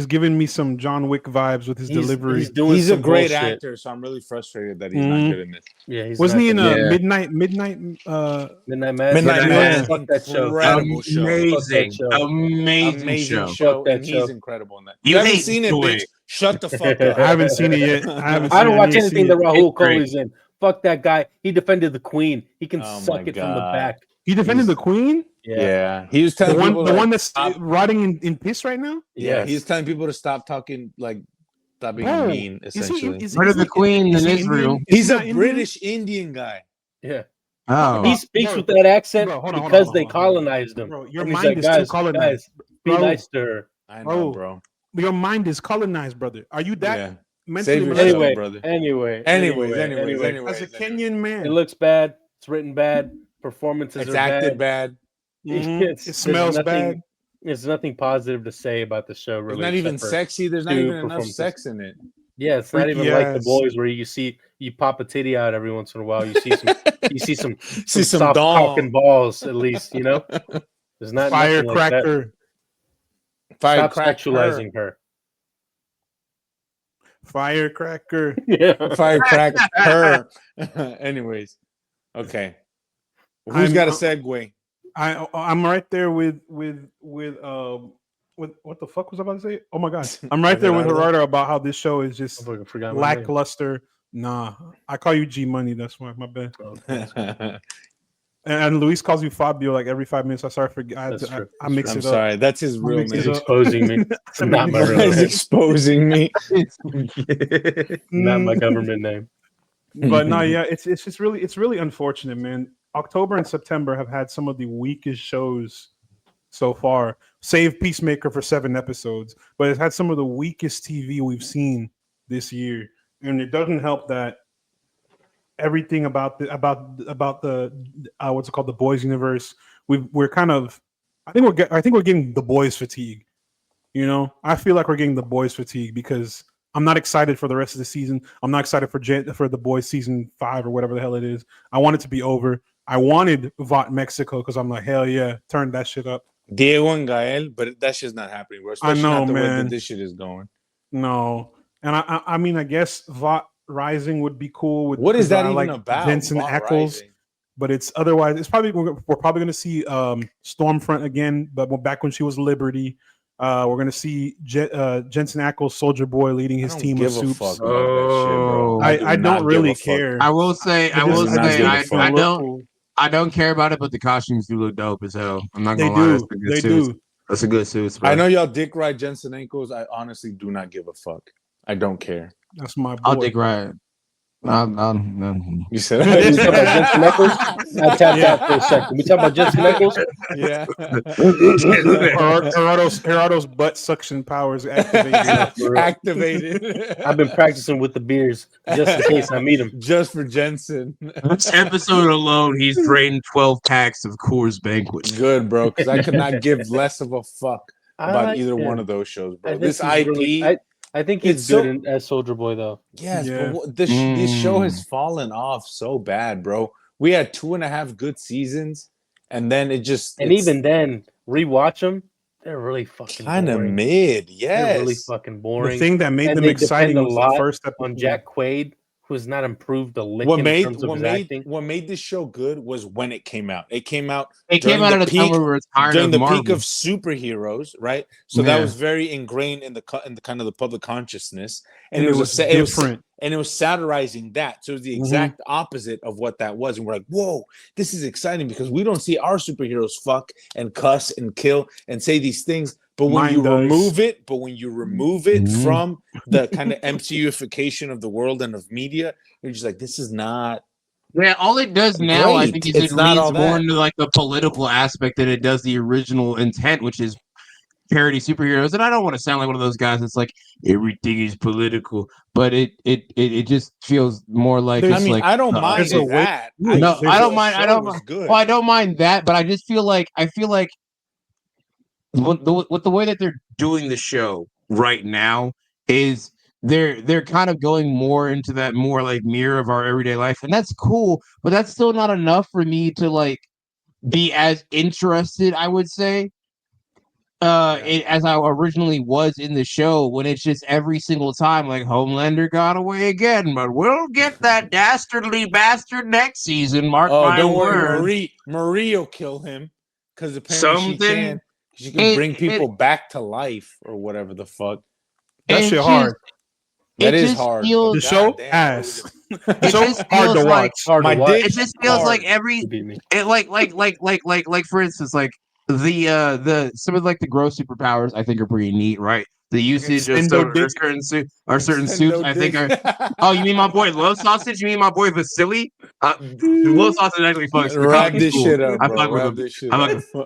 Speaker 1: given me some John Wick vibes with his
Speaker 5: this.
Speaker 1: delivery.
Speaker 5: He's doing
Speaker 3: He's a
Speaker 5: some
Speaker 3: great
Speaker 5: bullshit.
Speaker 3: actor, so I'm really frustrated that he's
Speaker 1: Mhm.
Speaker 3: not good in this.
Speaker 5: Yeah, he's
Speaker 1: Wasn't
Speaker 5: not
Speaker 1: he in
Speaker 5: good.
Speaker 1: a
Speaker 6: Yeah.
Speaker 1: midnight?
Speaker 5: Midnight Mass?
Speaker 3: Midnight
Speaker 1: Mass,
Speaker 3: Mass,
Speaker 5: Fuck that show.
Speaker 3: incredible show.
Speaker 6: Amazing,
Speaker 5: show.
Speaker 6: amazing
Speaker 3: Amazing
Speaker 6: show.
Speaker 3: show,
Speaker 5: Fuck that
Speaker 3: and he's
Speaker 5: show.
Speaker 3: incredible in that.
Speaker 6: You
Speaker 3: You haven't
Speaker 6: hate
Speaker 3: seen it,
Speaker 6: Joy.
Speaker 3: bitch. Shut the fuck
Speaker 1: I
Speaker 3: up.
Speaker 1: haven't seen it yet.
Speaker 5: I don't watch
Speaker 1: need to
Speaker 5: anything
Speaker 1: see
Speaker 5: that
Speaker 1: it.
Speaker 5: Rahul
Speaker 6: It's great.
Speaker 5: Kohli's in. Fuck that guy. He defended the Queen. He can
Speaker 3: Oh
Speaker 5: suck
Speaker 3: my
Speaker 5: it from the
Speaker 3: God.
Speaker 5: back.
Speaker 1: He defended
Speaker 3: He's-
Speaker 1: the Queen.
Speaker 3: Yeah, he was
Speaker 1: The
Speaker 3: telling
Speaker 1: one,
Speaker 3: people
Speaker 1: the
Speaker 3: like,
Speaker 1: one that's
Speaker 3: stop-
Speaker 1: rotting in piss right now.
Speaker 3: Yeah,
Speaker 5: Yes.
Speaker 3: he's telling people to stop talking, like stop being
Speaker 1: Bro,
Speaker 3: mean. Essentially,
Speaker 6: Better the Queen
Speaker 1: is
Speaker 6: than
Speaker 1: he
Speaker 6: Israel.
Speaker 1: Indian? Is
Speaker 3: he's
Speaker 1: he
Speaker 3: a
Speaker 1: not Indian?
Speaker 3: British Indian guy.
Speaker 5: Yeah.
Speaker 6: Oh,
Speaker 5: He speaks
Speaker 1: bro,
Speaker 5: with that accent
Speaker 1: bro, hold on,
Speaker 5: because
Speaker 1: hold on,
Speaker 5: they
Speaker 1: hold on, hold on.
Speaker 5: colonized him.
Speaker 1: Bro, your
Speaker 5: And he's
Speaker 1: mind
Speaker 5: like,
Speaker 1: is too
Speaker 5: guys,
Speaker 1: colonized.
Speaker 5: be
Speaker 1: Bro.
Speaker 5: nice to her.
Speaker 3: I know,
Speaker 1: Bro.
Speaker 3: bro.
Speaker 1: Your mind is colonized, brother. Are you that
Speaker 3: Yeah.
Speaker 1: mentally
Speaker 3: Save
Speaker 1: molested?
Speaker 3: yourself,
Speaker 5: Anyway,
Speaker 3: brother.
Speaker 5: anyway.
Speaker 1: As a Kenyan man,
Speaker 5: It looks bad. It's written bad. Performances
Speaker 3: It's
Speaker 5: are
Speaker 3: acted
Speaker 5: bad.
Speaker 3: bad.
Speaker 1: Mhm.
Speaker 5: It's-
Speaker 1: It smells
Speaker 5: there's nothing-
Speaker 1: bad.
Speaker 5: There's nothing positive to say about the show,
Speaker 3: It's
Speaker 5: really.
Speaker 3: not even
Speaker 5: except for-
Speaker 3: sexy. There's not
Speaker 5: two
Speaker 3: even enough
Speaker 5: performances.
Speaker 3: sex in it.
Speaker 5: Yeah, it's not
Speaker 1: Freaky
Speaker 5: even like the
Speaker 1: ass.
Speaker 5: boys where you pop a titty out every once in a while. You see some
Speaker 3: See some
Speaker 5: soft
Speaker 3: dong.
Speaker 5: cock and balls at least. You know, there's not nothing like that.
Speaker 1: Firecracker.
Speaker 5: Stop
Speaker 3: Firecracker.
Speaker 5: sexualizing her.
Speaker 1: Firecracker.
Speaker 5: Yeah.
Speaker 3: Firecracker. Anyways, okay. Who's
Speaker 1: I'm-
Speaker 3: got a segue?
Speaker 1: I'm right there with what the fuck was I about to say? Oh my god, I'm right there with Gerardo about how this show is
Speaker 5: I
Speaker 1: just
Speaker 5: fucking forgot my name.
Speaker 1: lackluster. Nah, I call you G Money. That's why my bad.
Speaker 5: Oh,
Speaker 1: And Luis calls you Fabio like every 5 minutes. I sorry for
Speaker 5: That's true.
Speaker 1: I mix
Speaker 3: I'm
Speaker 1: it up.
Speaker 3: sorry. That's his real
Speaker 1: mix it
Speaker 5: He's
Speaker 3: name.
Speaker 1: up.
Speaker 5: exposing me. It's not my real
Speaker 3: He's
Speaker 5: name.
Speaker 3: exposing me.
Speaker 5: Not my government name.
Speaker 1: But no, yeah, it's just really unfortunate, man. October and September have had some of the weakest shows so far. Save Peacemaker for 7 episodes, but it's had some of the weakest TV we've seen this year. And it doesn't help that everything about the what's it called, the boys universe. We're kind of, I think we're getting the boys fatigue. You know, I feel like we're getting the boys fatigue because I'm not excited for the rest of the season. I'm not excited for the boys season 5 or whatever the hell it is. I want it to be over. I wanted VOT Mexico because I'm like, hell yeah, turn that shit up.
Speaker 3: Diego and Gael, but that shit's not happening, bro. Especially
Speaker 1: I know,
Speaker 3: not the way
Speaker 1: man.
Speaker 3: that this shit is going.
Speaker 1: No, and I mean, I guess VOT Rising would be cool.
Speaker 3: What is that even about?
Speaker 1: Jensen
Speaker 3: VOT
Speaker 1: Ackles,
Speaker 3: Rising?
Speaker 1: but it's otherwise. It's probably we're probably going to see Stormfront again, but back when she was Liberty. We're going to see Jensen Ackles, Soldier Boy, leading his team of soups.
Speaker 3: Fuck about that shit, bro.
Speaker 1: I don't really care.
Speaker 6: I will say, I don't care about it, but the costumes do look dope as hell. I'm not gonna lie,
Speaker 1: they do.
Speaker 6: That's a good suit.
Speaker 3: I know y'all dick ride Jensen Ackles. I honestly do not give a fuck. I don't care.
Speaker 1: That's my boy.
Speaker 6: I'll dick ride.
Speaker 3: You said
Speaker 5: we talk about Jensen Ackles. I tapped out for a second. We talk about Jensen Ackles.
Speaker 3: Yeah.
Speaker 1: Gerardo's butt suction powers activated.
Speaker 5: I've been practicing with the beers just in case I meet him.
Speaker 3: Just for Jensen.
Speaker 6: This episode alone, he's drained 12 packs of Coors Banquet.
Speaker 3: Good, bro, because I could not give less of a fuck about either one of those shows, bro. This IP.
Speaker 5: I think he's good as Soldier Boy, though.
Speaker 3: Yes, but this show has fallen off so bad, bro. We had 2.5 good seasons, and then it just...
Speaker 5: And even then, rewatch them, they're really fucking
Speaker 3: kind of mid, yes.
Speaker 5: They're really fucking boring.
Speaker 1: The thing that made them exciting was the first episode.
Speaker 5: On Jack Quaid, who's not improved a lick in terms of his acting.
Speaker 3: What made this show good was when it came out. It came out
Speaker 6: at a time where it's tired
Speaker 3: during the
Speaker 6: Marvel.
Speaker 3: peak of superheroes, right? So that was very ingrained in the kind of the public consciousness, and it was different. And it was satirizing that. So it was the exact opposite of what that was. And we're like, whoa, this is exciting because we don't see our superheroes fuck and cuss and kill and say these things. But when you remove it from the kind of MCUification of the world and of media, you're just like, this is not.
Speaker 6: Yeah, all it does now, I think, is it leans more into like the political aspect than it does the original intent, which is parody superheroes. And I don't want to sound like one of those guys that's like everything is political, but it just feels more like.
Speaker 3: I mean, I don't mind that.
Speaker 6: No, I don't mind. I don't mind that, but I just feel like with the way that they're doing the show right now is they're kind of going more into that more like mirror of our everyday life, and that's cool, but that's still not enough for me to like be as interested, I would say, as I originally was in the show, when it's just every single time like Homelander got away again, but we'll get that dastardly bastard next season. Mark my words.
Speaker 3: Marie will kill him because apparently she can bring people back to life or whatever the fuck.
Speaker 1: That shit hard.
Speaker 3: That is hard.
Speaker 1: The show ass. The show hard to watch.
Speaker 6: It just feels like like for instance, like the some of like the gross superpowers I think are pretty neat, right? The usage of certain suits, I think are. Oh, you mean my boy Low Sausage? You mean my boy Vasily? Low Sausage actually fucks.
Speaker 3: Wrap this shit up, bro.
Speaker 6: I fuck with him.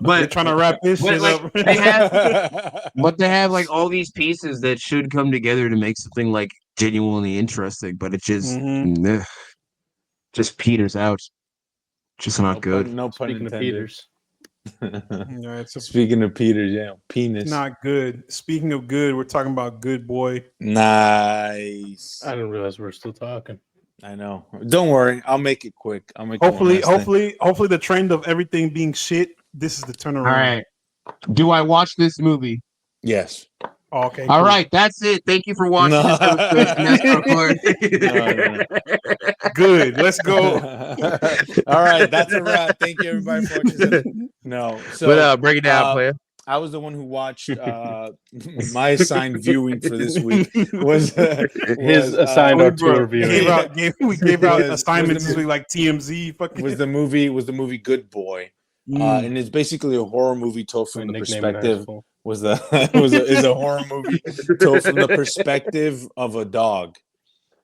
Speaker 6: But
Speaker 1: they're trying to wrap this shit up.
Speaker 6: They have like all these pieces that should come together to make something like genuinely interesting, but it just peters out. Just not good.
Speaker 3: No pun intended.
Speaker 5: Peters.
Speaker 3: Speaking of Peters, penis.
Speaker 1: Not good. Speaking of good, we're talking about Good Boy.
Speaker 3: Nice.
Speaker 5: I didn't realize we're still talking.
Speaker 3: I know. Don't worry, I'll make it quick.
Speaker 1: Hopefully the trend of everything being shit. This is the turnaround.
Speaker 6: All right. Do I watch this movie?
Speaker 3: Yes.
Speaker 1: Oh, okay.
Speaker 6: All right, that's it. Thank you for watching this episode.
Speaker 3: No.
Speaker 1: Good. Let's go.
Speaker 3: All right, that's a wrap. Thank you, everybody, for watching. No. So,
Speaker 4: but break it down, player.
Speaker 3: I was the one who watched my assigned viewing for this week. Was
Speaker 5: his assigned tour viewing?
Speaker 1: We gave out assignments this week, like TMZ.
Speaker 3: Was the movie Good Boy, and it's basically a horror movie told from the perspective. Is a horror movie told from the perspective of a dog.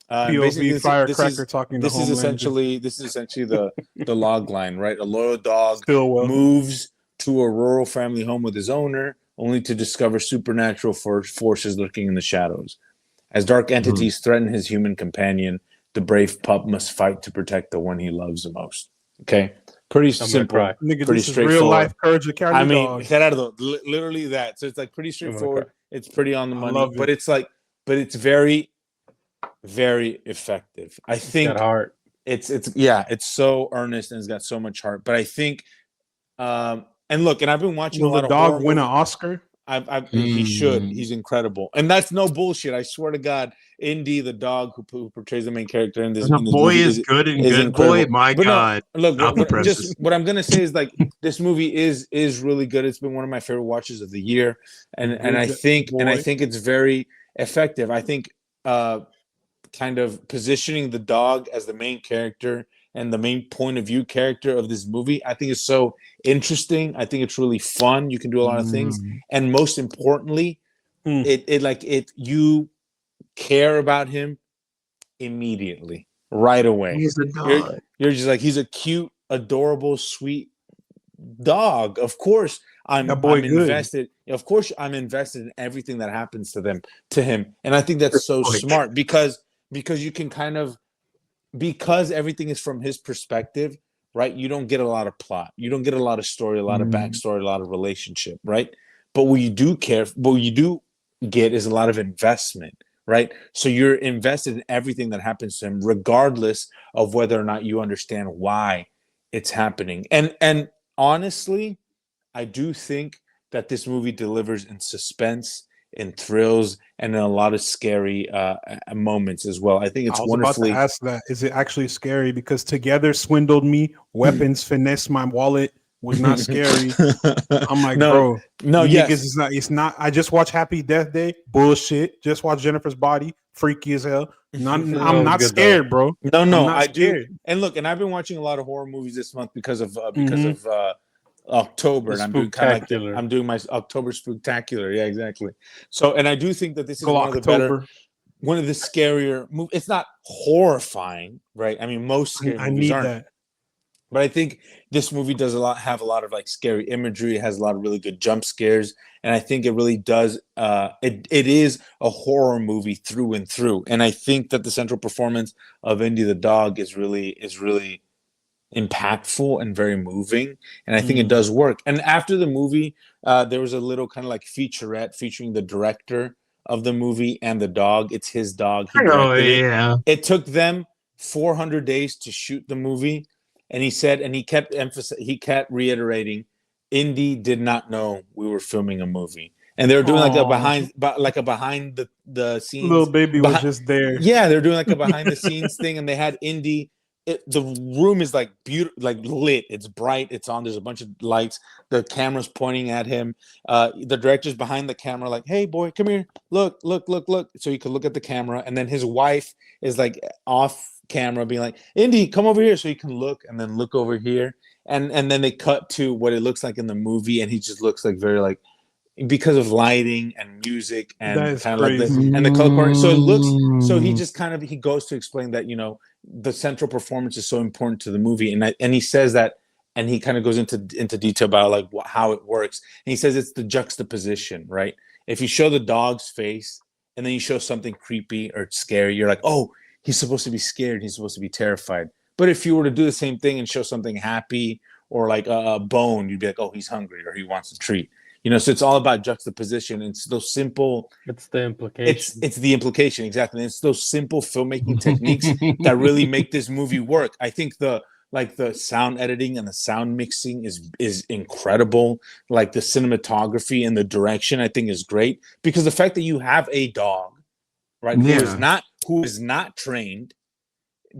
Speaker 1: POV firecracker talking.
Speaker 3: This is essentially the log line, right? A loyal dog moves to a rural family home with his owner, only to discover supernatural forces lurking in the shadows. As dark entities threaten his human companion, the brave pup must fight to protect the one he loves the most. Okay, pretty simple,
Speaker 1: Nigga,
Speaker 3: pretty
Speaker 1: this is real life Courage the Cowardly
Speaker 3: I mean,
Speaker 1: Dog.
Speaker 3: Gerardo, literally that. So it's like pretty straightforward. It's pretty on the money,
Speaker 1: love
Speaker 3: but
Speaker 1: it.
Speaker 3: it's like, but it's very, very effective. I think
Speaker 5: got heart.
Speaker 3: it's so earnest and it's got so much heart. But I think, and look, and I've been watching a
Speaker 1: Will
Speaker 3: lot
Speaker 1: the
Speaker 3: of
Speaker 1: dog
Speaker 3: horror
Speaker 1: win an
Speaker 3: movies.
Speaker 1: Oscar?
Speaker 3: He should. He's incredible, and that's no bullshit. I swear to God, Indy, the dog who portrays the main character in this,
Speaker 6: The
Speaker 3: in this
Speaker 6: boy
Speaker 3: movie
Speaker 6: is good and
Speaker 3: is
Speaker 6: good
Speaker 3: incredible.
Speaker 6: boy. My
Speaker 3: But no,
Speaker 6: God,
Speaker 3: look,
Speaker 6: Stop the presses.
Speaker 3: just what I'm gonna say is like this movie is really good. It's been one of my favorite watches of the year, and I think it's very effective. I think kind of positioning the dog as the main character and the main point of view character of this movie, I think is so interesting. I think it's really fun. You can do a lot of things, and most importantly, you care about him immediately, right away.
Speaker 6: He's a dog.
Speaker 3: You're just like, he's a cute, adorable, sweet dog. Of course, I'm invested. Of course, I'm invested in everything that happens to him, and I think that's so smart because you can kind of, because everything is from his perspective, right? You don't get a lot of plot, you don't get a lot of story, a lot of backstory, a lot of relationship, right? But what you do get is a lot of investment, right? So you're invested in everything that happens to him, regardless of whether or not you understand why it's happening. And honestly, I do think that this movie delivers in suspense, in thrills, and in a lot of scary moments as well. I think it's wonderfully.
Speaker 1: About to ask that. Is it actually scary? Because Together swindled me. Weapons finessed my wallet. Was not scary. I'm like, bro,
Speaker 3: yes,
Speaker 1: it's not. I just watched Happy Death Day. Bullshit. Just watch Jennifer's Body. Freaky as hell. I'm not scared, bro.
Speaker 3: No, I do. And look, and I've been watching a lot of horror movies this month because of October, and I'm doing kind of like I'm doing my October Spooktacular. Yeah, exactly. So, and I do think that this is one of the better, one of the scarier movies. It's not horrifying, right? I mean, most scary movies aren't. That. But I think this movie does have a lot of like scary imagery. It has a lot of really good jump scares, and I think it really does. It is a horror movie through and through, and I think that the central performance of Indy the dog is really impactful and very moving, and I think it does work. And after the movie, there was a little kind of like featurette featuring the director of the movie and the dog. It's his dog. It took them 400 days to shoot the movie. And he said, and he kept reiterating, Indy did not know we were filming a movie, and they were doing like a behind the scenes.
Speaker 1: Little baby was just there.
Speaker 3: Yeah, they're doing like a behind the scenes thing, and they had Indy. The room is like beautiful, like lit. It's bright. It's on. There's a bunch of lights. The camera's pointing at him. The director's behind the camera, like, "Hey, boy, come here. Look." So he could look at the camera, and then his wife is like off camera being like, Indy, come over here, so he can look and then look over here, and then they cut to what it looks like in the movie, and he just looks like very like, because of lighting and music and kind of like the color correction. So it looks, so he just kind of, he goes to explain that, you know, the central performance is so important to the movie, and he says that, and he kind of goes into detail about like how it works, and he says it's the juxtaposition, right? If you show the dog's face and then you show something creepy or scary, you're like, oh, he's supposed to be scared. He's supposed to be terrified. But if you were to do the same thing and show something happy or like a bone, you'd be like, oh, he's hungry or he wants a treat. You know, so it's all about juxtaposition. It's those simple.
Speaker 5: It's the implication.
Speaker 3: It's the implication, exactly. And it's those simple filmmaking techniques that really make this movie work. I think the sound editing and the sound mixing is incredible. Like the cinematography and the direction, I think, is great, because the fact that you have a dog, right, who is not trained,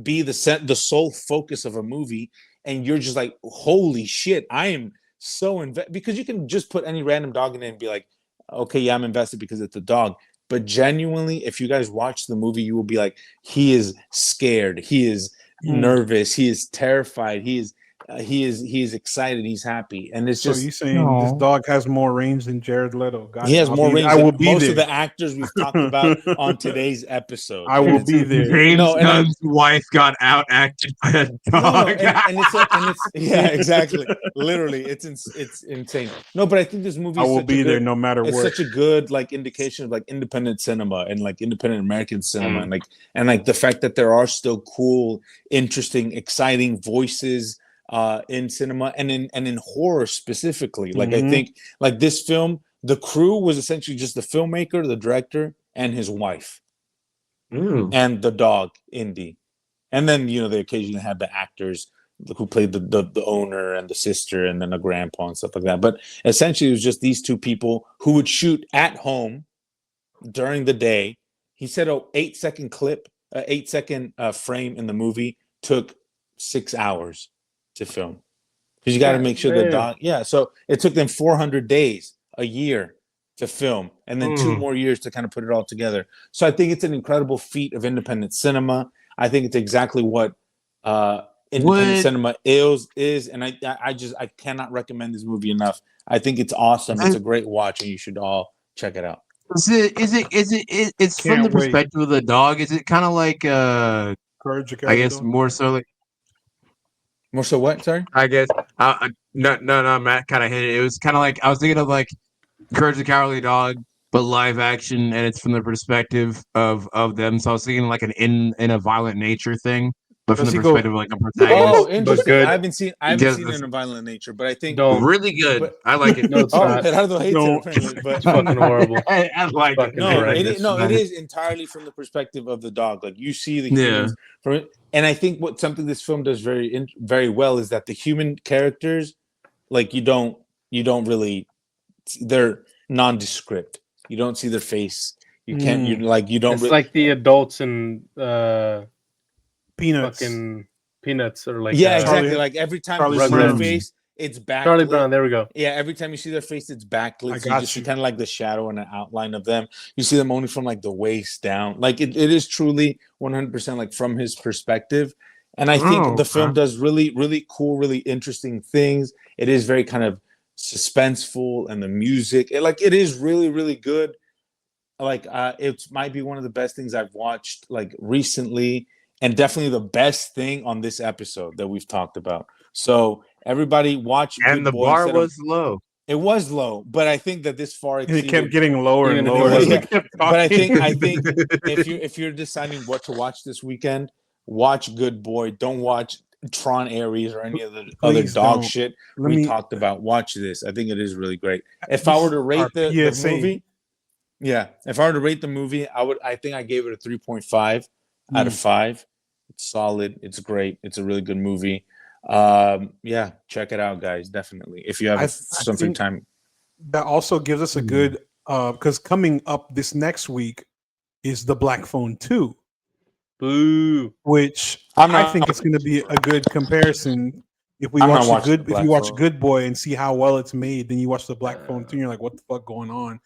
Speaker 3: be the sole focus of a movie, and you're just like, holy shit, I am so invested. Because you can just put any random dog in it and be like, okay, yeah, I'm invested because it's a dog. But genuinely, if you guys watch the movie, you will be like, he is scared, he is nervous, he is terrified, he is he is excited, he's happy, and it's
Speaker 1: So
Speaker 3: just
Speaker 1: you saying this dog has more range than Jared Leto? Got
Speaker 3: he
Speaker 1: it.
Speaker 3: has more range
Speaker 1: I
Speaker 3: than
Speaker 1: will be
Speaker 3: most
Speaker 1: there.
Speaker 3: of the actors we've talked about on today's episode.
Speaker 1: I will be there.
Speaker 6: James Gunn's wife got out acted by a dog.
Speaker 3: And it's yeah, exactly. Literally, it's insane. No, but I think this movie
Speaker 1: I
Speaker 3: is
Speaker 1: will
Speaker 3: such
Speaker 1: be
Speaker 3: a
Speaker 1: there
Speaker 3: good,
Speaker 1: no matter
Speaker 3: it's
Speaker 1: what.
Speaker 3: such a good like indication of like independent cinema and like independent American cinema and like the fact that there are still cool, interesting, exciting voices in cinema and in horror specifically. Like I think like this film, the crew was essentially just the filmmaker, the director, and his wife. And the dog, Indy. And then, you know, they occasionally had the actors who played the owner and the sister and then a grandpa and stuff like that. But essentially, it was just these two people who would shoot at home during the day. He said an 8-second clip, 8-second frame in the movie took 6 hours to film. Because you got to make sure the dog, so it took them 400 days, a year to film, and then 2 more years to kind of put it all together. So I think it's an incredible feat of independent cinema. I think it's exactly what independent cinema is, and I cannot recommend this movie enough. I think it's awesome. It's a great watch, and you should all check it out.
Speaker 6: It's from the perspective of the dog. Is it kind of like I guess more so like
Speaker 3: more so what? Sorry,
Speaker 6: I guess no. Matt kind of hit it. It was kind of like I was thinking of like Courage the Cowardly Dog, but live action, and it's from the perspective of them. So I was thinking like an in a violent nature thing, but from the perspective of like a protagonist.
Speaker 3: Oh, interesting. I haven't seen it in a violent nature, but I think
Speaker 6: really good. But, I like it.
Speaker 5: No, it's not.
Speaker 3: Gerardo hates it apparently, but
Speaker 5: it's fucking horrible.
Speaker 6: I like it.
Speaker 3: It is entirely from the perspective of the dog. Like you see the humans from it, and I think something this film does very well is that the human characters, like you don't really, they're nondescript. You don't see their face. You can't. You don't.
Speaker 5: It's like the adults in
Speaker 1: Peanuts.
Speaker 5: Fucking Peanuts or like
Speaker 3: exactly. Like every time you see their face, it's backlit.
Speaker 5: Charlie Brown. There we go.
Speaker 3: Yeah, every time you see their face, it's backlit. So you just see kind of like the shadow and the outline of them. You see them only from like the waist down. Like it is truly 100% like from his perspective. And I think the film does really, really cool, really interesting things. It is very kind of suspenseful, and the music, it is really, really good. Like it might be one of the best things I've watched like recently, and definitely the best thing on this episode that we've talked about. So everybody watch.
Speaker 6: And the bar was low.
Speaker 3: It was low, but I think that this far exceeded.
Speaker 1: It kept getting lower and lower.
Speaker 3: But I think if you're deciding what to watch this weekend, watch Good Boy. Don't watch Tron Ares or any of the other dog shit we talked about. Watch this. I think it is really great. If I were to rate the movie, if I were to rate the movie, I think I gave it a 3.5 out of 5. It's solid. It's great. It's a really good movie. Check it out, guys. Definitely. If you have some free time.
Speaker 1: That also gives us a good because coming up this next week is the Black Phone 2.
Speaker 5: Boo.
Speaker 1: Which I think it's going to be a good comparison. If you watch Good Boy and see how well it's made, then you watch the Black Phone 2 and you're like, what the fuck going on?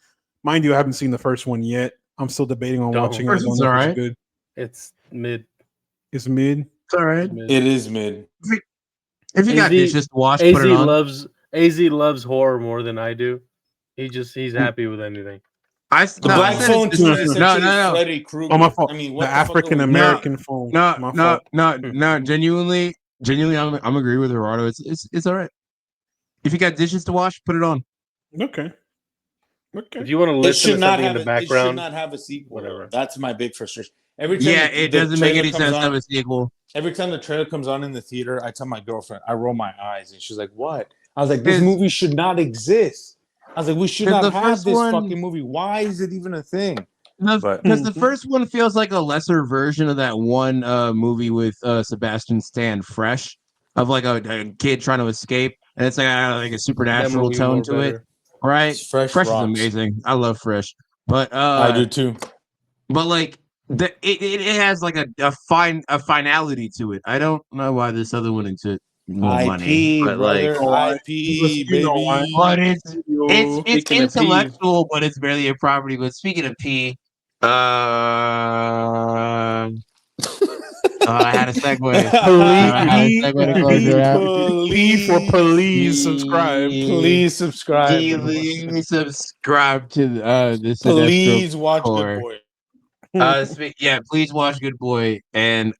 Speaker 1: Mind you, I haven't seen the first one yet. I'm still debating on watching it.
Speaker 5: It's all right. Good. It's mid.
Speaker 1: It's mid.
Speaker 6: It's all right.
Speaker 3: It is mid.
Speaker 6: If you got dishes to wash, put it on.
Speaker 5: AZ loves horror more than I do. He's happy with anything.
Speaker 3: The Black Phone 2 is
Speaker 6: no.
Speaker 3: Freddy Krueger.
Speaker 1: Oh, my fault.
Speaker 3: I mean,
Speaker 1: the African American phone.
Speaker 6: No. Genuinely, I'm agree with Gerardo. It's all right. If you got dishes to wash, put it on.
Speaker 1: Okay.
Speaker 5: If you want to listen to something in the background,
Speaker 3: it should not have a sequel.
Speaker 5: Whatever.
Speaker 3: That's my big frustration. Every time
Speaker 6: it doesn't make any sense to have a sequel.
Speaker 3: Every time the trailer comes on in the theater, I tell my girlfriend, I roll my eyes, and she's like, "What?" I was like, "This movie should not exist." I was like, "We should not have this fucking movie. Why is it even a thing?"
Speaker 6: Because the first one feels like a lesser version of that one movie with Sebastian Stan, Fresh, of like a kid trying to escape, and it's like a supernatural tone to it, right?
Speaker 3: Fresh
Speaker 6: is amazing. I love Fresh, but
Speaker 3: I do too.
Speaker 6: But like it has like a finality to it. I don't know why this other one exists.
Speaker 3: IP, but brother, IP, baby.
Speaker 6: But it's intellectual, but it's barely a property. But speaking of P, I had to segue.
Speaker 1: P for please subscribe.
Speaker 3: Please subscribe.
Speaker 6: Please subscribe to the Sinestro
Speaker 3: Please watch
Speaker 6: Core.
Speaker 3: Good Boy.
Speaker 6: Please watch Good Boy. And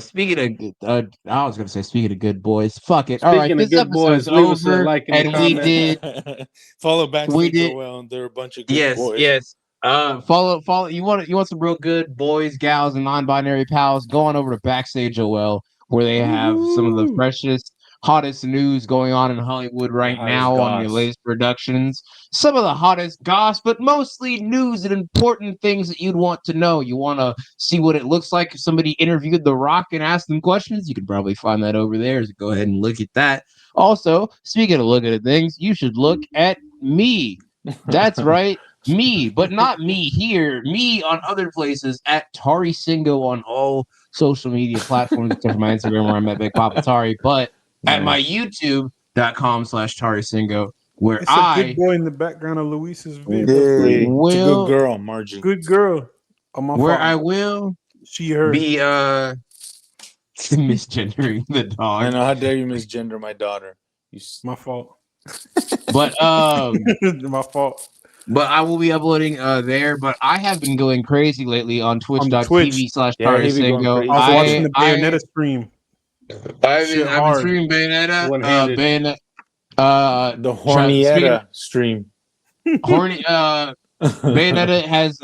Speaker 6: speaking of, I was gonna say speaking of good boys. Fuck it. All right,
Speaker 5: Speaking
Speaker 6: this
Speaker 5: of good
Speaker 6: episode's
Speaker 5: boys, leave us a
Speaker 6: over,
Speaker 5: like in the
Speaker 6: and we
Speaker 5: comment.
Speaker 6: did.
Speaker 3: Follow
Speaker 6: We
Speaker 3: Backstage
Speaker 6: did.
Speaker 3: Joel. They're a bunch of good boys.
Speaker 6: Yes. Follow. You want some real good boys, gals, and non-binary pals? Go on over to Backstage OL, where they have some of the freshest, hottest news going on in Hollywood right
Speaker 3: hottest
Speaker 6: now on your
Speaker 3: goss.
Speaker 6: latest productions. Some of the hottest goss, but mostly news and important things that you'd want to know. You want to see what it looks like if somebody interviewed The Rock and asked them questions? You can probably find that over there. So go ahead and look at that. Also, speaking of looking at things, you should look at me. That's right. Me, but not me here. Me on other places at Tari Singo on all social media platforms, except for my Instagram where I'm at Big Papa Tari, but at my YouTube.com/Tari Singo, where
Speaker 1: It's a good boy in the background of Luis's video.
Speaker 3: It's a
Speaker 6: will
Speaker 3: good girl, Margie.
Speaker 1: Good girl. On my
Speaker 6: where
Speaker 1: fault.
Speaker 6: I will
Speaker 1: She her.
Speaker 6: be misgendering the dog.
Speaker 3: I know, how dare you misgender my daughter?
Speaker 1: My fault.
Speaker 6: But
Speaker 1: My fault.
Speaker 6: But I will be uploading there. But I have been going crazy lately on twitch.tv/Tari Singo.
Speaker 1: I was watching the Bayonetta stream.
Speaker 6: I've been streaming Bayonetta.
Speaker 3: The Hornietta stream.
Speaker 6: Bayonetta has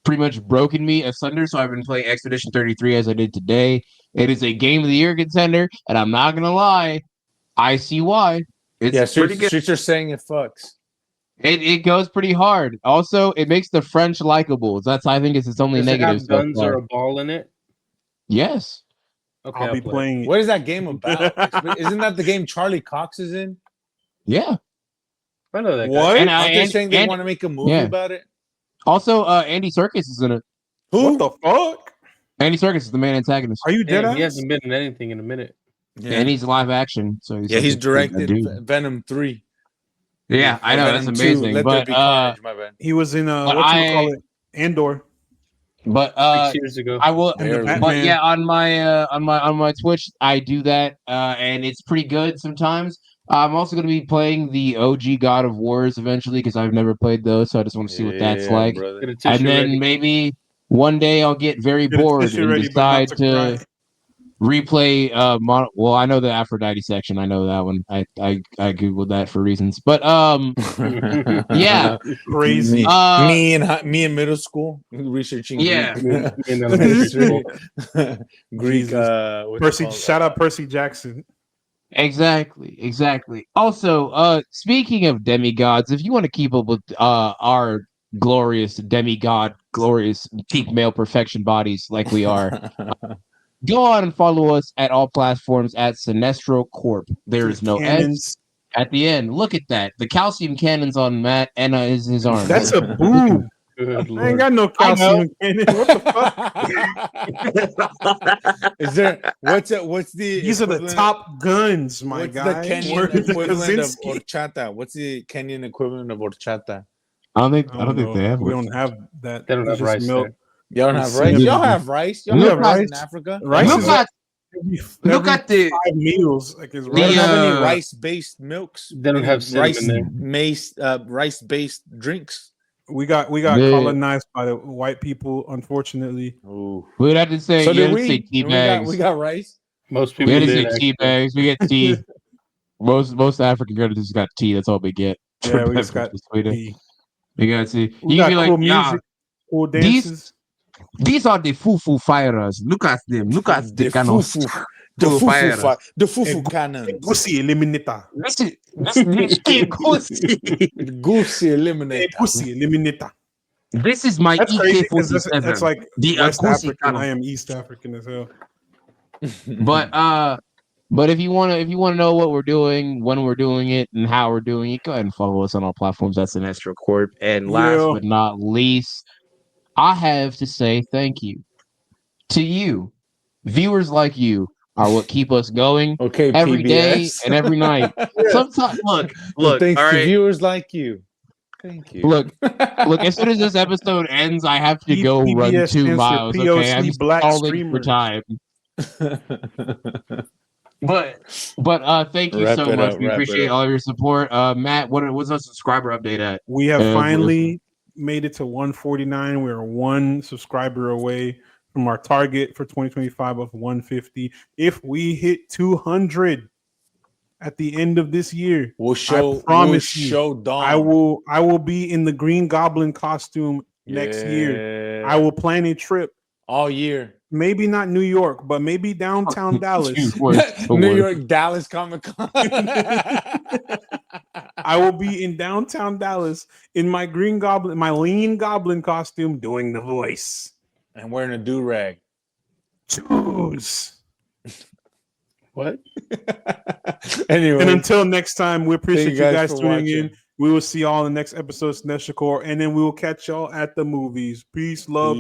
Speaker 6: pretty much broken me asunder, so I've been playing Expedition 33 as I did today. It is a Game of the Year contender, and I'm not gonna lie, I see why. It's pretty good.
Speaker 3: Streets are saying it fucks.
Speaker 6: It goes pretty hard. Also, it makes the French likable. That's its only negative.
Speaker 5: Does it have guns or a ball in it?
Speaker 6: Yes.
Speaker 5: Okay,
Speaker 1: I'll be playing.
Speaker 3: What is that game about? Isn't that the game Charlie Cox is in?
Speaker 6: Yeah.
Speaker 5: I know that guy.
Speaker 1: What?
Speaker 3: Aren't they saying they want to make a movie about it?
Speaker 6: Also, Andy Serkis is in it.
Speaker 1: Who? What the fuck?
Speaker 6: Andy Serkis is the main antagonist.
Speaker 1: Are you dead?
Speaker 5: He hasn't been in anything in a minute.
Speaker 6: Yeah. And he's live action. So
Speaker 3: he's directed Venom 3.
Speaker 6: Yeah, I know. That's amazing. But
Speaker 3: carnage, my bad.
Speaker 1: He was in Andor.
Speaker 6: But
Speaker 5: 6 years ago,
Speaker 6: I will. But yeah, on my Twitch, I do that, and it's pretty good sometimes. I'm also going to be playing the OG God of Wars eventually because I've never played those, so I just want to see what that's like. And then maybe one day I'll get very bored and decide to replay well, I know the Aphrodite section. I know that one. I googled that for reasons. But yeah.
Speaker 1: Crazy.
Speaker 3: Me in middle school researching Greek
Speaker 1: Percy, shout out Percy Jackson.
Speaker 6: Exactly. Also, speaking of demigods, if you want to keep up with our glorious peak male perfection bodies like we are, go on and follow us at all platforms at Cinestro Corp. There is no S at the end. Look at that. The calcium cannons on Matt and is his arm.
Speaker 1: That's a boob. I ain't got no calcium cannon. What the
Speaker 3: fuck? Is there what's the
Speaker 1: These are the top guns, my guy.
Speaker 3: What's the Kenyan equivalent of horchata? What's the Kenyan equivalent of horchata?
Speaker 6: I don't think they have.
Speaker 1: We don't have that.
Speaker 5: They don't have rice.
Speaker 3: Y'all don't have rice. Y'all have rice. Y'all have rice in Africa.
Speaker 1: Rice.
Speaker 6: Look at the
Speaker 1: 5 meals. Like it's
Speaker 3: they don't have any rice-based milks.
Speaker 5: They don't have
Speaker 3: rice-based drinks.
Speaker 1: We got colonized by the white people, unfortunately.
Speaker 6: We'd have to say,
Speaker 3: so
Speaker 6: tea bags.
Speaker 3: We got rice.
Speaker 5: Most people
Speaker 6: we say tea bags. We get tea. most African countries got tea. That's all we get.
Speaker 1: Yeah, we just got tea.
Speaker 6: We got tea.
Speaker 1: You can be like, cool music, cool dances.
Speaker 6: These are the fufu firers. Look at them. Look at the cannons.
Speaker 3: The fufu cannons.
Speaker 1: Goosey eliminator.
Speaker 3: Goosey
Speaker 1: eliminator.
Speaker 6: This is my EK-47.
Speaker 1: That's like the West African. I am East African as hell.
Speaker 6: But if you want to know what we're doing, when we're doing it, and how we're doing it, go ahead and follow us on all platforms. That's Sinestro Corp. And last but not least, I have to say thank you to you. Viewers like you are what keep us going every day and every night. Sometimes, look.
Speaker 3: Thanks to viewers like you. Thank you.
Speaker 6: Look, as soon as this episode ends, I have to go run
Speaker 1: PBS
Speaker 6: 2
Speaker 1: stands for
Speaker 6: miles. Okay, I'm
Speaker 1: POC Black
Speaker 6: stalling for
Speaker 1: Streamers.
Speaker 6: time. But thank you so much. We appreciate all your support. Matt, what's our subscriber update at?
Speaker 1: We have finally made it to 149. We're 1 subscriber away from our target for 2025 of 150. If we hit 200 at the end of this year,
Speaker 3: we'll show.
Speaker 1: I promise
Speaker 3: we'll
Speaker 1: you,
Speaker 3: show Dom.
Speaker 1: I will be in the Green Goblin costume next year. I will plan a trip
Speaker 3: all year.
Speaker 1: Maybe not New York, but maybe downtown Dallas.
Speaker 3: New York, Dallas Comic Con.
Speaker 1: I will be in downtown Dallas in my Green Goblin, my lean Goblin costume, doing the voice
Speaker 3: and wearing a do-rag.
Speaker 1: Choose.
Speaker 5: What?
Speaker 3: Anyway,
Speaker 1: and until next time, we appreciate you guys tuning
Speaker 3: watching.
Speaker 1: in. We will see y'all in the next episode of Cinestro, and then we will catch y'all at the movies. Peace, love.